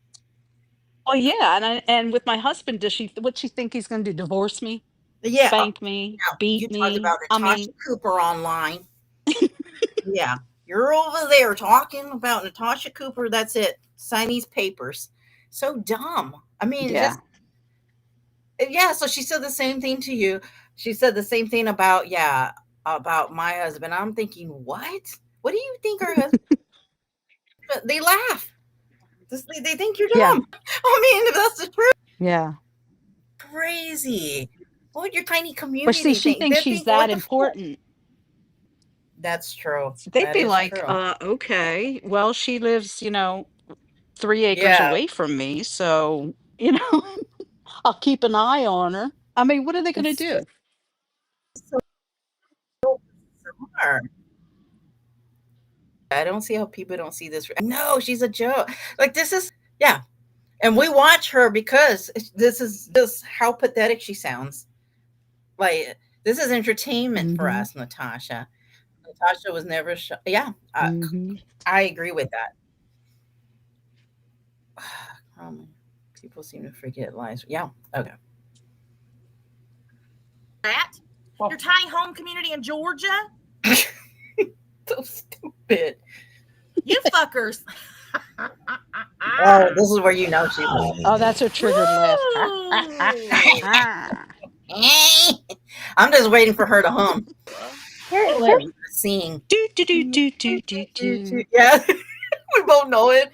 Oh yeah, and with my husband, does she what she think he's going to do? Divorce me, Yeah, spank me, now you beat talked me? about I Natasha mean, Cooper online. Yeah, you're over there talking about Natasha Cooper. That's it. Sign these papers. So dumb. I mean, yeah. just yeah. So she said the same thing to you. She said the same thing about about my husband. I'm thinking, what? What do you think our husband? They laugh. They think you're Yeah. dumb. I mean, if that's the truth. Yeah. Crazy. What would your tiny But see, community she think? thinks They she's think, that what the fuck? important. That's true. So they'd That be is like, true. okay, well, she lives, 3 acres Yeah. away from me, so, I'll keep an eye on her. I mean, what are they gonna It's do? just so, so bizarre. I don't see how people don't see this. No, she's a joke. Like this is yeah. And we watch her because this is just how pathetic she sounds. Like this is entertainment for Mm-hmm. us, Natasha. Natasha was never yeah, Mm-hmm. I agree with that. Um, people seem to forget lies. Yeah. Okay. That your tiny home community in Georgia, So stupid. you fuckers. Oh, this is where you know she Oh, that's her triggered laugh. I'm just waiting for her to hum. Here's Sing. Do do do do do do do. Yeah, we both know it.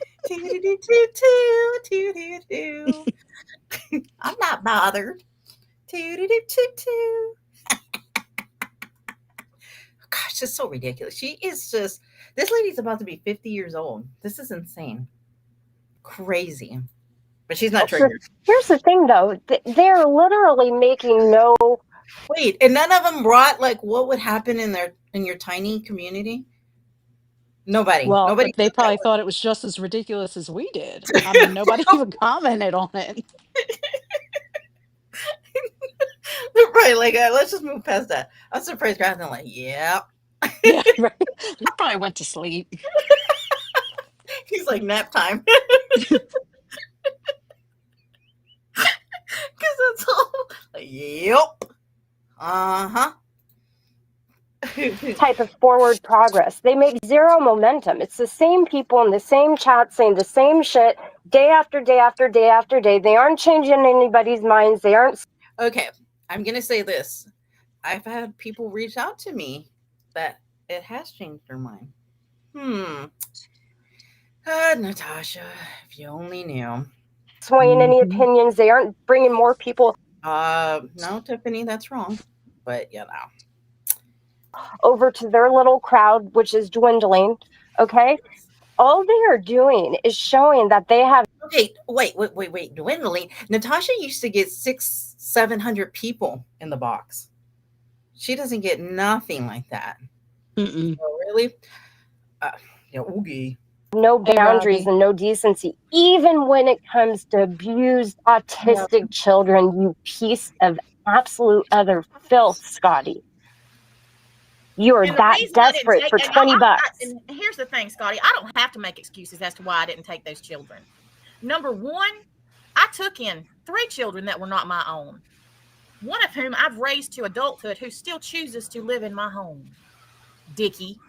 I'm not bothered. Gosh, it's so ridiculous. She is just this lady's about to be 50 years old. This is insane. Crazy. But she's not triggered. here's the thing, though. They're literally making no. Wait, and none of them brought like what would happen in your tiny community? Nobody. Well, Nobody they thought that probably thought it was just as ridiculous as we did. I mean, nobody even commented on it. right, like let's just move past that. I'm surprised Grafton like, yeah. Yeah, right. You probably went to sleep. He's like nap time. Because that's all. Like, yep. Uh-huh. Type of forward progress. They make zero momentum. It's the same people in the same chat saying the same shit day after day after day after day. They aren't changing anybody's minds. They aren't. Okay, I'm gonna say this. I've had people reach out to me that it has changed their mind. Natasha, if you only knew. Swaying any opinions. They aren't bringing more people. No, Tiffany, that's wrong. But you know. Over to their little crowd, which is dwindling. Okay, all they are doing is showing that they have. Okay, wait, dwindling. Natasha used to get 600-700 people in the box. She doesn't get nothing like that. Mm-mm. Oh, really? Yeah, oogie. No boundaries Robbie. and no decency, even when it comes to abused autistic children. You piece of absolute other filth, Scotty. You are that desperate for $20. And here's the thing, Scotty. I don't have to make excuses as to why I didn't take those children. Number one, I took in 3 children that were not my own. One of whom I've raised to adulthood, who still chooses to live in my home. Dickie.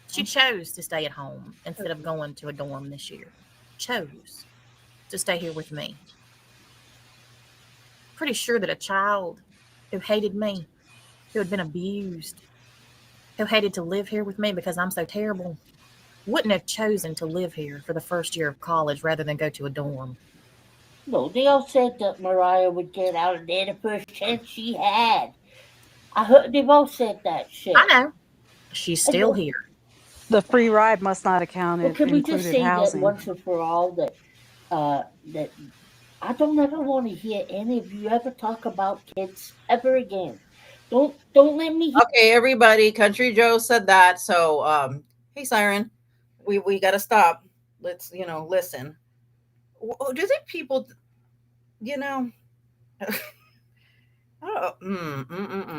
She chose to stay at home instead of going to a dorm this year. Chose to stay here with me. Pretty sure that a child who hated me, who had been abused, who hated to live here with me because I'm so terrible, wouldn't have chosen to live here for the first year of college rather than go to a dorm. No, they all said that Mariah would get out of there the first chance she had. I heard they've all said that shit. I know. She's still here. The free ride must not have counted. Well, can we just say housing. that once and for all that that I don't ever want to hear any of you ever talk about kids ever again. Don't let me hear. Okay, everybody. Country Joe said that. So, hey, Siren, we got to stop. Let's listen. Do they people,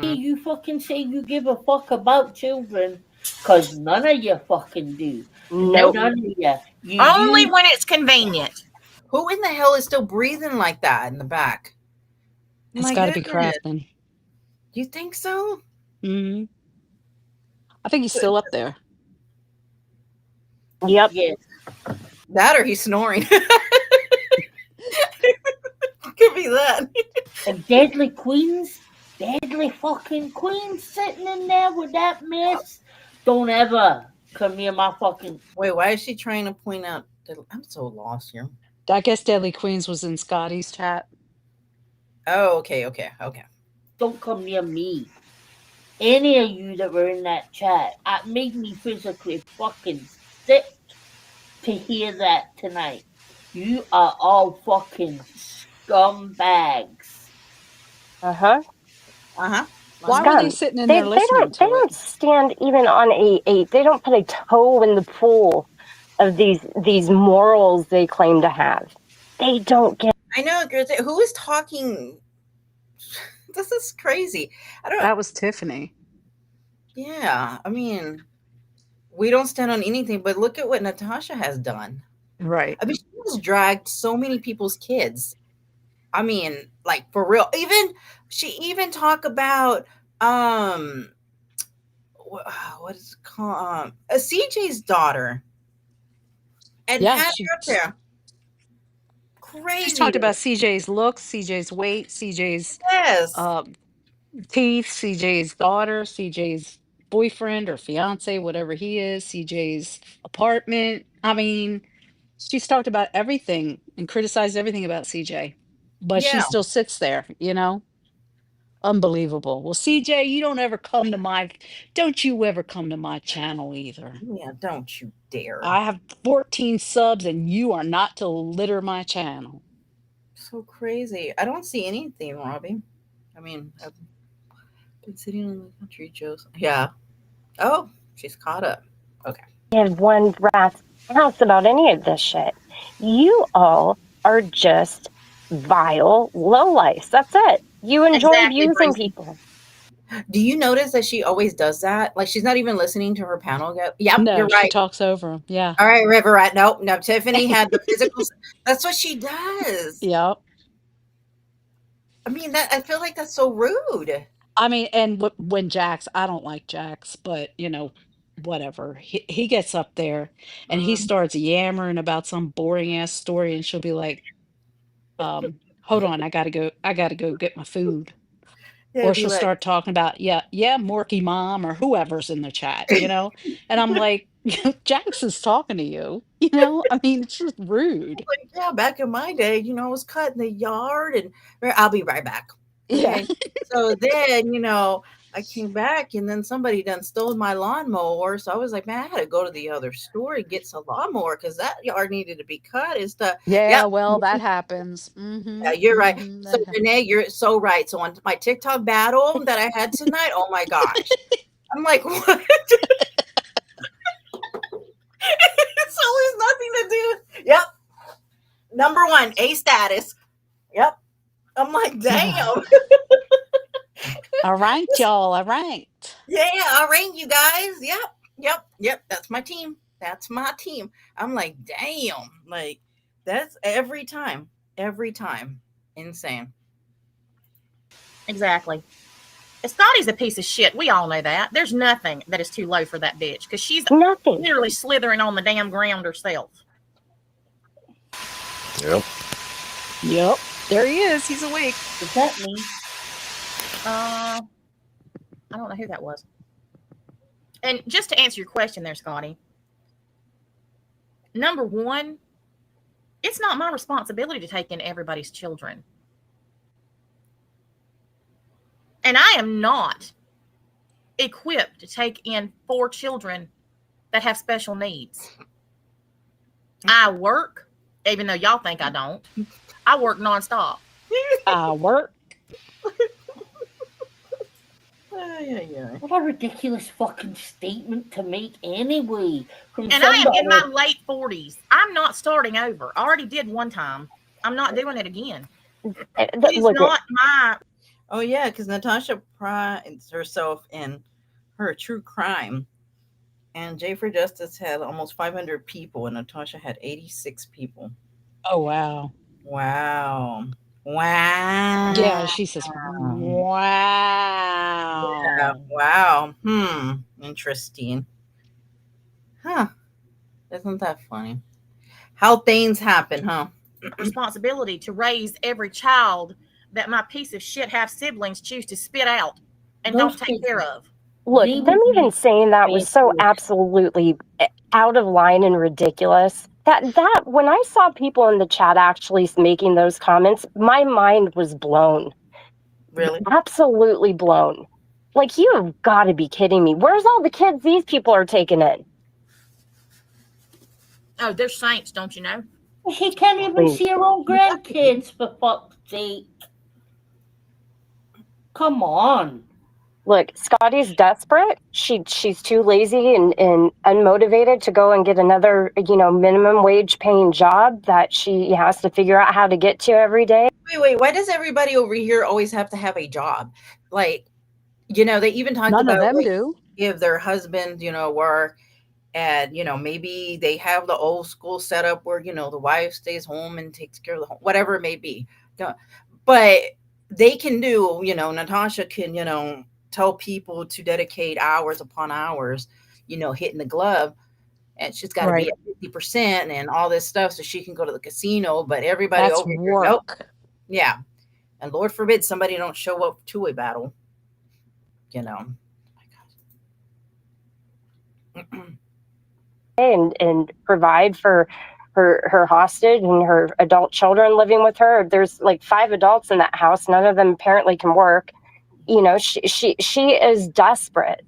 You fucking say you give a fuck about children, cause none of you fucking do. Nope. None of you. Only when it's convenient. Who in the hell is still breathing like that in the back? It's got to be Crafton. You think so? Mm-hmm. I think he's still up there. Yep. Yes. That or he's snoring. Could be that. And deadly fucking queens sitting in there with that mess. Don't ever come near my fucking. Wait, why is she trying to point out? I'm so lost here. I guess Deadly Queens was in Scotty's chat. Oh, okay. Don't come near me. Any of you that were in that chat, it made me physically fucking sick to hear that tonight. You are all fucking scumbags. Uh-huh. Why were they Scum. sitting in They there listening they to don't it? stand even on a they don't put a toe in the pool of these morals they claim to have. They don't get. I know. Who is talking? This is crazy. I don't. That was Tiffany. Yeah, I mean, we don't stand on anything, but look at what Natasha has done. Right. I mean, she has dragged so many people's kids. I mean, like for real. Even she even talk about what is it called? CJ's daughter and Yeah, had her up there. she's Crazy. talked about CJ's looks, CJ's weight, CJ's Yes. uh, teeth, CJ's daughter, CJ's boyfriend or fiance, whatever he is, CJ's apartment. I mean, she's talked about everything and criticized everything about CJ, but she Yeah. still sits there, you know? Unbelievable. Well, CJ, don't you ever come to my channel either. Yeah. Don't you dare. I have 14 subs and you are not to litter my channel. So crazy. I don't see anything, Robbie. I mean, I've been sitting in the country, Joe's. Yeah. Oh, she's caught up. Okay. Give one rat's house about any of this shit. You all are just vile lowlifes. That's it. You enjoy Exactly, abusing Breezy. people. Do you notice that she always does that? Like she's not even listening to her panel. Yep, No, you're she right. talks over him. Yeah. All right, River. Right? Nope, no. Tiffany had the physical. That's what she does. Yep. I mean, that I feel like that's so rude. I mean, and when Jax, I don't like Jax, but whatever. He gets up there and he Mm. starts yammering about some boring ass story, and she'll be like, hold on, I gotta go get my food. Yeah, Or be she'll like, start talking about, yeah, Morky mom or whoever's in the chat, you know? And I'm like, Jax is talking to you, you know? I mean, it's just rude. like, yeah, back in my day, I was cutting the yard, and I'll be right back. Yeah. Okay. So then, I came back, and then somebody done stole my lawnmower. So I was like, man, I had to go to the other store and get some lawnmower because that yard needed to be cut and stuff. Yeah, Yep. well, that happens. Yeah, Mhm. you're right. Mhm. So Renee, you're so right. So on my TikTok battle that I had tonight, oh my gosh. I'm like, what? It's always nothing to do. Yep. Number one, A status. Yep. I'm like, damn. I ranked y'all. I ranked. Yeah, I rank you guys. Yep. That's my team. That's my team. I'm like, damn. Like, that's every time. Every time. Insane. Exactly. Scotty's a piece of shit. We all know that. There's nothing that is too low for that bitch because she's Nothing. literally slithering on the damn ground herself. Yep. Yep. There he is. He's awake. Is that me? I don't know who that was. And just to answer your question there, Scotty, number one, it's not my responsibility to take in everybody's children. And I am not equipped to take in 4 children that have special needs. I work, even though y'all think I don't. I work nonstop. I work. Yeah. What a ridiculous fucking statement to make anyway. From And I am in my somebody. late 40s. I'm not starting over. I already did one time. I'm not doing it again. It is Look, not my. Oh yeah, because Natasha prides herself in her true crime, and J for Justice had almost 500 people, and Natasha had 86 people. Oh, wow. Wow! Wow! Yeah, she says, Yeah, wow. wow. Interesting. Huh? Isn't that funny? How things happen, huh? Responsibility to raise every child that my piece of shit half siblings choose to spit out and Those don't take kids, care of. look, they them would even be saying that was so rescued. absolutely out of line and ridiculous. That when I saw people in the chat actually making those comments, my mind was blown. Really? Absolutely blown. Like, you have got to be kidding me. Where's all the kids these people are taking in? Oh, they're saints, don't you know? She can't even see her own grandkids, for fuck's sake. Come on. Look, Scotty's desperate. She's too lazy and unmotivated to go and get another, minimum wage paying job that she has to figure out how to get to every day. Wait, why does everybody over here always have to have a job? Like, they even talked None of about them like do. if their husband, work and maybe they have the old school setup where the wife stays home and takes care of the home, whatever it may be. Don't- But they can do, Natasha can, tell people to dedicate hours upon hours, hitting the glove, and she's got to be Right. at 50% and all this stuff so she can go to the casino. But everybody That's over here, nope, work. yeah. And Lord forbid somebody don't show up to a battle, you know. And provide for her hostage and her adult children living with her. There's like 5 adults in that house. None of them apparently can work. She is desperate.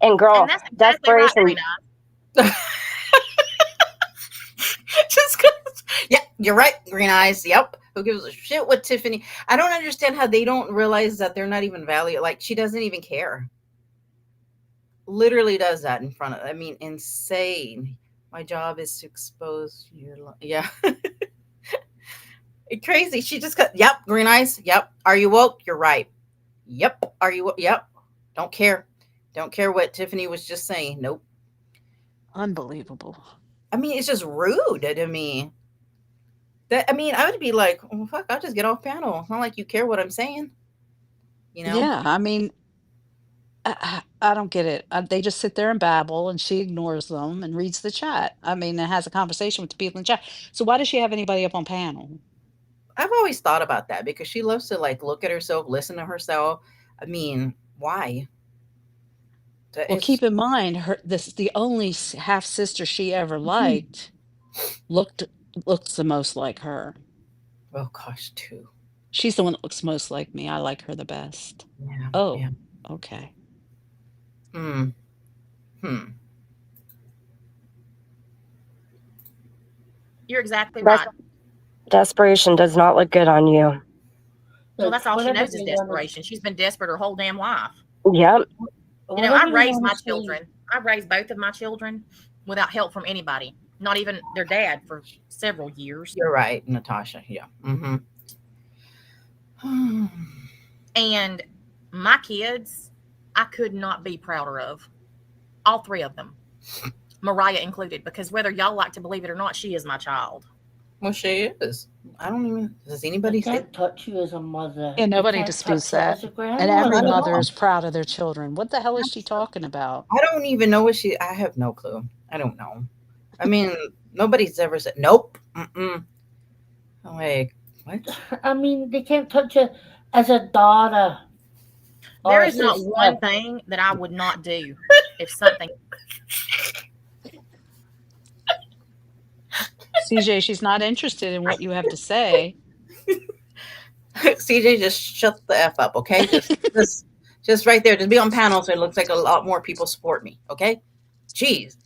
And And girl, that's exactly right, desperation. Rena. Just 'cause, yeah, you're right. Green eyes. Yep. Who gives a shit what Tiffany? I don't understand how they don't realize that they're not even valued. Like she doesn't even care. Literally does that in front of. I mean, insane. My job is to expose your. Yeah, crazy. She just got. Yep. Green eyes. Yep. Are you woke? You're right. Yep. Are you? Yep. Don't care. Don't care what Tiffany was just saying. Nope. Unbelievable. I mean, it's just rude to me. That I mean, I would be like, "Oh, fuck, I'll just get off panel. It's not like you care what I'm saying, you know? Yeah, I mean, I don't get it. They just sit there and babble, and she ignores them and reads the chat. I mean, and has a conversation with the people in chat. So why does she have anybody up on panel? I've always thought about that because she loves to like look at herself, listen to herself. I mean, why? Well, It's keep in mind, the only half sister she ever liked looked looks the most like her. oh gosh, too. She's the one that looks most like me. I like her the best. Yeah, Oh, yeah. okay. Hmm. Hmm. You're exactly Des- right. Desperation does not look good on you. Well, Look, that's all she whatever knows they is want desperation. She's been desperate her whole damn life. Yep. whatever I they raised want my to say. children. I raised both of my children without help from anybody, not even their dad for several years. You're right, Natasha. Yeah. Mm-hmm. And my kids, I could not be prouder of. All 3 of them, Mariah included, because whether y'all like to believe it or not, she is my child. Well, she is. I don't even. Does They anybody say? can't touch you as a mother. Yeah, They nobody can't disputes touch you that. as a And Not every at grandmother. mother all. is proud of their children. What the hell is she talking about? I don't even know what she. I have no clue. I don't know. I mean, nobody's ever said nope. Mm-mm. I'm like, what? I mean, they can't touch you as a daughter or There a is not sister. one thing that I would not do if something. CJ, she's not interested in what you have to say. CJ, just shut the f up, okay? Just right there. Just be on panel so it looks like a lot more people support me, okay? Jeez,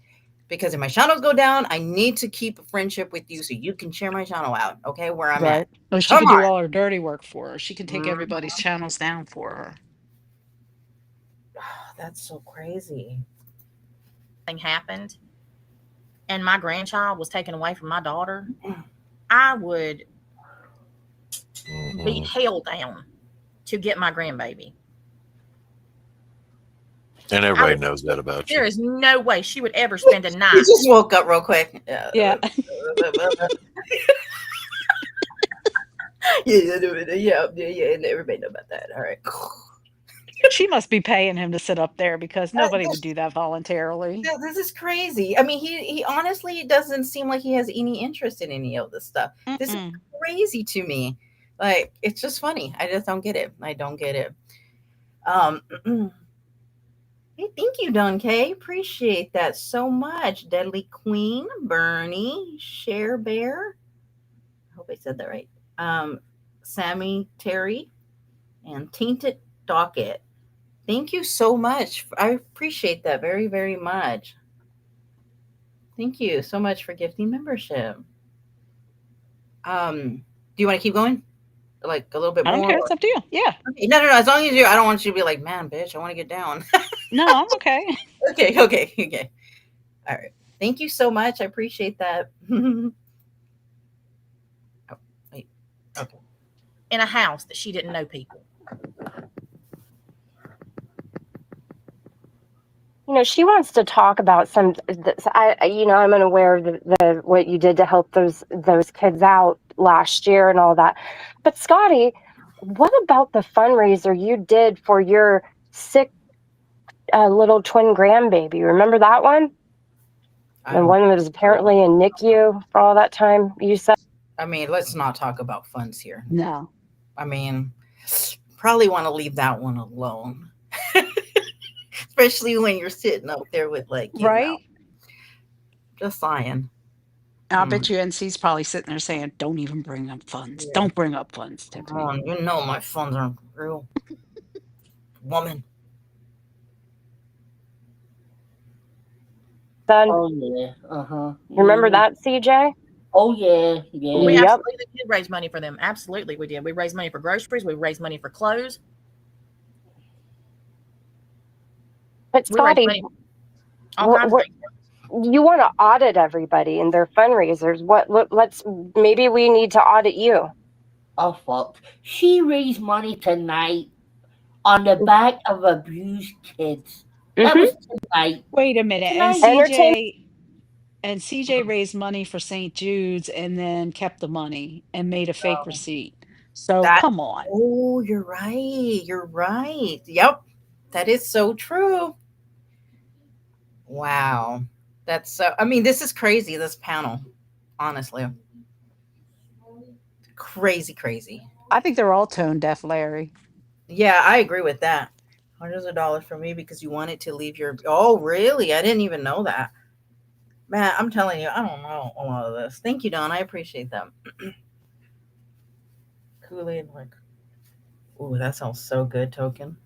because if my channels go down, I need to keep a friendship with you so you can share my channel out, okay? Where I'm at. Right. Oh, she Come could do on. all her dirty work for her. She can take Mm, everybody's channels down for her. that's so crazy. Happened and my grandchild was taken away from my daughter, I would beat Mm-hmm. hell down to get my grandbaby. And I everybody would, knows that about there you. is no way she would ever spend a You night. just woke up real quick. Yeah. Yeah, and everybody know about that. All right. She must be paying him to sit up there because nobody would This, do that voluntarily. this is crazy. I mean, he honestly doesn't seem like he has any interest in any of this stuff. This is Mm-mm. crazy to me. Like, it's just funny. I just don't get it. I don't get it. Um, hey, thank you, Don K. Appreciate that so much. Deadly Queen, Bernie, Share Bear. I hope I said that right. Um, Sammy Terry, and Tainted Docket. Thank you so much. I appreciate that very, very much. Thank you so much for gifting membership. Do you want to keep going? like a little bit I don't more? care. It's up to you. Yeah. Okay, no, no, no. As long as you, I don't want you to be like, man, bitch, I want to get down. No, I'm okay. Okay, okay, okay. All right. Thank you so much. I appreciate that. Oh, wait. Okay. In a house that she didn't know people. She wants to talk about some. I'm unaware of the what you did to help those kids out last year and all that. But Scotty, what about the fundraiser you did for your sick little twin grandbaby? Remember that one? I The don't. one that was apparently in NICU for all that time. You said. I mean, let's not talk about funds here. No. I mean, probably want to leave that one alone. Especially when you're sitting up there with Right? just saying. I'll Hmm. bet you NC's probably sitting there saying, don't even bring up funds. Yeah. Don't bring up funds, Come Tiffany. on, you know my funds aren't real, woman. Son, Oh yeah. remember that, CJ? Oh yeah. We Yeah. Yep. absolutely did raise money for them. Absolutely, we did. We raised money for groceries. We raised money for clothes. But We raised Scotty, money all kinds of things. you want to audit everybody and their fundraisers. Let's maybe we need to audit you. Oh fuck. She raised money tonight on the back of abused kids. That Mm-hmm. was tonight. Wait a minute. Tonight. And CJ raised money for St. Jude's and then kept the money and made a fake receipt. So That. come on. Oh, you're right. You're right. Yep, that is so true. Wow, that's so. I mean, this is crazy. This panel, honestly, crazy, crazy. I think they're all tone deaf, Larry. Yeah, I agree with that. Hundreds of dollars for me because you wanted to leave your. Oh, really? I didn't even know that. Man, I'm telling you, I don't know a lot of this. Thank you, Don. I appreciate that. Kool-Aid, like, ooh, that sounds so good, Token.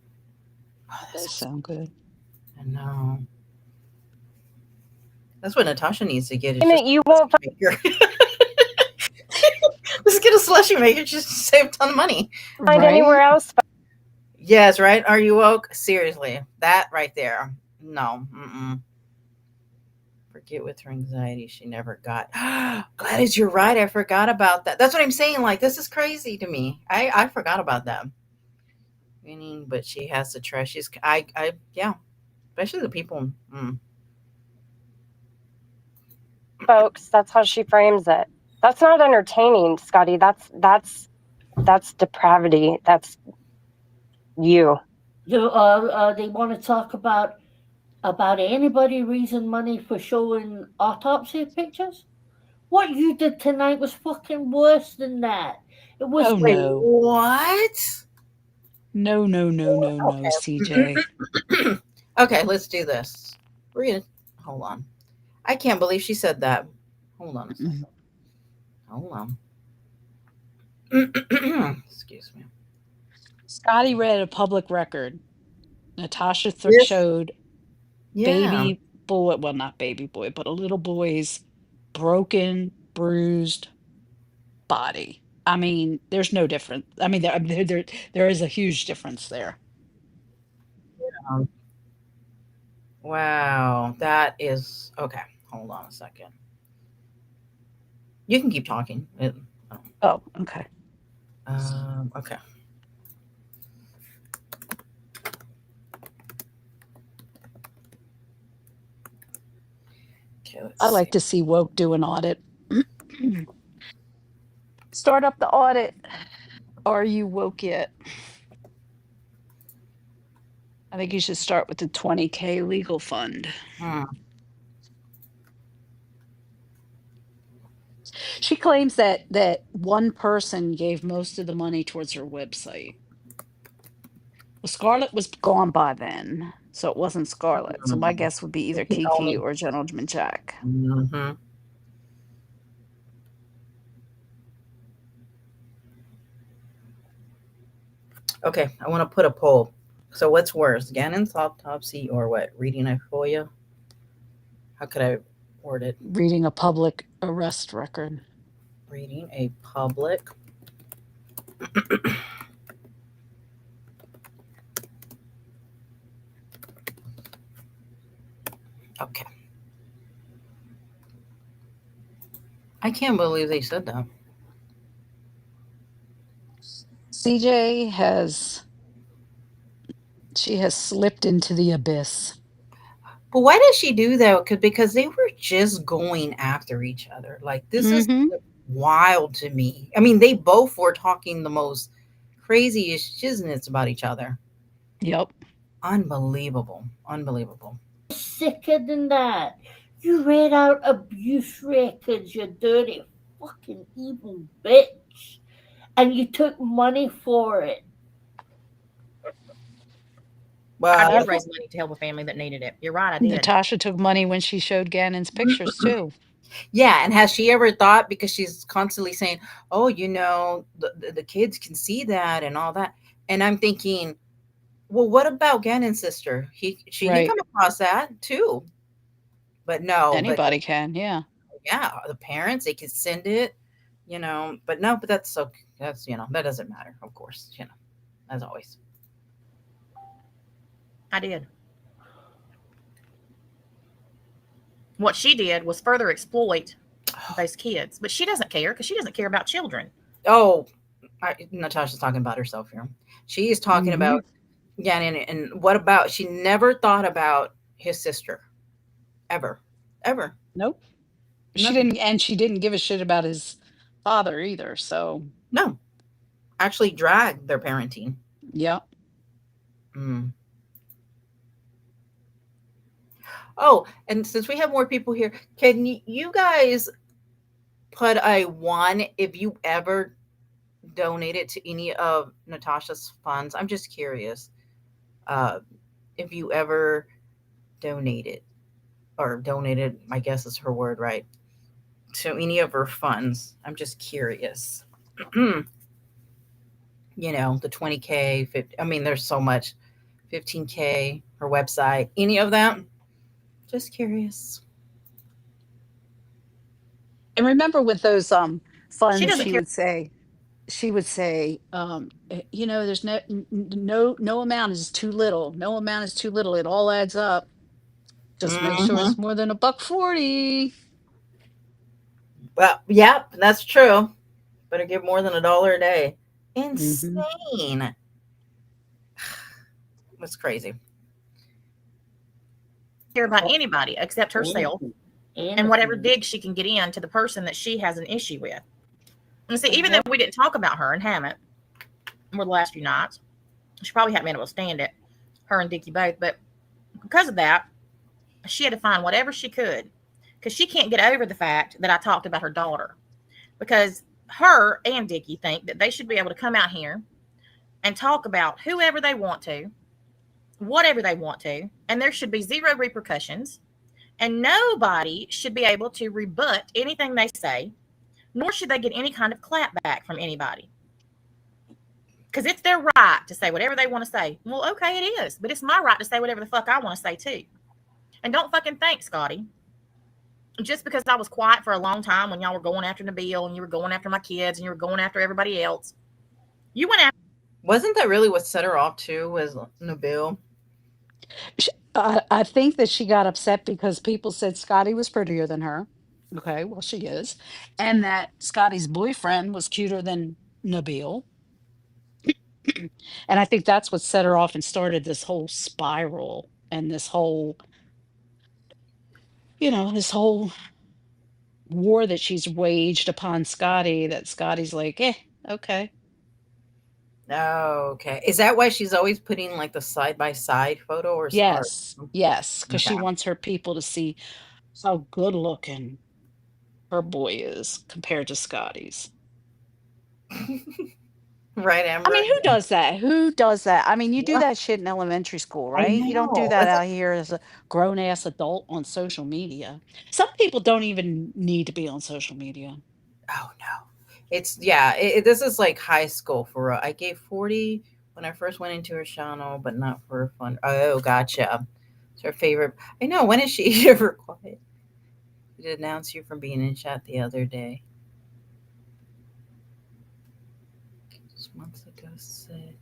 Oh, That that does sounds. sound good. I know. That's what Natasha needs to get. I Is just mean, you a won't slushy maker. Let's get a slushy maker just to save a ton of money. find anywhere Right? else. Yes, right? Are you woke? Seriously, that right there. No. Mm-mm. Forget with her anxiety, she never got. Gladys, you're right. I forgot about that. That's what I'm saying. Like, this is crazy to me. I forgot about that. Meaning, but she has to trust. Yeah. Especially the people. Folks, that's how she frames it. That's not entertaining, Scotty. That's depravity. That's you. They want to talk about anybody raising money for showing autopsy pictures. What you did tonight was fucking worse than that. It was Oh Wait, no. what? No, no, no, no, no, CJ. Okay, let's do this. We're gonna hold on. I can't believe she said that. Hold on a second. Hold on. Excuse me. Scotty read a public record. Natasha This, showed yeah. baby boy, well, not baby boy, but a little boy's broken, bruised body. I mean, there's no difference. I mean, there is a huge difference there. um, Wow, that is okay. Hold on a second. You can keep talking. Oh, okay. Okay. Okay, let's I see. like to see woke do an audit. Start up the audit. Are you woke yet? I think you should start with the 20K legal fund. Hmm. She claims that one person gave most of the money towards her website. Well, Scarlett was gone by then, so it wasn't Scarlett. So my guess would be either He Kiki only. or Gentleman Jack. Hmm. Okay, I want to put a poll. So, what's worse, Gannon's autopsy or what? Reading a FOIA? How could I word it? Reading a public arrest record. Reading a public Okay. I can't believe they said that. CJ has she has slipped into the abyss. But why did she do that? Because they were just going after each other. Like this is Mm-hmm. wild to me. I mean, they both were talking the most craziest shiznits about each other. Yep. Unbelievable. Unbelievable. Sicker than that. You read out abuse records, you dirty fucking evil bitch. And you took money for it. I Well, did Yep. raise money to help a family that needed it. You're right, I did. Natasha took money when she showed Gannon's pictures too. yeah. And has she ever thought, because she's constantly saying, oh, the kids can see that and all that. And I'm thinking, well, what about Gannon's sister? She can Right. come across that too. But no, but Anybody can, yeah. yeah, the parents, they could send it, but no, but that's so that doesn't matter, of course, as always. I did. What she did was further exploit those kids, but she doesn't care because she doesn't care about children. Oh, Natasha's talking about herself here. She is talking Mm-hmm. about, yeah, and what about, she never thought about his sister, ever, ever, Nope. nothing. She didn't give a shit about his father either. So No, actually dragged their parenting. yeah. Mm. Oh, and since we have more people here, can you guys put a one if you ever donated to any of Natasha's funds? I'm just curious. Uh, if you ever donated, I guess is her word, right? To any of her funds. I'm just curious. The 20K, 50, I mean, there's so much. 15K, her website, any of them? Just curious. And remember with those She funds doesn't care. she would say, there's no amount is too little. No amount is too little. It all adds up. Just make sure Hmm. it's more than $1.40. Well, yeah, that's true. Better give more than $1 a day. Mm-hmm. Insane. That's crazy. Care about anybody except herself Anything. and whatever Anything. dig she can get in to the person that she has an issue with. And see, even though What? we didn't talk about her and haven't over the last few nights, she probably hadn't been able to stand it, her and Dickie both. But because of that, she had to find whatever she could because she can't get over the fact that I talked about her daughter. Because her and Dickie think that they should be able to come out here and talk about whoever they want to, whatever they want to, and there should be zero repercussions. And nobody should be able to rebut anything they say, nor should they get any kind of clapback from anybody. Because it's their right to say whatever they want to say. Well, okay, it is. But it's my right to say whatever the fuck I want to say, too. And don't fucking think, Scotty, just because I was quiet for a long time when y'all were going after Nabil and you were going after my kids and you were going after everybody else, you went after. Wasn't that really what set her off too? Was Nabil? I think that she got upset because people said Scotty was prettier than her. Okay, well, she is. And that Scotty's boyfriend was cuter than Nabil. And I think that's what set her off and started this whole spiral and this whole war that she's waged upon Scotty, that Scotty's like, okay. Oh, okay. Is that why she's always putting like the side by side photo or Yes, yes, because okay. she wants her people to see how good looking her boy is compared to Scotty's. Right, I Amber? mean, who does that? Who does that? I mean, you do Yeah, that shit in elementary school, I right? You don't do know. that out here as a grown ass adult on social media. Some people don't even need to be on social media. Oh no. It's yeah, this is like high school for real. I gave 40 when I first went into her channel, but not for fun. Oh, gotcha. It's her favorite. I know. When is she ever quiet? Did announce you from being in chat the other day. months ago said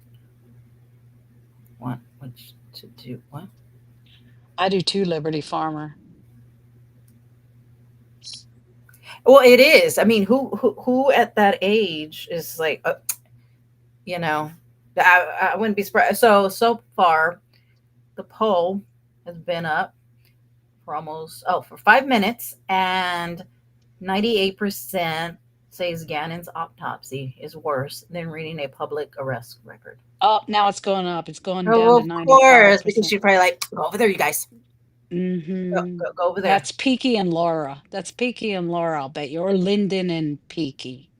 what to do. What? I do too, Liberty Farmer. Well, it is. I mean, who at that age is like, you know, I wouldn't be surprised. So far, the poll has been up for almost for 5 minutes, and 98% says Gannon's autopsy is worse than reading a public arrest record. Oh, now it's going up. It's going down Oh, to of course, because 95%. she's probably like, go over there, you guys. Mm-hmm. Go over there. That's Peaky and Laura. That's Peaky and Laura, I'll bet you. Or Lyndon and Peaky.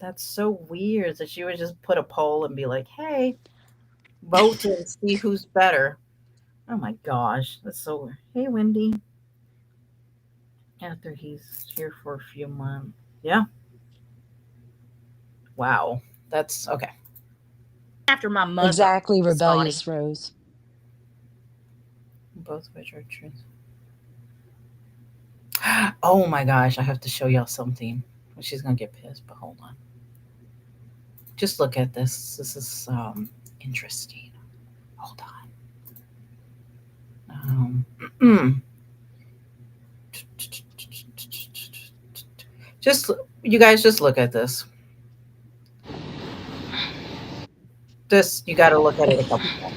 That's so weird that she would just put a poll and be like, hey, vote and see who's better. Oh my gosh, that's so weird. Hey, Wendy. After he's here for a few months. Yeah. Wow. That's okay. After my mother, Exactly, Scotty. rebellious Rose. Both of which are true. Oh my gosh, I have to show y'all something. She's gonna get pissed, but hold on. Just look at this. This is interesting. Hold on. Just you guys just look at this. This you got to look at it a couple times.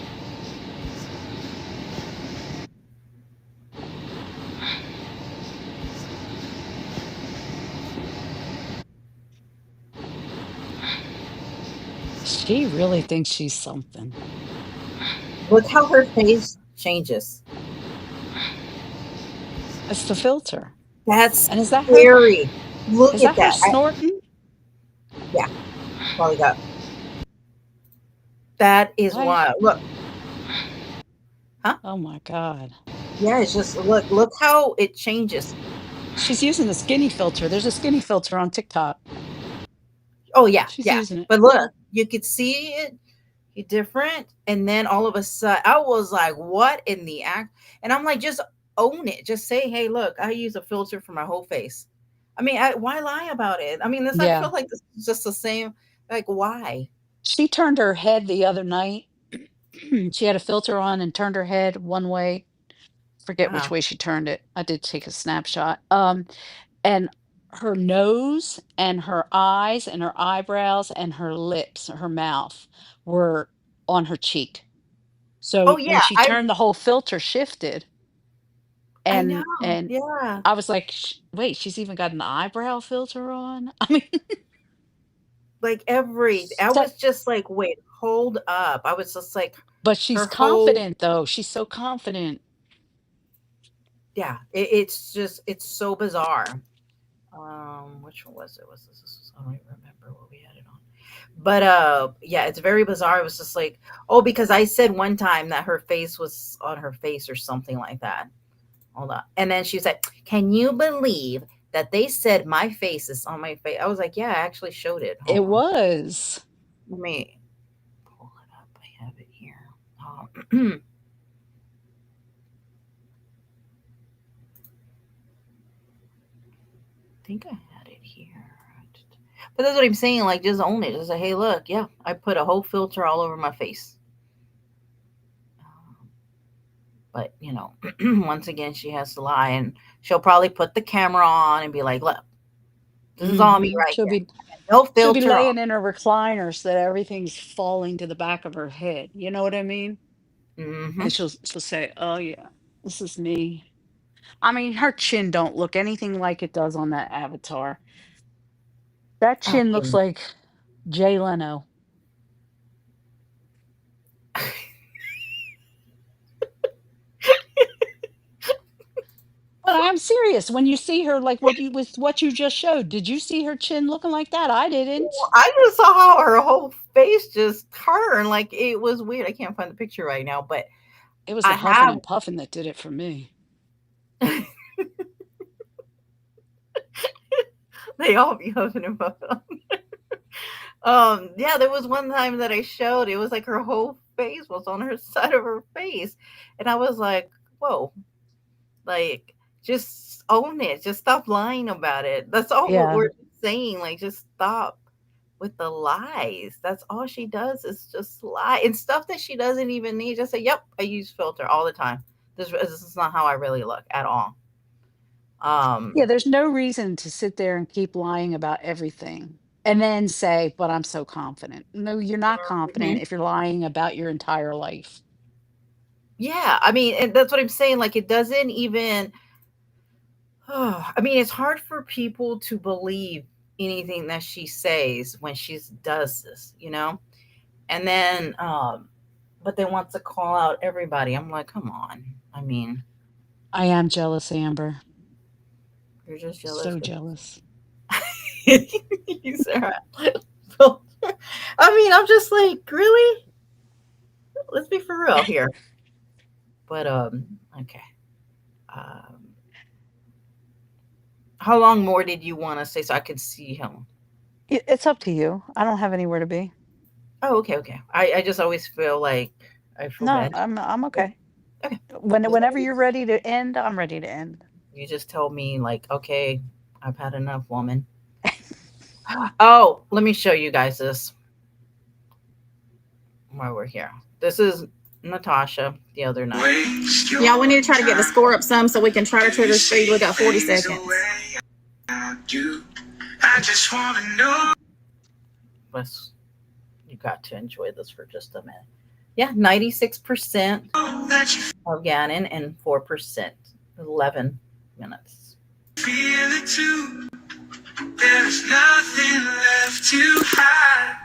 She really thinks she's something. Look how her face changes. It's the filter. That's And is that her? scary. Look Is at that her that. snorting? Yeah, probably got. That is I, why. Look, huh? oh my God. Yeah, it's just look how it changes. She's using the skinny filter. There's a skinny filter on TikTok. Oh yeah, She's yeah. using it. But look, you could see it different, and then all of a sudden, I was like, "What in the act?" And I'm like, "Just own it. Just say, hey, look, I use a filter for my whole face.' I mean, why lie about it? I mean, this I Yeah. feel like this is just the same. Like, why? She turned her head the other night. She had a filter on and turned her head one way. Forget which Uh-huh. way she turned it. I did take a snapshot. And her nose and her eyes and her eyebrows and her lips, her mouth were on her cheek. Oh So when yeah, she turned, the whole filter shifted, I know. and Yeah, I was like, Wait, she's even got an eyebrow filter on?" I mean, like every. I so, was just like, wait, hold up. I was just like, but she's her whole confident though. She's so confident. yeah. It's just it's so bizarre. Which one was it? Was this? I don't even remember what we had it on. But yeah, it's very bizarre. It was just like, oh, because I said one time that her face was on her face or something like that. Hold on. And then she said, can you believe that they said my face is on my face? I was like, yeah, I actually showed it. Hold It on. was. Let me pull it up. I have it here. I think I had it here. But that's what I'm saying. Like, just own it. Just say, hey, look, yeah, I put a whole filter all over my face. But once again, she has to lie, and she'll probably put the camera on and be like, "Look, this is all me Mhm. right here. No She'll be filter on." laying in her recliner so that everything's falling to the back of her head. You know what I mean? Mm-hmm. And she'll say, "Oh yeah, this is me." I mean, her chin don't look anything like it does on that avatar. That I chin looks mean, like Jay Leno. But I'm serious. When you see her, like what you just showed, did you see her chin looking like that? I didn't. I just saw how her whole face just turned. Like it was weird. I can't find the picture right now, but It was the I huffing have. and puffing that did it for me. They all be huffing and puffing. Yeah, there was one time that I showed. It was like her whole face was on her side of her face, and I was like, "Whoa!" Like, just own it. Just stop lying about it. That's all Yeah. we're saying. Like, just stop. with the lies. That's all she does is just lie and stuff that she doesn't even need. Just say, "Yep, I use filter all the time. This is not how I really look at all." Yeah, Um, there's no reason to sit there and keep lying about everything and then say, "But I'm so confident." No, you're not confident mhm. if you're lying about your entire life. Yeah, I mean, and that's what I'm saying. Like, it doesn't even. I mean, it's hard for people to believe anything that she says when she does this, you know. And then, but they want to call out everybody. I'm like, come on. I mean, I am jealous, Amber. you're just jealous. So jealous. You Sarah. I mean, I'm just like, really? Let's be for real here. But okay. Um, how long more did you want to stay so I could see him? It's up to you. I don't have anywhere to be. Oh, okay, okay. I just always feel like I feel No, bad. I'm Okay, okay. okay. Just Whenever you're ready to end, I'm ready to end. you just told me like, okay, I've had enough, woman. Oh, let me show you guys this while we're here. This is Natasha the other night. Yeah, we need to try to get the score up some so we can try to trigger speed. We got 40 seconds. I just want to know. Let's, you got to enjoy this for just a minute. Yeah, 96% of Gannon and 4%, 11 minutes. Feel it too. There's nothing left to hide.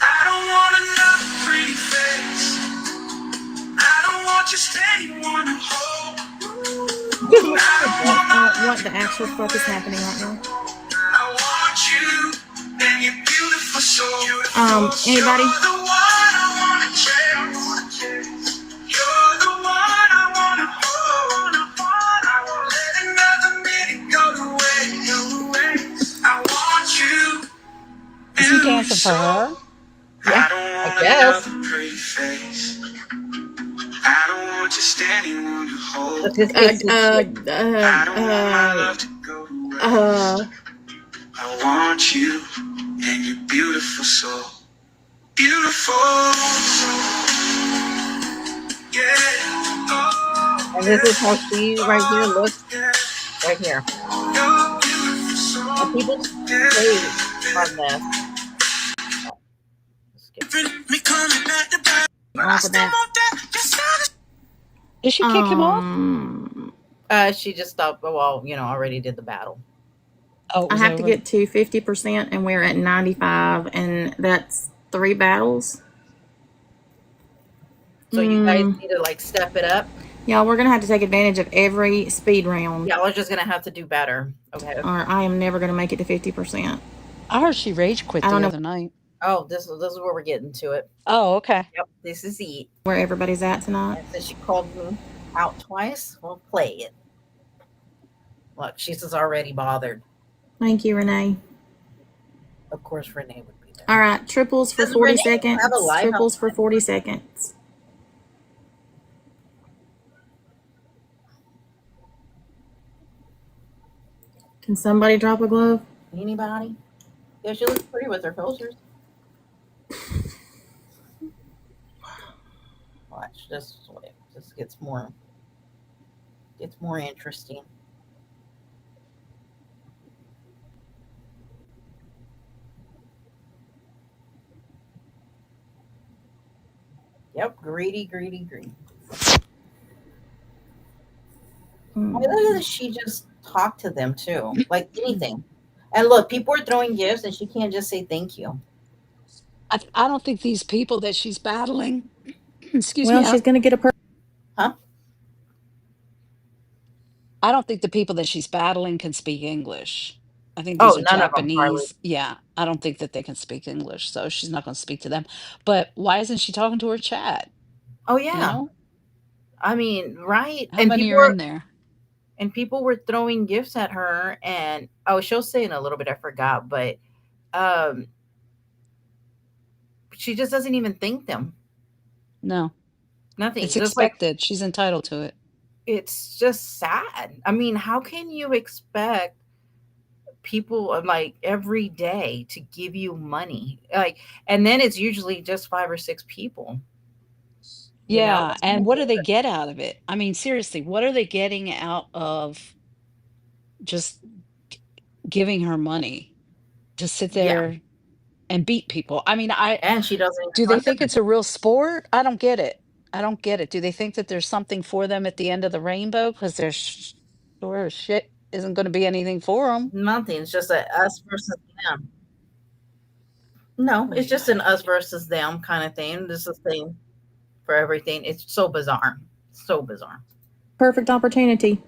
I don't want another pretty face. I don't want just anyone to hold. What the actual fuck is happening right now? I want you and your beautiful soul. Anybody? You're the one I wanna chase. You're the one I wanna hold. I won't let another minute go to waste. I want you Is he and your dancing for soul. her? Yeah, Yeah. I don't want another pretty face. I don't want just anyone to hold. I don't want my love to go to waste. I want you and your beautiful soul. Beautiful soul. Yeah. Oh, and this is how she right here looks. Right here. And people play on this. Off of that. Did she kick him off? She just stopped. Well, already did the battle. Oh, it I was have to over. get to 50% and we're at 95, and that's 3 battles. So you guys need to like step it up. Yeah, we're gonna have to take advantage of every speed round. Yeah, we're just gonna have to do better. Okay. Or I am never gonna make it to 50%. I heard she rage quit I don't the know other night. Oh, this is where we're getting to it. Oh, okay. Yep, this is it. where everybody's at tonight. And since she called me out twice, we'll play it. Look, she's just already bothered. Thank you, Renee. Of course, Renee would be there. All right, triples for Does 40 Renee seconds. have a live Triples for outside? 40 seconds. Can somebody drop a glove? Anybody? Yeah, she looks pretty with her filters. Watch, this way. This gets more interesting. Yep, greedy, greedy, greedy. I mean, look at she just talked to them too, like anything. And look, people are throwing gifts, and she can't just say thank you. I don't think these people that she's battling, excuse Well, me, she's going to get a Huh? I don't think the people that she's battling can speak English. I think these Oh, are none of them, Harley. Japanese. Yeah, I don't think that they can speak English, so she's not going to speak to them. But why isn't she talking to her chat? Oh You yeah, know, I mean, right? how many are in there? And people were throwing gifts at her, and oh, she'll say in a little bit. I forgot, but um, she just doesn't even thank them. No, Nothing. it's Just like expected. She's entitled to it. it's just sad. I mean, how can you expect people like every day to give you money, like, and then it's usually just 5 or 6 people. Yeah, That's and not what do they good. get out of it? I mean, seriously, what are they getting out of just giving her money to sit Yeah, there and beat people? I mean, and she doesn't even do they hunt think them. it's a real sport? I don't get it. I don't get it. Do they think that there's something for them at the end of the rainbow? Because there's sure as shit isn't going to be anything for them. Nothing. It's just a us versus them. No, it's Oy, just an oy, us oy. versus them kind of thing. This is a thing for everything. It's so bizarre. So bizarre. Perfect opportunity.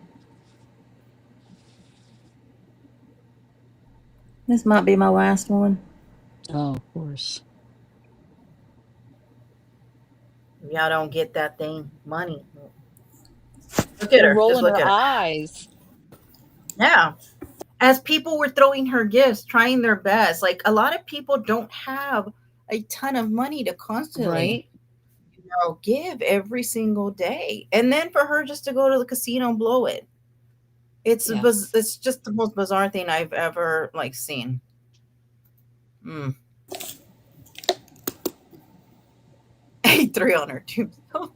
This might be my last one. Oh, of course. If y'all don't get that thing, money. Look at They're her. Just rolling look her at her. eyes. Yeah. As people were throwing her gifts, trying their best. Like a lot of people don't have a ton of money to constantly, Right? give every single day. And then for her just to go to the casino and blow it. Yeah. It's just the most bizarre thing I've ever like seen. Mm. 3 on her tombstone.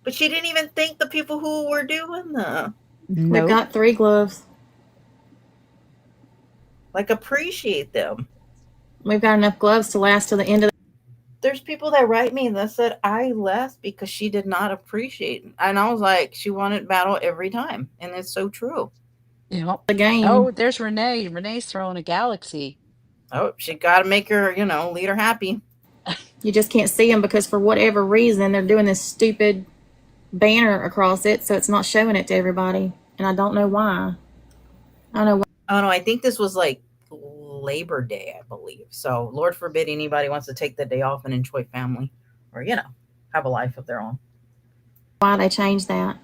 But she didn't even thank the people who were doing the We've Nope. got 3 gloves. like appreciate them. We've got enough gloves to last till the end of There's people that write me that said I left because she did not appreciate it. And I was like, she wanted battle every time. And it's so true. Yep. the game. Oh, there's Renee. Renee's throwing a galaxy. Oh, she got to make her, lead her happy. You just can't see them because for whatever reason they're doing this stupid banner across it, so it's not showing it to everybody. And I don't know why. I don't know why. Oh, no, I think this was like Labor Day, I believe. So, Lord forbid anybody wants to take the day off and enjoy family or, have a life of their own. Why they changed that.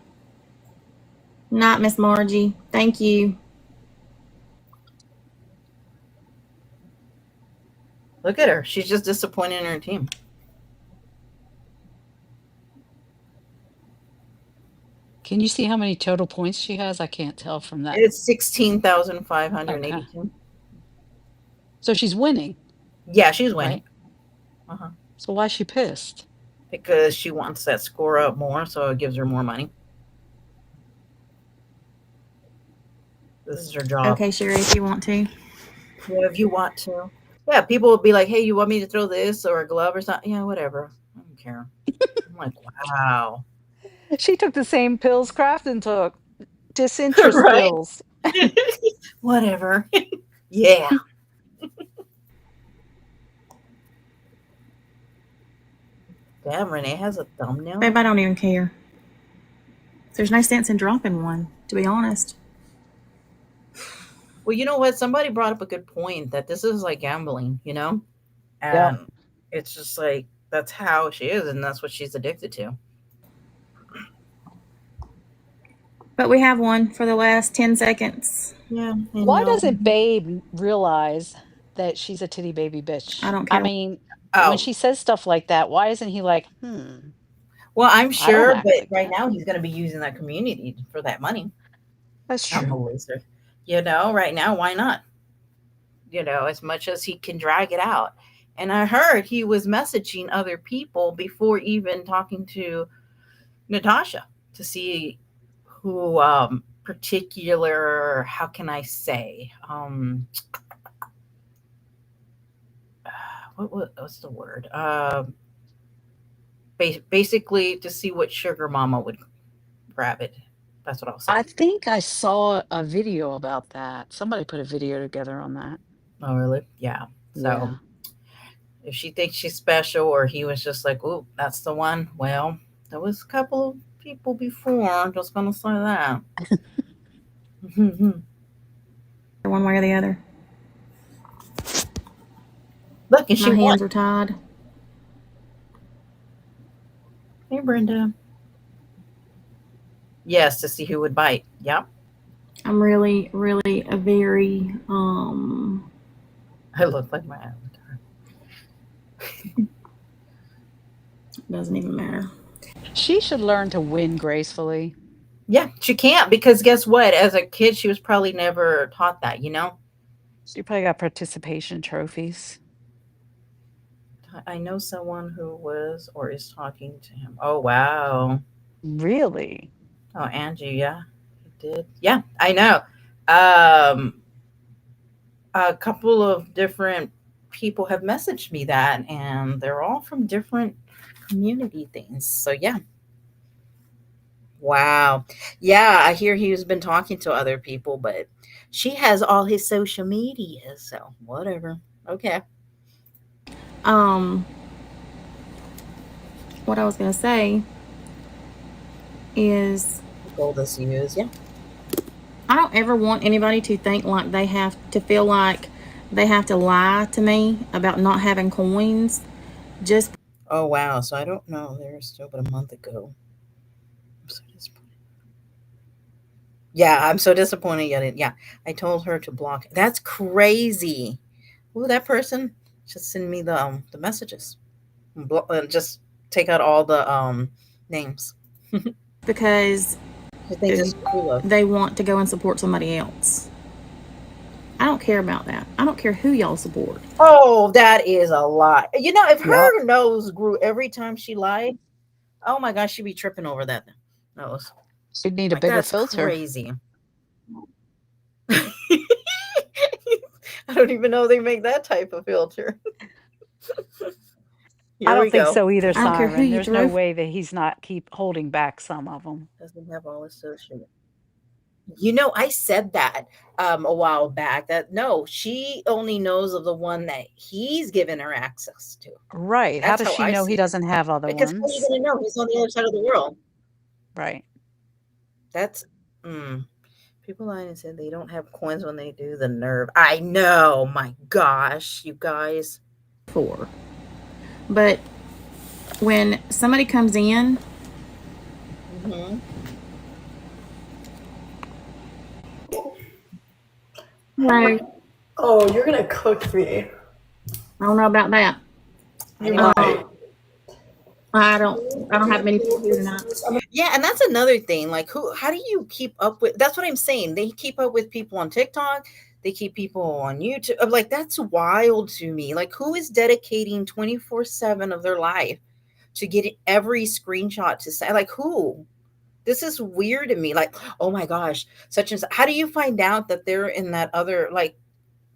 Not Miss Margie. Thank you. Look at her. She's just disappointed in her team. Can you see how many total points she has? I can't tell from that. It's Okay. 16,582. So she's winning, Yeah, she's winning. right? Uh-huh. So why is she pissed? Because she wants that score up more, so it gives her more money. This is her job. Okay, Sherry, if you want to. Yeah, if you want to. Yeah, people will be like, "Hey, you want me to throw this or a glove or something?" Yeah, whatever. I don't care. I'm like, wow. She took the same pills Crafton took. Disinterest Right? pills. Whatever. Yeah. Damn, Renee has a thumbnail. Babe, I don't even care. There's no sense in dropping one, to be honest. Well, you know what? Somebody brought up a good point that this is like gambling, Yeah. and it's just like that's how she is, and that's what she's addicted to. But we have one for the last 10 seconds. Yeah, I Why know. doesn't Babe realize that she's a titty baby I bitch? don't I care. mean, when Oh, she says stuff like that, why isn't he like, well, I'm I don't sure, act but like right that? now he's going to be using that community for that money. That's I'm a true. loser. Right now, why not? As much as he can drag it out. And I heard he was messaging other people before even talking to Natasha to see who particular, how can I say, what's the word? Basically to see what sugar mama would grab it. That's what I'll say. I think I saw a video about that. Somebody put a video together on that. Oh, really? Yeah. So Yeah. if she thinks she's special or he was just like, "Ooh, that's the one," well, there was a couple of people before. I'm just gonna say that. One way or the other. Look, and she My won. hands are tied. Hey, Brenda. Yes, to see who would bite. Yep. I'm really, really a very I look like my avatar. doesn't even matter. She should learn to win gracefully. Yeah, she can't because guess what? As a kid, she was probably never taught that, you know? She probably got participation trophies. I know someone who was or is talking to him. Oh, wow. Really? Oh, Angie, yeah, he did. Yeah, I know. Um, a couple of different people have messaged me that, and they're all from different community things. So, yeah. Wow. Yeah, I hear he's been talking to other people, but she has all his social media, so whatever. Okay. Um, what I was gonna say is Gold as you use, yeah. I don't ever want anybody to think like they have to feel like they have to lie to me about not having coins just Oh wow. So I don't know. There's still but a month ago. I'm so disappointed. Yeah, I'm so disappointed yet. Yeah. I told her to block. That's crazy. Ooh, that person should send me the messages. Just take out all the names. because I think this is cool of. they want to go and support somebody else. I don't care about that. I don't care who y'all support. Oh, that is a lot. You know, if Yep. her nose grew every time she lied, oh my gosh, she'd be tripping over that nose. She'd need a Like bigger that's filter. crazy. I don't even know they make that type of filter. I Here we don't think go. so either, I don't care who Siren. you There's no throw. way that he's not keep holding back some of them. Doesn't have all associated. You know, I said that a while back that no, she only knows of the one that he's given her access to. Right. How That's does how she I know see he it. doesn't have other Because how are you ones? gonna know? He's on the other side of the world. Right. That's people lying and said they don't have coins when they do the nerve. I know, my gosh, you guys. For. But when somebody comes in, Hmm. like, Oh, you're gonna cook me. I don't know about that. You I might. I don't. I don't have many people here tonight. Yeah, and that's another thing. Like, who? How do you keep up with? That's what I'm saying. They keep up with people on TikTok. They keep people on YouTube. I'm like, that's wild to me. Like, who is dedicating 24/7 of their life to get every screenshot to say? Like, who? This is weird to me. Like, oh my gosh, such and such. How do you find out that they're in that other? Like,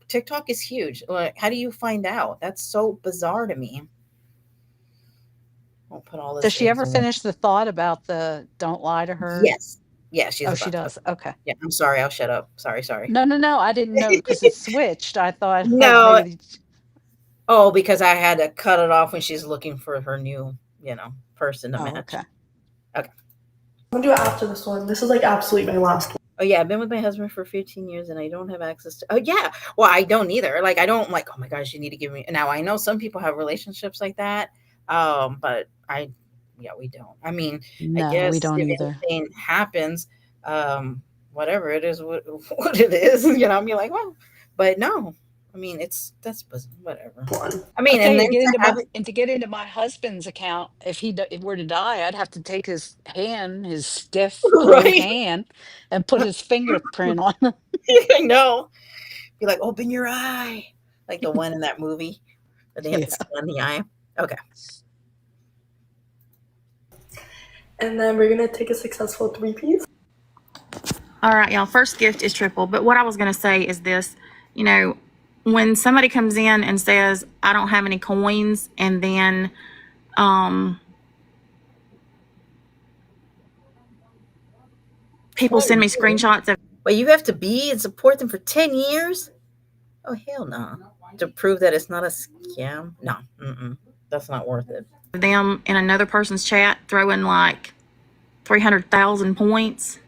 TikTok is huge. Like, how do you find out? That's so bizarre to me. I'll put all Does this she eggs ever in. finish the thought about the don't lie to her? Yes. Yeah, she's Oh, she about to. does. Okay. Yeah, I'm sorry. I'll shut up. Sorry, sorry. No, no, no. I didn't know because it switched. I thought like No. maybe. Oh, because I had to cut it off when she's looking for her new, person to Oh, match. okay. Okay. I'm gonna do it after this one. This is like absolutely my last one. Oh yeah, I've been with my husband for 15 years and I don't have access to. Oh yeah. Well, I don't either. Like I don't like. Oh my gosh, you need to give me. Now I know some people have relationships like that, but yeah, we don't. I mean, I No, we guess don't if either. anything happens, whatever it is, what it is, I'm like, well, but no. I mean, that's whatever. I I mean, tell and you, then to have it to get into my husband's account, if if were to die, I'd have to take his hand, his stiff, cold right. hand, and put his fingerprint on. I know. Be like, open your eye, like the one in that movie where they have Yeah. to scan the eye. Okay. And then we're gonna take a successful 3-piece. All right, y'all. First gift is triple. But what I was going to say is this, you know, when somebody comes in and says, I don't have any coins, and then people send me screenshots of. Well, you have to be and support them for 10 years? Oh, hell no. To prove that it's not a scam? No. That's not worth it. Them in another person's chat throwing like 300,000 points.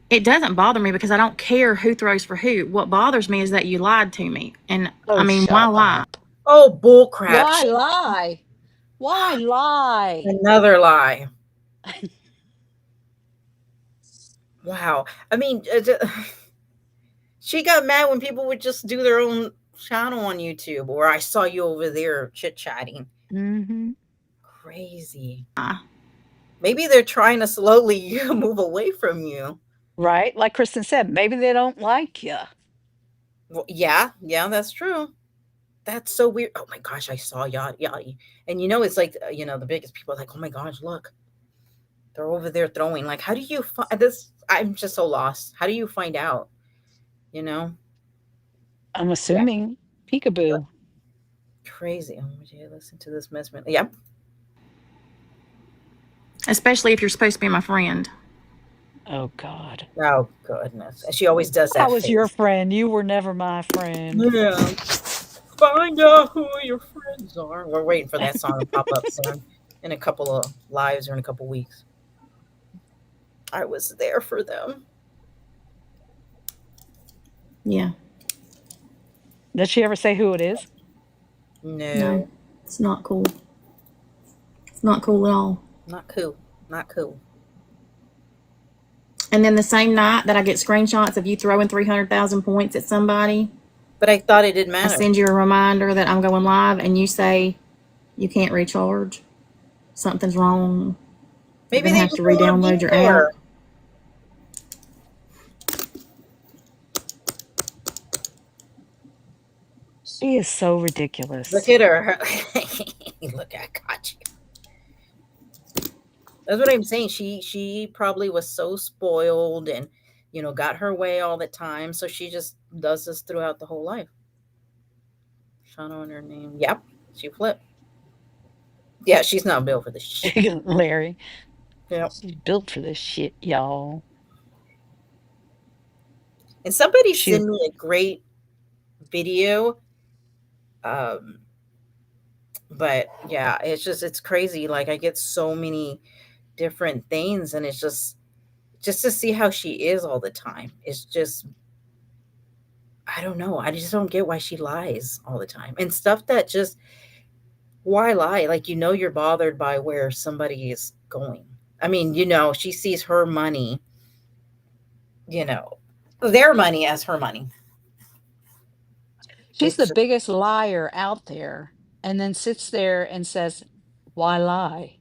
It doesn't bother me because I don't care who throws for who. What bothers me is that you lied to me. And I Oh, mean, why shut lie? up. Oh, bullcrap. Why lie? Why lie? Another lie. Wow. I mean, she got mad when people would just do their own channel on YouTube, or I saw you over there chit chatting. Mm-hmm. crazy. Maybe they're trying to slowly move away from you. Right? Like Kristen said, maybe they don't like you. Well, yeah, yeah, that's true. That's so weird. Oh my gosh, I saw Yachty Yachty. And it's like, the biggest people are like, oh my gosh, look, they're over there throwing. Like, how do you find this? I'm just so lost. How do you find out? You know? I'm Yeah, assuming peekaboo. crazy. Oh, would you listen to this mess? Yep. Especially if you're supposed to be my friend. Oh God. Oh goodness. And she always does I that was your face. friend. You were never my friend. Yeah. Find out who your friends are. We're waiting for that song to pop up soon. In a couple of lives or in a couple weeks. I was there for them. Yeah. Did she ever say who it is? No. No, It's not cool. It's not cool at all. not cool. Not cool. And then the same night that I get screenshots of you throwing 300,000 points at somebody, But I thought it didn't I matter. send you a reminder that I'm going live, and you say you can't recharge. Something's wrong. You're Maybe going to they have just to don't want to re-download be your there. app. She is so ridiculous. Look at her. Look, I got you. That's what I'm saying. She probably was so spoiled and got her way all the time. So she just does this throughout the whole life. Shauna and her name. Yep. She flipped. Yeah, she's not built for this shit. Larry. Yep. She's built for this shit, y'all. And somebody She sent me a great video. Um, but yeah, it's crazy. Like I get so many different things, and it's just to see how she is all the time. It's just I don't know. I just don't get why she lies all the time and stuff that just why lie? Like you're bothered by where somebody is going. I mean, she sees her money, you know, their money as her money. she's the It's biggest liar out there and then sits there and says, "Why lie?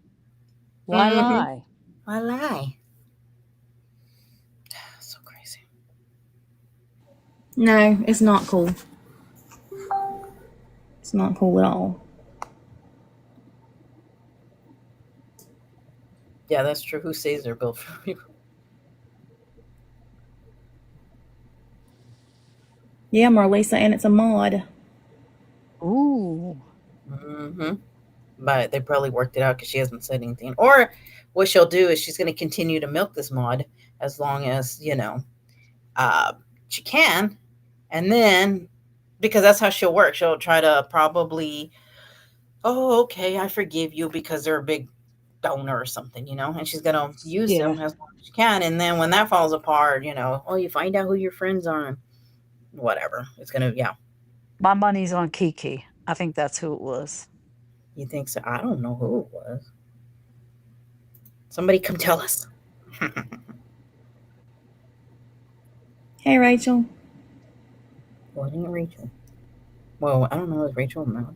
Why mm-hmm. lie?" Why lie? So crazy. No, it's not cool. It's not cool at all. Yeah, that's true. Who says they're built for people? Yeah, Marlisa, and it's a mod. Ooh. Mm-hmm. But they probably worked it out because she hasn't said anything. Or what she'll do is she's going to continue to milk this mod as long as uh, she can, and then because that's how she'll work. She'll try to probably, oh, okay, I forgive you because they're a big donor or something, and she's gonna use Yeah. them as long as she can. And then when that falls apart, oh, you find out who your friends are, and whatever. It's gonna, yeah. My money's on Kiki. I think that's who it was. You think so? I don't know who it was. Somebody come tell us. Hey, Rachel. Well, it ain't Rachel. Well, I don't know. Is Rachel not?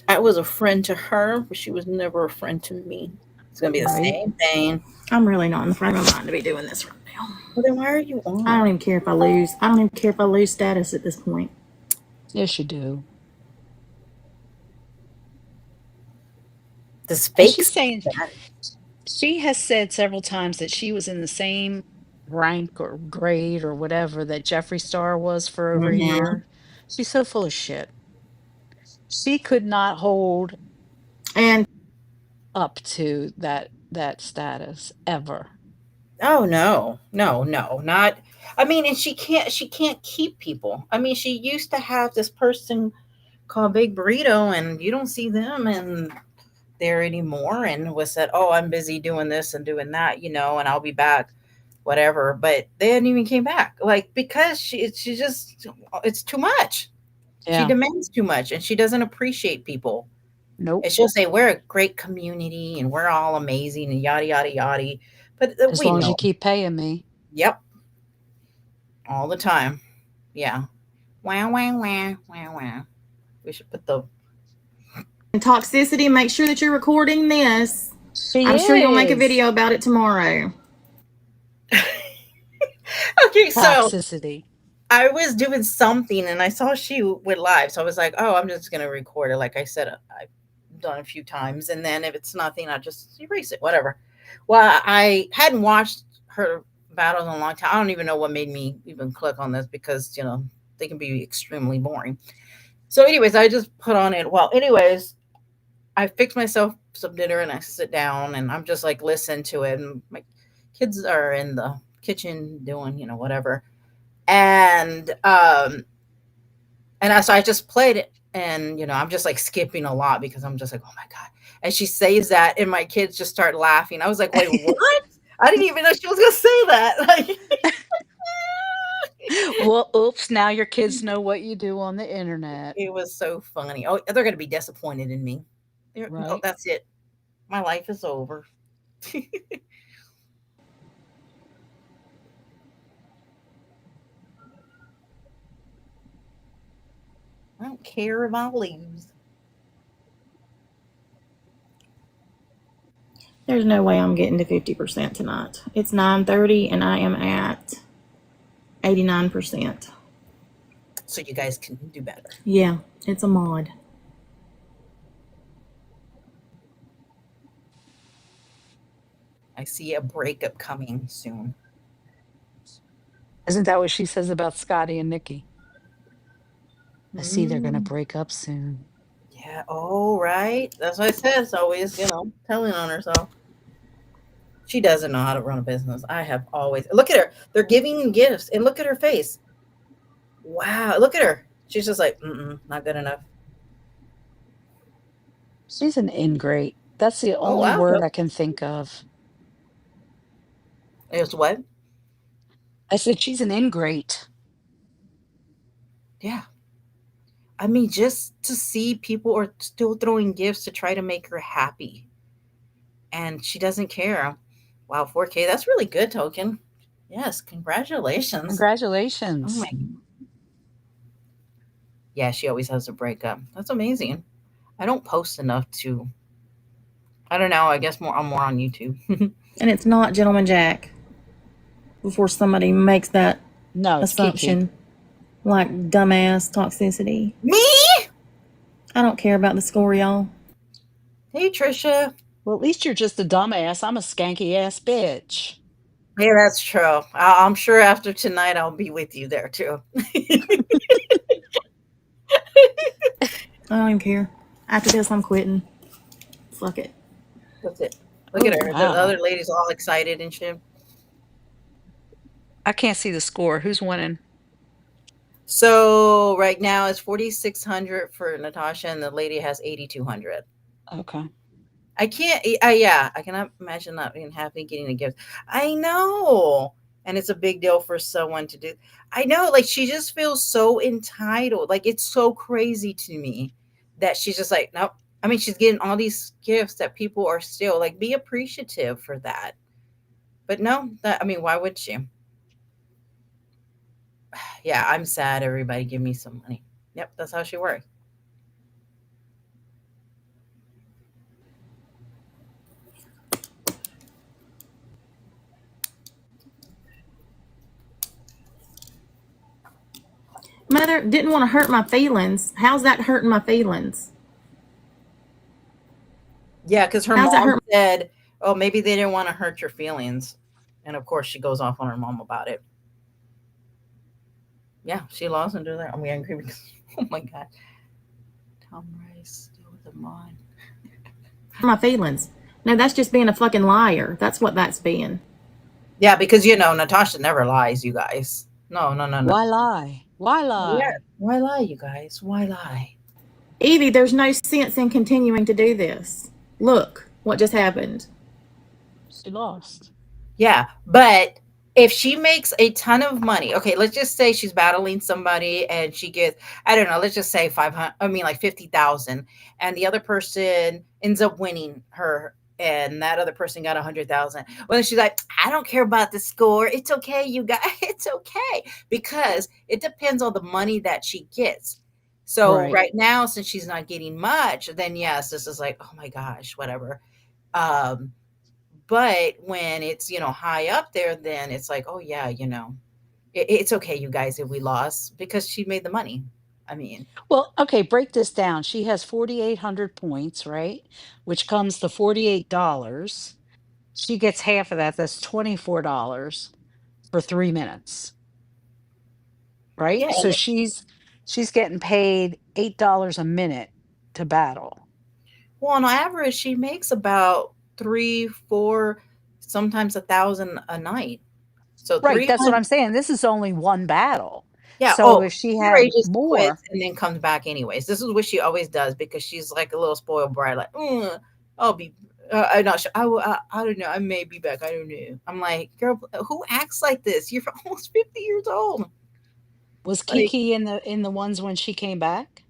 I was a friend to her, but she was never a friend to me. It's gonna be the Right? same thing. I'm really not in the frame of mind to be doing this right now. Well, then why are you on? I don't even care if I lose. I don't even care if I lose status at this point. Yes, you do. This And fake she's saying status. she has said several times that she was in the same rank or grade or whatever that Jeffree Star was for over a Mm-hmm. year. She's so full of shit. She could not hold And up to that status ever. Oh no, no, no, not. I mean, and she can't keep people. I mean, she used to have this person called Big Burrito, and you don't see them and there anymore. And was said, oh, I'm busy doing this and doing that, and I'll be back, whatever. But they hadn't even came back, like because she just it's too much. She Yeah. demands too much, and she doesn't appreciate people. Nope. And she'll say we're a great community and we're all amazing and yada yada yada. But As we long as you know. keep paying me. Yep. All the time. Yeah. Wow, wow, wow, wow, wow. We should put the. And toxicity, make sure that you're recording this. She I'm sure you'll make a is. video about it tomorrow. Okay, so Toxicity. I was doing something and I saw she went live. So I was like, oh, I'm just going to record it. Like I said, I've done a few times. And then if it's nothing, I'll just erase it, whatever. Well, I hadn't watched her battles in a long time. I don't even know what made me even click on this because, they can be extremely boring. So, anyways, I just put on it. Well, anyways, I fix myself some dinner and I sit down and I'm just like listen to it. And my kids are in the kitchen doing, whatever. And I just played it and I'm just like skipping a lot because I'm just like, oh my God. And she says that and my kids just start laughing. I was like, wait, what? I didn't even know she was gonna say that. Well, oops, now your kids know what you do on the internet. It was so funny. Oh, they're gonna be disappointed in me. Oh, Right. that's it. My life is over. I don't care if I lose. There's no way I'm getting to 50% tonight. It's 9:30 and I am at 89%. So you guys can do better. Yeah, it's a mod. I see a breakup coming soon. Isn't that what she says about Scotty and Nikki? I see they're going to Mm, break up soon. yeah. Oh, right. That's what I said. It's always, telling on herself. She doesn't know how to run a business. I have always look at her. They're giving gifts, and look at her face. Wow, look at her. She's just like, not good enough. She's an ingrate. That's the Oh only wow, word I can think of. it was what? I said she's an ingrate. Yeah. I mean, just to see people are still throwing gifts to try to make her happy, and she doesn't care. Wow, 4K. That's really good, Token. Yes, congratulations. Oh Congratulations. my. Yeah, she always has a breakup. That's amazing. I don't post enough to. I don't know. I guess I'm more on YouTube. And it's not Gentleman Jack before somebody makes that No, it's Kiki. assumption. Like dumbass toxicity. Me? I don't care about the score, y'all. Hey, Trisha. Well, at least you're just a dumbass. I'm a skanky ass bitch. Yeah, that's true. I'm sure after tonight I'll be with you there too. I don't even care. After this, I'm quitting. Fuck it. That's it. Look Oh, at her. The wow. other lady's all excited and shit. I can't see the score. Who's winning? So right now it's 4,600 for Natasha, and the lady has 8,200. Okay. I can't. Yeah, I cannot imagine not being happy getting a gift. I know, and it's a big deal for someone to do. I know, like she just feels so entitled. Like it's so crazy to me that she's just like, nope. I mean, she's getting all these gifts that people are still like, be appreciative for that. But no, that I mean, why would she? Yeah, I'm sad. Everybody, give me some money. Yep, that's how she works. Mother didn't want to hurt my feelings. How's that hurting my feelings? Yeah, because her How's that mom hurt? said, "Oh, maybe they didn't want to hurt your feelings," and of course, she goes off on her mom about it. Yeah, she lost under that. I'm angry because, oh my god, Tom Rice still with the mod. My feelings. No, that's just being a fucking liar. That's what that's being. Yeah, because Natasha never lies, you guys. No, no, no, no. Why lie? Why Yeah, lie? why lie, you guys? Why lie? Evie, there's no sense in continuing to do this. Look what just happened. She lost. Yeah, but if she makes a ton of money, okay, let's just say she's battling somebody and she gets, I don't know, let's just say 500, I mean like 50,000, and the other person ends up winning her and that other person got 100,000. Well, she's like, I don't care about the score. It's okay, you guys. It's okay because it depends on the money that she gets. So Right. right now, since she's not getting much, then yes, this is like, oh my gosh, whatever. Um, but when it's high up there, then it's like, oh yeah, it's okay, you guys, if we lost because she made the money. I mean, Well, okay, break this down. She has 4,800 points, right? Which comes to $48. She gets half of that. That's $24 for 3 minutes, right? yeah. So she's getting paid $8 a minute to battle. Well, on average, she makes about three, four, sometimes 1,000 a night. So Right, that's what 300. I'm saying. This is only one battle. Yeah. So Oh, if she Mary had just quits more, and then comes back anyways. This is what she always does because she's like a little spoiled brat. Like, I'll be. I'm not sure. I don't know. I may be back. I don't know. I'm like, girl, who acts like this? You're almost 50 years old. was Like, Kiki in the ones when she came back?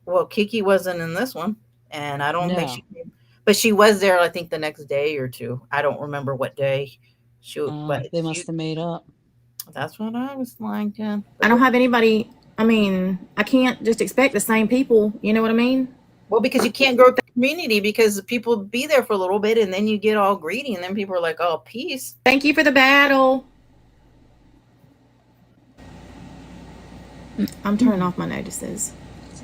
well, Kiki wasn't in this one, and I don't think she No. came, but she was there. I think the next day or two. I don't remember what day. But They she. must have made up. That's what I was thinking. I don't have anybody. I mean, I can't just expect the same people. You know what I mean? Well, because you can't grow the community because people be there for a little bit and then you get all greedy and then people are like, oh, peace. Thank you for the battle. I'm turning off my notices.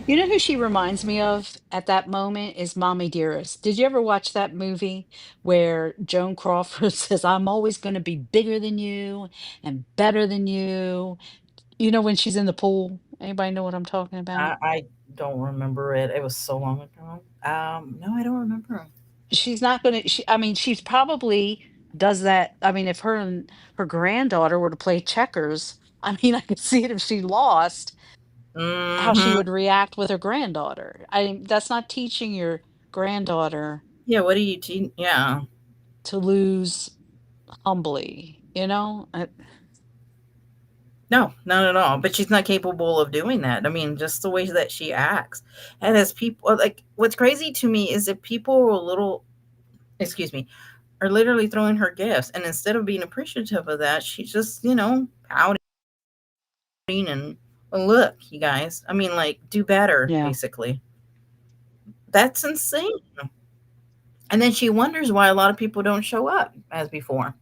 You know who she reminds me of at that moment is Mommy Dearest. Did you ever watch that movie where Joan Crawford says, I'm always going to be bigger than you and better than you? You know, when she's in the pool? Anybody know what I'm talking about? I don't remember it. It was so long ago. No, I don't remember. She's not going to, I mean, she's probably does that. I mean, if her and her granddaughter were to play checkers, I mean, I could see it if she lost, how she Mm-hmm. would react with her granddaughter. That's not teaching your granddaughter Yeah, what do you teach? Yeah. to lose humbly, you know? No, not at all. But she's not capable of doing that. I mean, just the way that she acts. And as people, like, what's crazy to me is that people are a little, excuse me, are literally throwing her gifts. And instead of being appreciative of that, she's just, pouting and well, look, you guys. I mean, like, do better, Yeah. basically. That's insane. And then she wonders why a lot of people don't show up as before.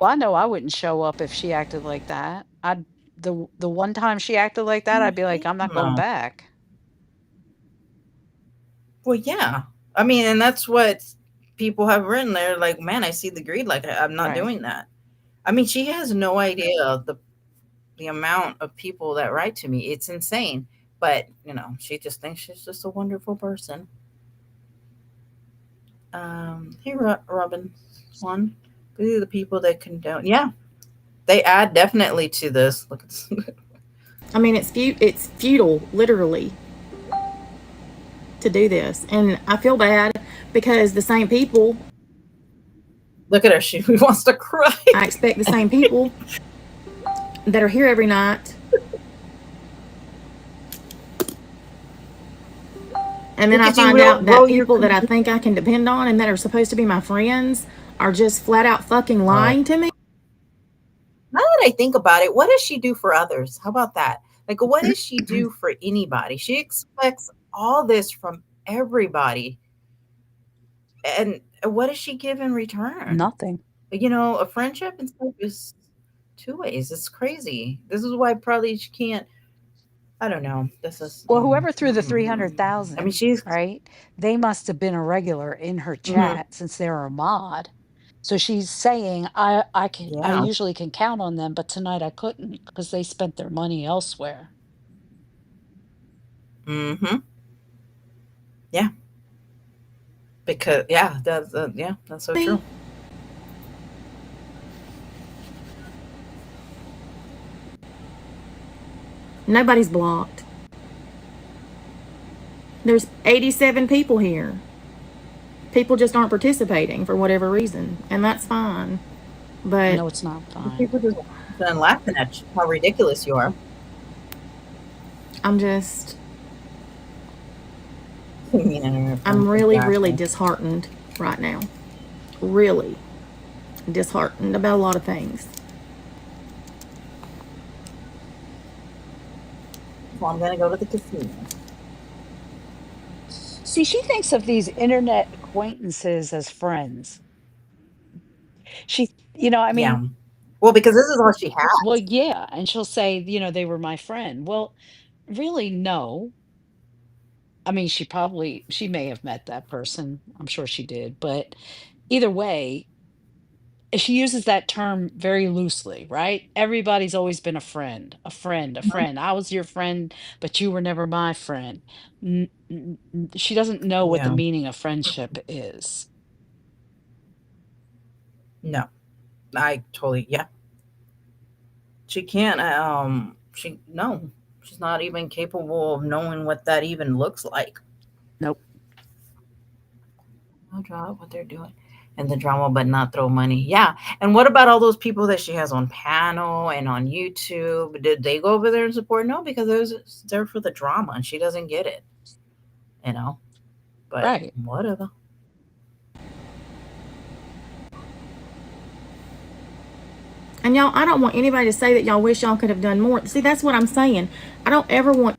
Well, I know I wouldn't show up if she acted like that. The one time she acted like that, I'd be like, I'm not going No. back. Well, yeah. I mean, and that's what people have written there. Like, man, I see the greed. Like, I'm not Right. doing that. I mean, she has no idea the amount of people that write to me. It's insane. But she just thinks she's just a wonderful person. Hey, Robin, one. These are the people that condone. Yeah, they add definitely to this. Look at. I mean, it's futile, literally, to do this, and I feel bad because the same people. Look at her. She wants to cry. I expect the same people that are here every night. And then I find out that people that I think I can depend on and that are supposed to be my friends are just flat out fucking lying to me. Now that I think about it, what does she do for others? How about that? Like, what does she do for anybody? She expects all this from everybody. And what does she give in return? Nothing. A friendship and stuff is two ways. It's crazy. This is why probably she can't. I don't know. This is. Well, whoever threw the I mean, 300,000, she's. right? They must have been a regular in her Mhm. chat since they're a mod. So she's saying, I Yeah. usually can count on them, but tonight I couldn't because they spent their money elsewhere. Mm-hmm. Yeah. Because that's so true. Nobody's blocked. There's 87 people here. People just aren't participating for whatever reason, and that's fine. But No, it's not fine. People just laughing at you, how ridiculous you are. I'm really, really disheartened. right now. Really disheartened about a lot of things. Well, I'm gonna go to the casino. See, she thinks of these internet acquaintances as friends. She, I Yeah. mean, Well, because this is all she well, has. yeah, and she'll say, they were my friend. Well, really, no. I mean, she may have met that person. I'm sure she did, but either way, she uses that term very loosely, right? Everybody's always been a friend, a friend, a Mhm. friend. I was your friend, but you were never my friend. She doesn't know what the Yeah. meaning of friendship is. No, I totally, yeah. She can't. She no, she's not even capable of knowing what that even looks like. Nope. No drama, what they're doing, and the drama, but not throw money. Yeah. And what about all those people that she has on panel and on YouTube? Did they go over there and support? No, because those there for the drama, and she doesn't get it. You know. But Right. whatever. And y'all, I don't want anybody to say that y'all wish y'all could have done more. See, that's what I'm saying. I don't ever want.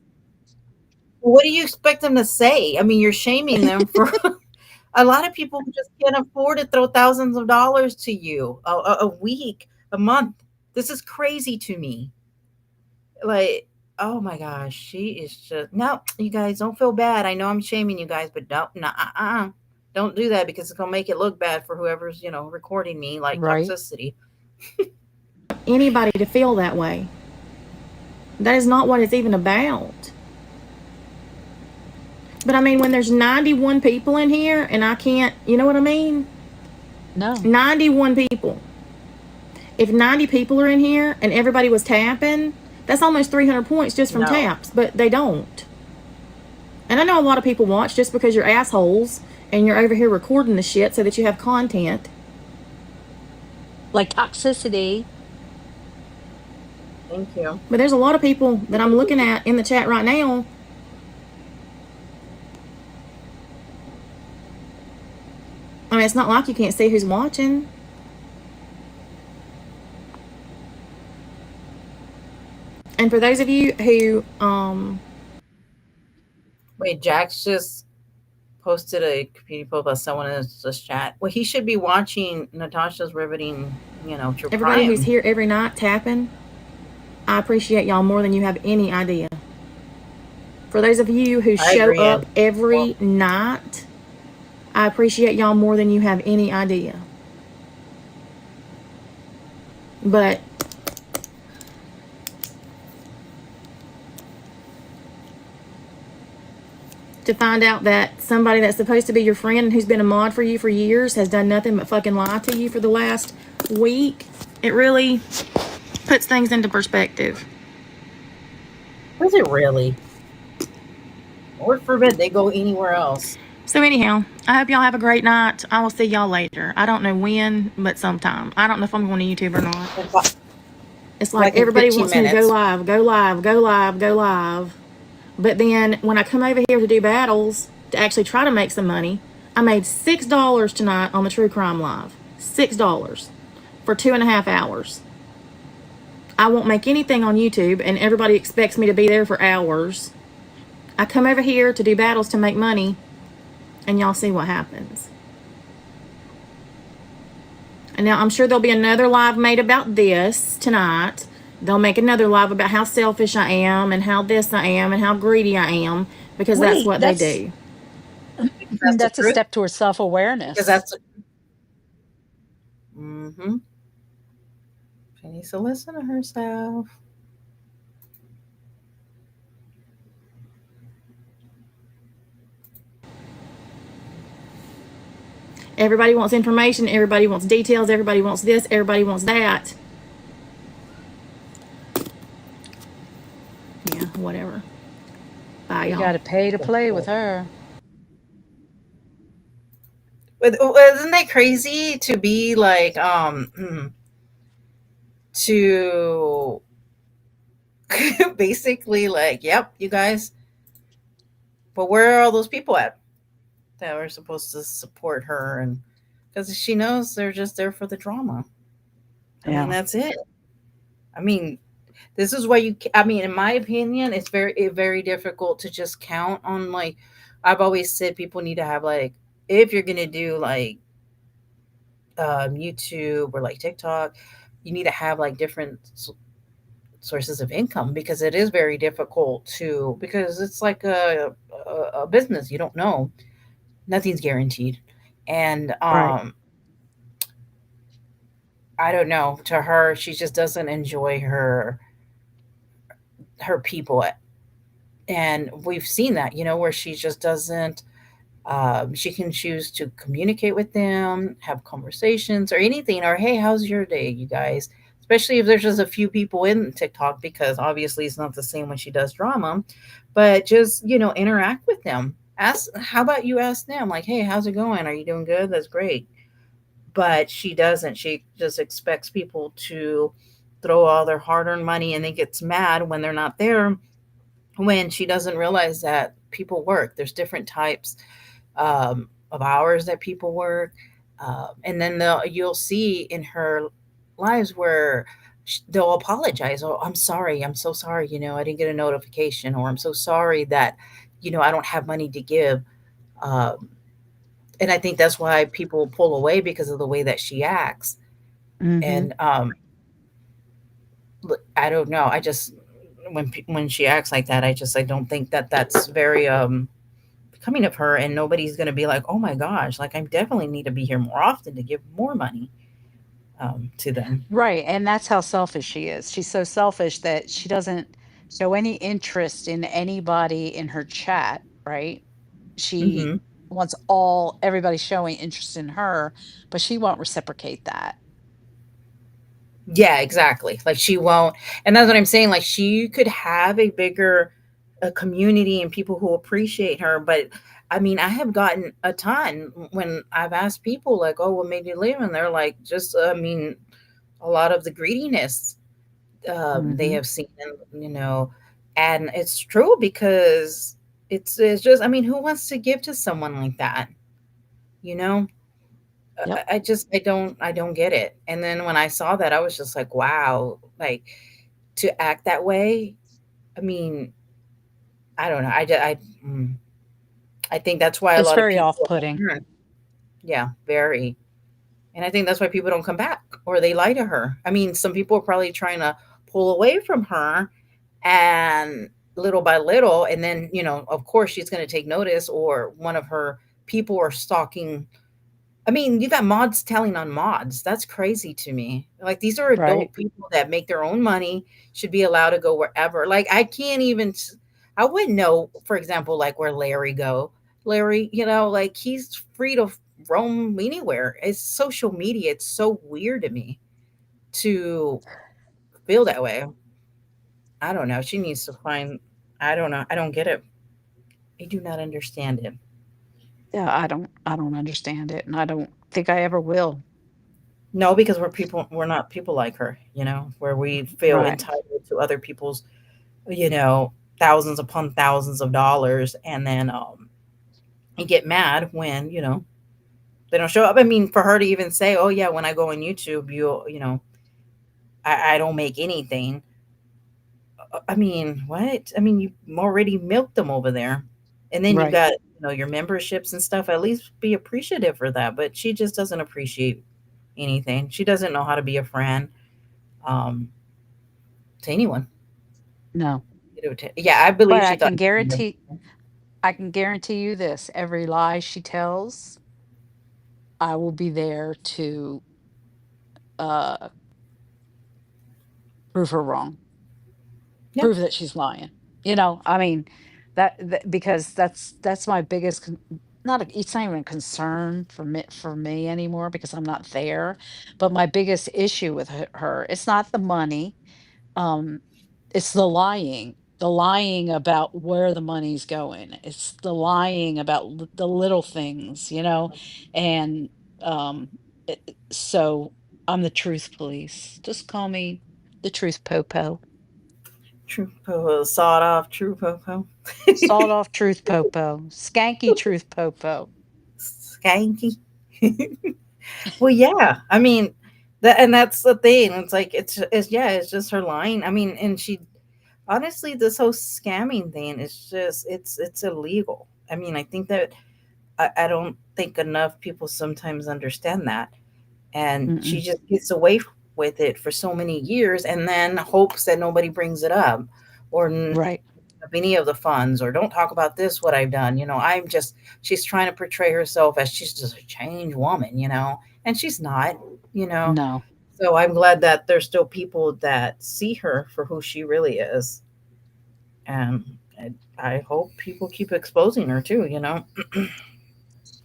What do you expect them to say? I mean, you're shaming them for a lot of people just can't afford to throw thousands of dollars to you a week, a month. This is crazy to me. Like, oh my gosh, she is just no. You guys don't feel bad. I know I'm shaming you guys, but don't, no, don't do that because it's gonna make it look bad for whoever's recording me like Right. toxicity. Anybody to feel that way. That is not what it's even about. But I mean, when there's 91 people in here and I can't, you know what I mean? No. 91 people. If 90 people are in here and everybody was tapping, that's almost 300 points just from No, taps, but they don't. And I know a lot of people watch just because you're assholes and you're over here recording the shit so that you have content. Like toxicity. thank you. But there's a lot of people that I'm looking at in the chat right now. I mean, it's not like you can't see who's watching. And for those of you who, Wait, Jax just posted a community post about someone in this chat. Well, he should be watching Natasha's riveting, true everybody who's crime. here every night tapping, I appreciate y'all more than you have any idea. For those of you who I show agree. up Well, every night, I appreciate y'all more than you have any idea. But to find out that somebody that's supposed to be your friend and who's been a mod for you for years has done nothing but fucking lie to you for the last week, it really puts things into perspective. was it really? Lord forbid they go anywhere else. So anyhow, I hope y'all have a great night. I will see y'all later. I don't know when, but sometime. I don't know if I'm going to YouTube or not. It's like Like in everybody 15 wants me to go minutes. live, go live, go live, go live. But then when I come over here to do battles to actually try to make some money, I made $6 tonight on the True Crime Live. $6 for 2.5 hours. I won't make anything on YouTube, and everybody expects me to be there for hours. I come over here to do battles to make money, and y'all see what happens. And now I'm sure there'll be another live made about this tonight. They'll make another live about how selfish I am and how this I am and how greedy I am because that's Wait, what they do. That's the that's a truth. step towards Because self-awareness. that's the mm-hmm. She needs to listen to herself. Everybody wants information, everybody wants details, everybody wants this, everybody wants that. Yeah, whatever. Bye, You y'all. got to pay to play with her. But isn't that crazy to be like to basically like, yep, you guys, but where are all those people at? that are supposed to support her, and because she knows they're just there for the drama. I mean, Yeah. that's it. I mean, this is why I mean, in my opinion, it's very difficult to just count on, like, I've always said people need to have, like, if you're gonna do like YouTube or like TikTok, you need to have like different sources of income, because it is very difficult to, because it's like a business. You don't know, nothing's guaranteed. And Right. I don't know, to her, she just doesn't enjoy her people. And we've seen that, where she just doesn't, she can choose to communicate with them, have conversations or anything, or hey, how's your day, you guys? Especially if there's just a few people in TikTok, because obviously it's not the same when she does drama, but just, interact with them. Ask, how about you ask them, like, hey, how's it going? Are you doing good? That's great. But she doesn't. She just expects people to throw all their hard earned money, and then gets mad when they're not there, when she doesn't realize that people work. There's different types of hours that people work. And then you'll see in her lives where they'll apologize. Oh, I'm sorry. I'm so sorry. I didn't get a notification, or I'm so sorry that, I don't have money to give. Um, and I think that's why people pull away, because of the way that she acts. Mm-hmm. And I don't know. I just, when she acts like that, I don't think that that's very coming of her, and nobody's going to be like, oh my gosh, like, I definitely need to be here more often to give more money to them. Right, and that's how selfish she is. She's so selfish that she doesn't show any interest in anybody in her chat, right? She Hmm. wants all everybody showing interest in her, but she won't reciprocate that. Yeah, exactly. Like, she won't. And that's what I'm saying. Like, she could have a bigger community and people who appreciate her. But I mean, I have gotten a ton when I've asked people, like, oh, what made you leave? And they're like, just, I mean, a lot of the greediness they Mhm. have seen, and it's true, because it's just, I mean, who wants to give to someone like that? You know, Yep. I don't get it. And then when I saw that, I was just like, wow, like, to act that way. I mean, I don't know. Mm, I think that's why a It's lot of very people, off-putting. yeah, very. And I think that's why people don't come back, or they lie to her. I mean, some people are probably trying to pull away from her, and little by little, and then, of course she's going to take notice, or one of her people are stalking. I mean, you got mods telling on mods. That's crazy to me. Like, these are Right. adult people that make their own money, should be allowed to go wherever. Like, I can't even, I wouldn't know, for example, like, where Larry go. Larry, like, he's free to roam anywhere. It's social media. It's so weird to me to feel that way. I don't know. She needs to find, I don't know. I don't get it. I do not understand it. Yeah, I don't understand it, and I don't think I ever will. No, because we're not people like her, where we feel Right. entitled to other people's, you know, thousands upon thousands of dollars, and then you get mad when, they don't show up. I mean, for her to even say, oh yeah, when I go on YouTube, I don't make anything. I mean, what? I mean, you already milked them over there. And then you Right. got, your memberships and stuff. At least be appreciative for that. But she just doesn't appreciate anything. She doesn't know how to be a friend um, to anyone. No. Yeah, I But believe I she thought. can guarantee you this, every lie she tells, I will be there to uh prove her wrong. Yeah, Prove that she's lying. I mean, because that's my biggest not it's not even a concern for me anymore because I'm not there. But my biggest issue with her, it's not the money. Um, it's the lying about where the money's going. It's the lying about the little things, and um, so I'm the truth police. Just call me the truth popo. true popo, sawed off true popo. Sawed off truth popo. Skanky truth popo. skanky. Well, yeah. I mean, and that's the thing. It's like it's yeah, it's just her lying. I mean, and she honestly, this whole scamming thing is just it's illegal. I mean, I think that I don't think enough people sometimes understand that, and she Mm-mm. just gets away with it for so many years, and then hopes that nobody brings it up, or Right. of any of the funds, or don't talk about this what I've done. I'm just she's trying to portray herself as she's just a changed woman, and she's not, you know. No. So I'm glad that there's still people that see her for who she really is, and I hope people keep exposing her too.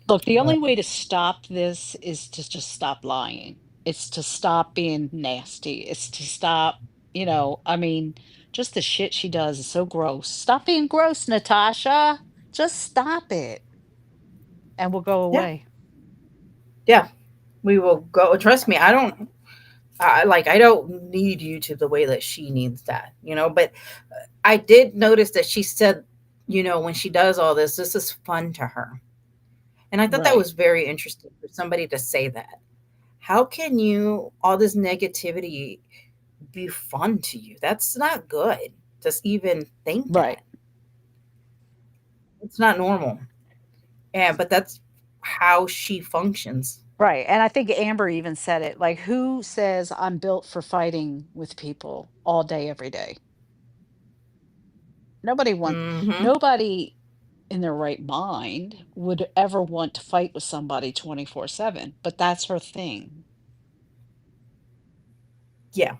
Look, the But only way to stop this is to just stop lying. It's to stop being nasty. It's to stop, I mean, just the shit she does is so gross. Stop being gross, Natasha. Just stop it and we'll go yeah, away. yeah, we will go. Trust me, I don't need YouTube the way that she needs that. But I did notice that she said, when she does all this is fun to her. And I thought that Right. was very interesting for somebody to say that. How can all this negativity be fun to you? That's not good. Just even think Right. that. It's not normal. But that's how she functions. Right. And I think Amber even said it. Like, who says I'm built for fighting with people all day, every day? Nobody wants, Hmm. nobody in their right mind would ever want to fight with somebody 24/7, but that's her thing. Yeah.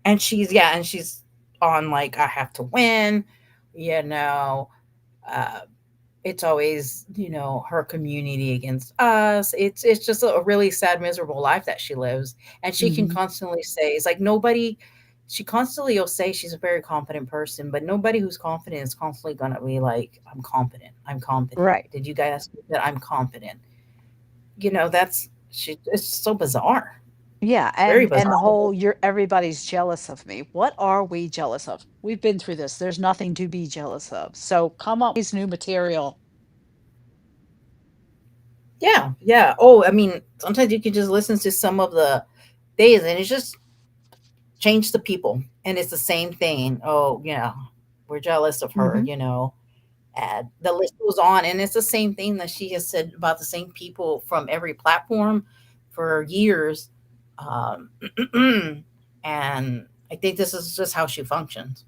And she's on like I have to win, you know. Uh it's always her community against us. It's just a really sad miserable life that she lives, and she can Mhm. constantly say it's like nobody. She constantly will say she's a very confident person, but nobody who's confident is constantly gonna be like, I'm confident. Right. Did you guys see that I'm confident? That's she. It's so bizarre, Yeah, very and the bizarre. whole you're everybody's jealous of me. What are we jealous of? We've been through this. There's nothing to be jealous of. So come up with new material. Yeah, yeah. Oh, I mean, sometimes you can just listen to some of the days, and it's just change the people, and it's the same thing. Oh, we're jealous of her. Mhm. And the list goes on, and it's the same thing that she has said about the same people from every platform for years. Um, and I think this is just how she functions.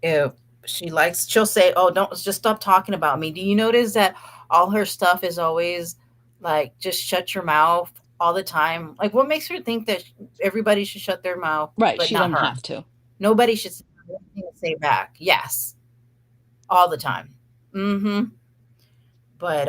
If she'll say, "Oh, don't just stop talking about me." Do you notice that all her stuff is always like, "Just shut your mouth" all the time? Like, what makes her think that everybody should shut their mouth, Right, but she not doesn't her? have to. Nobody should have anything to say back. Yes, all the time. Mm-hmm. But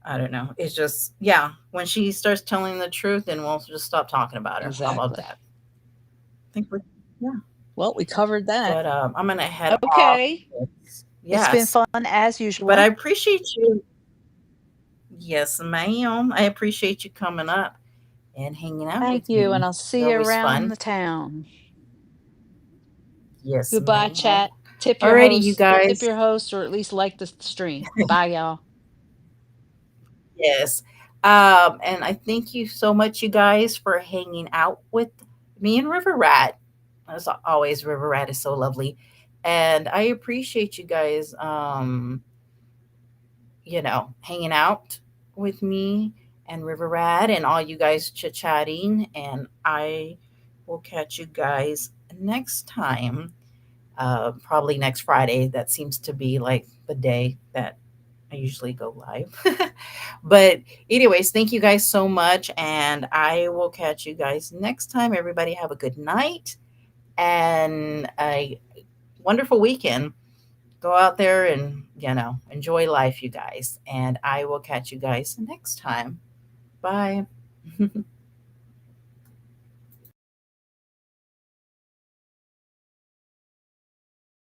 I don't know. It's just yeah. When she starts telling the truth, then we'll just stop talking about her. How about Exactly. that? I think we're yeah. Well, we covered that. But I'm gonna head off. Okay. It's been Yes, fun as but I usual. appreciate you. Yes, ma'am. I appreciate you coming up and hanging out Thank with you, and me. I'll It's see you always around fun. the town. Yes, Goodbye, ma'am. chat. Tip your Alrighty, you host. Tip guys. your host, or at least like the stream. Bye, y'all. Yes. And I thank you so much, you guys, for hanging out with me and River Rat. As always, River Rat is so lovely. And I appreciate you guys, hanging out with me and River Rat and all you guys chit chatting. And I will catch you guys next time, probably next Friday. That seems to be like the day that I usually go live. But, anyways, thank you guys so much. And I will catch you guys next time. Everybody, have a good night and a wonderful weekend. Go out there and, enjoy life, you guys. And I will catch you guys next time. Bye.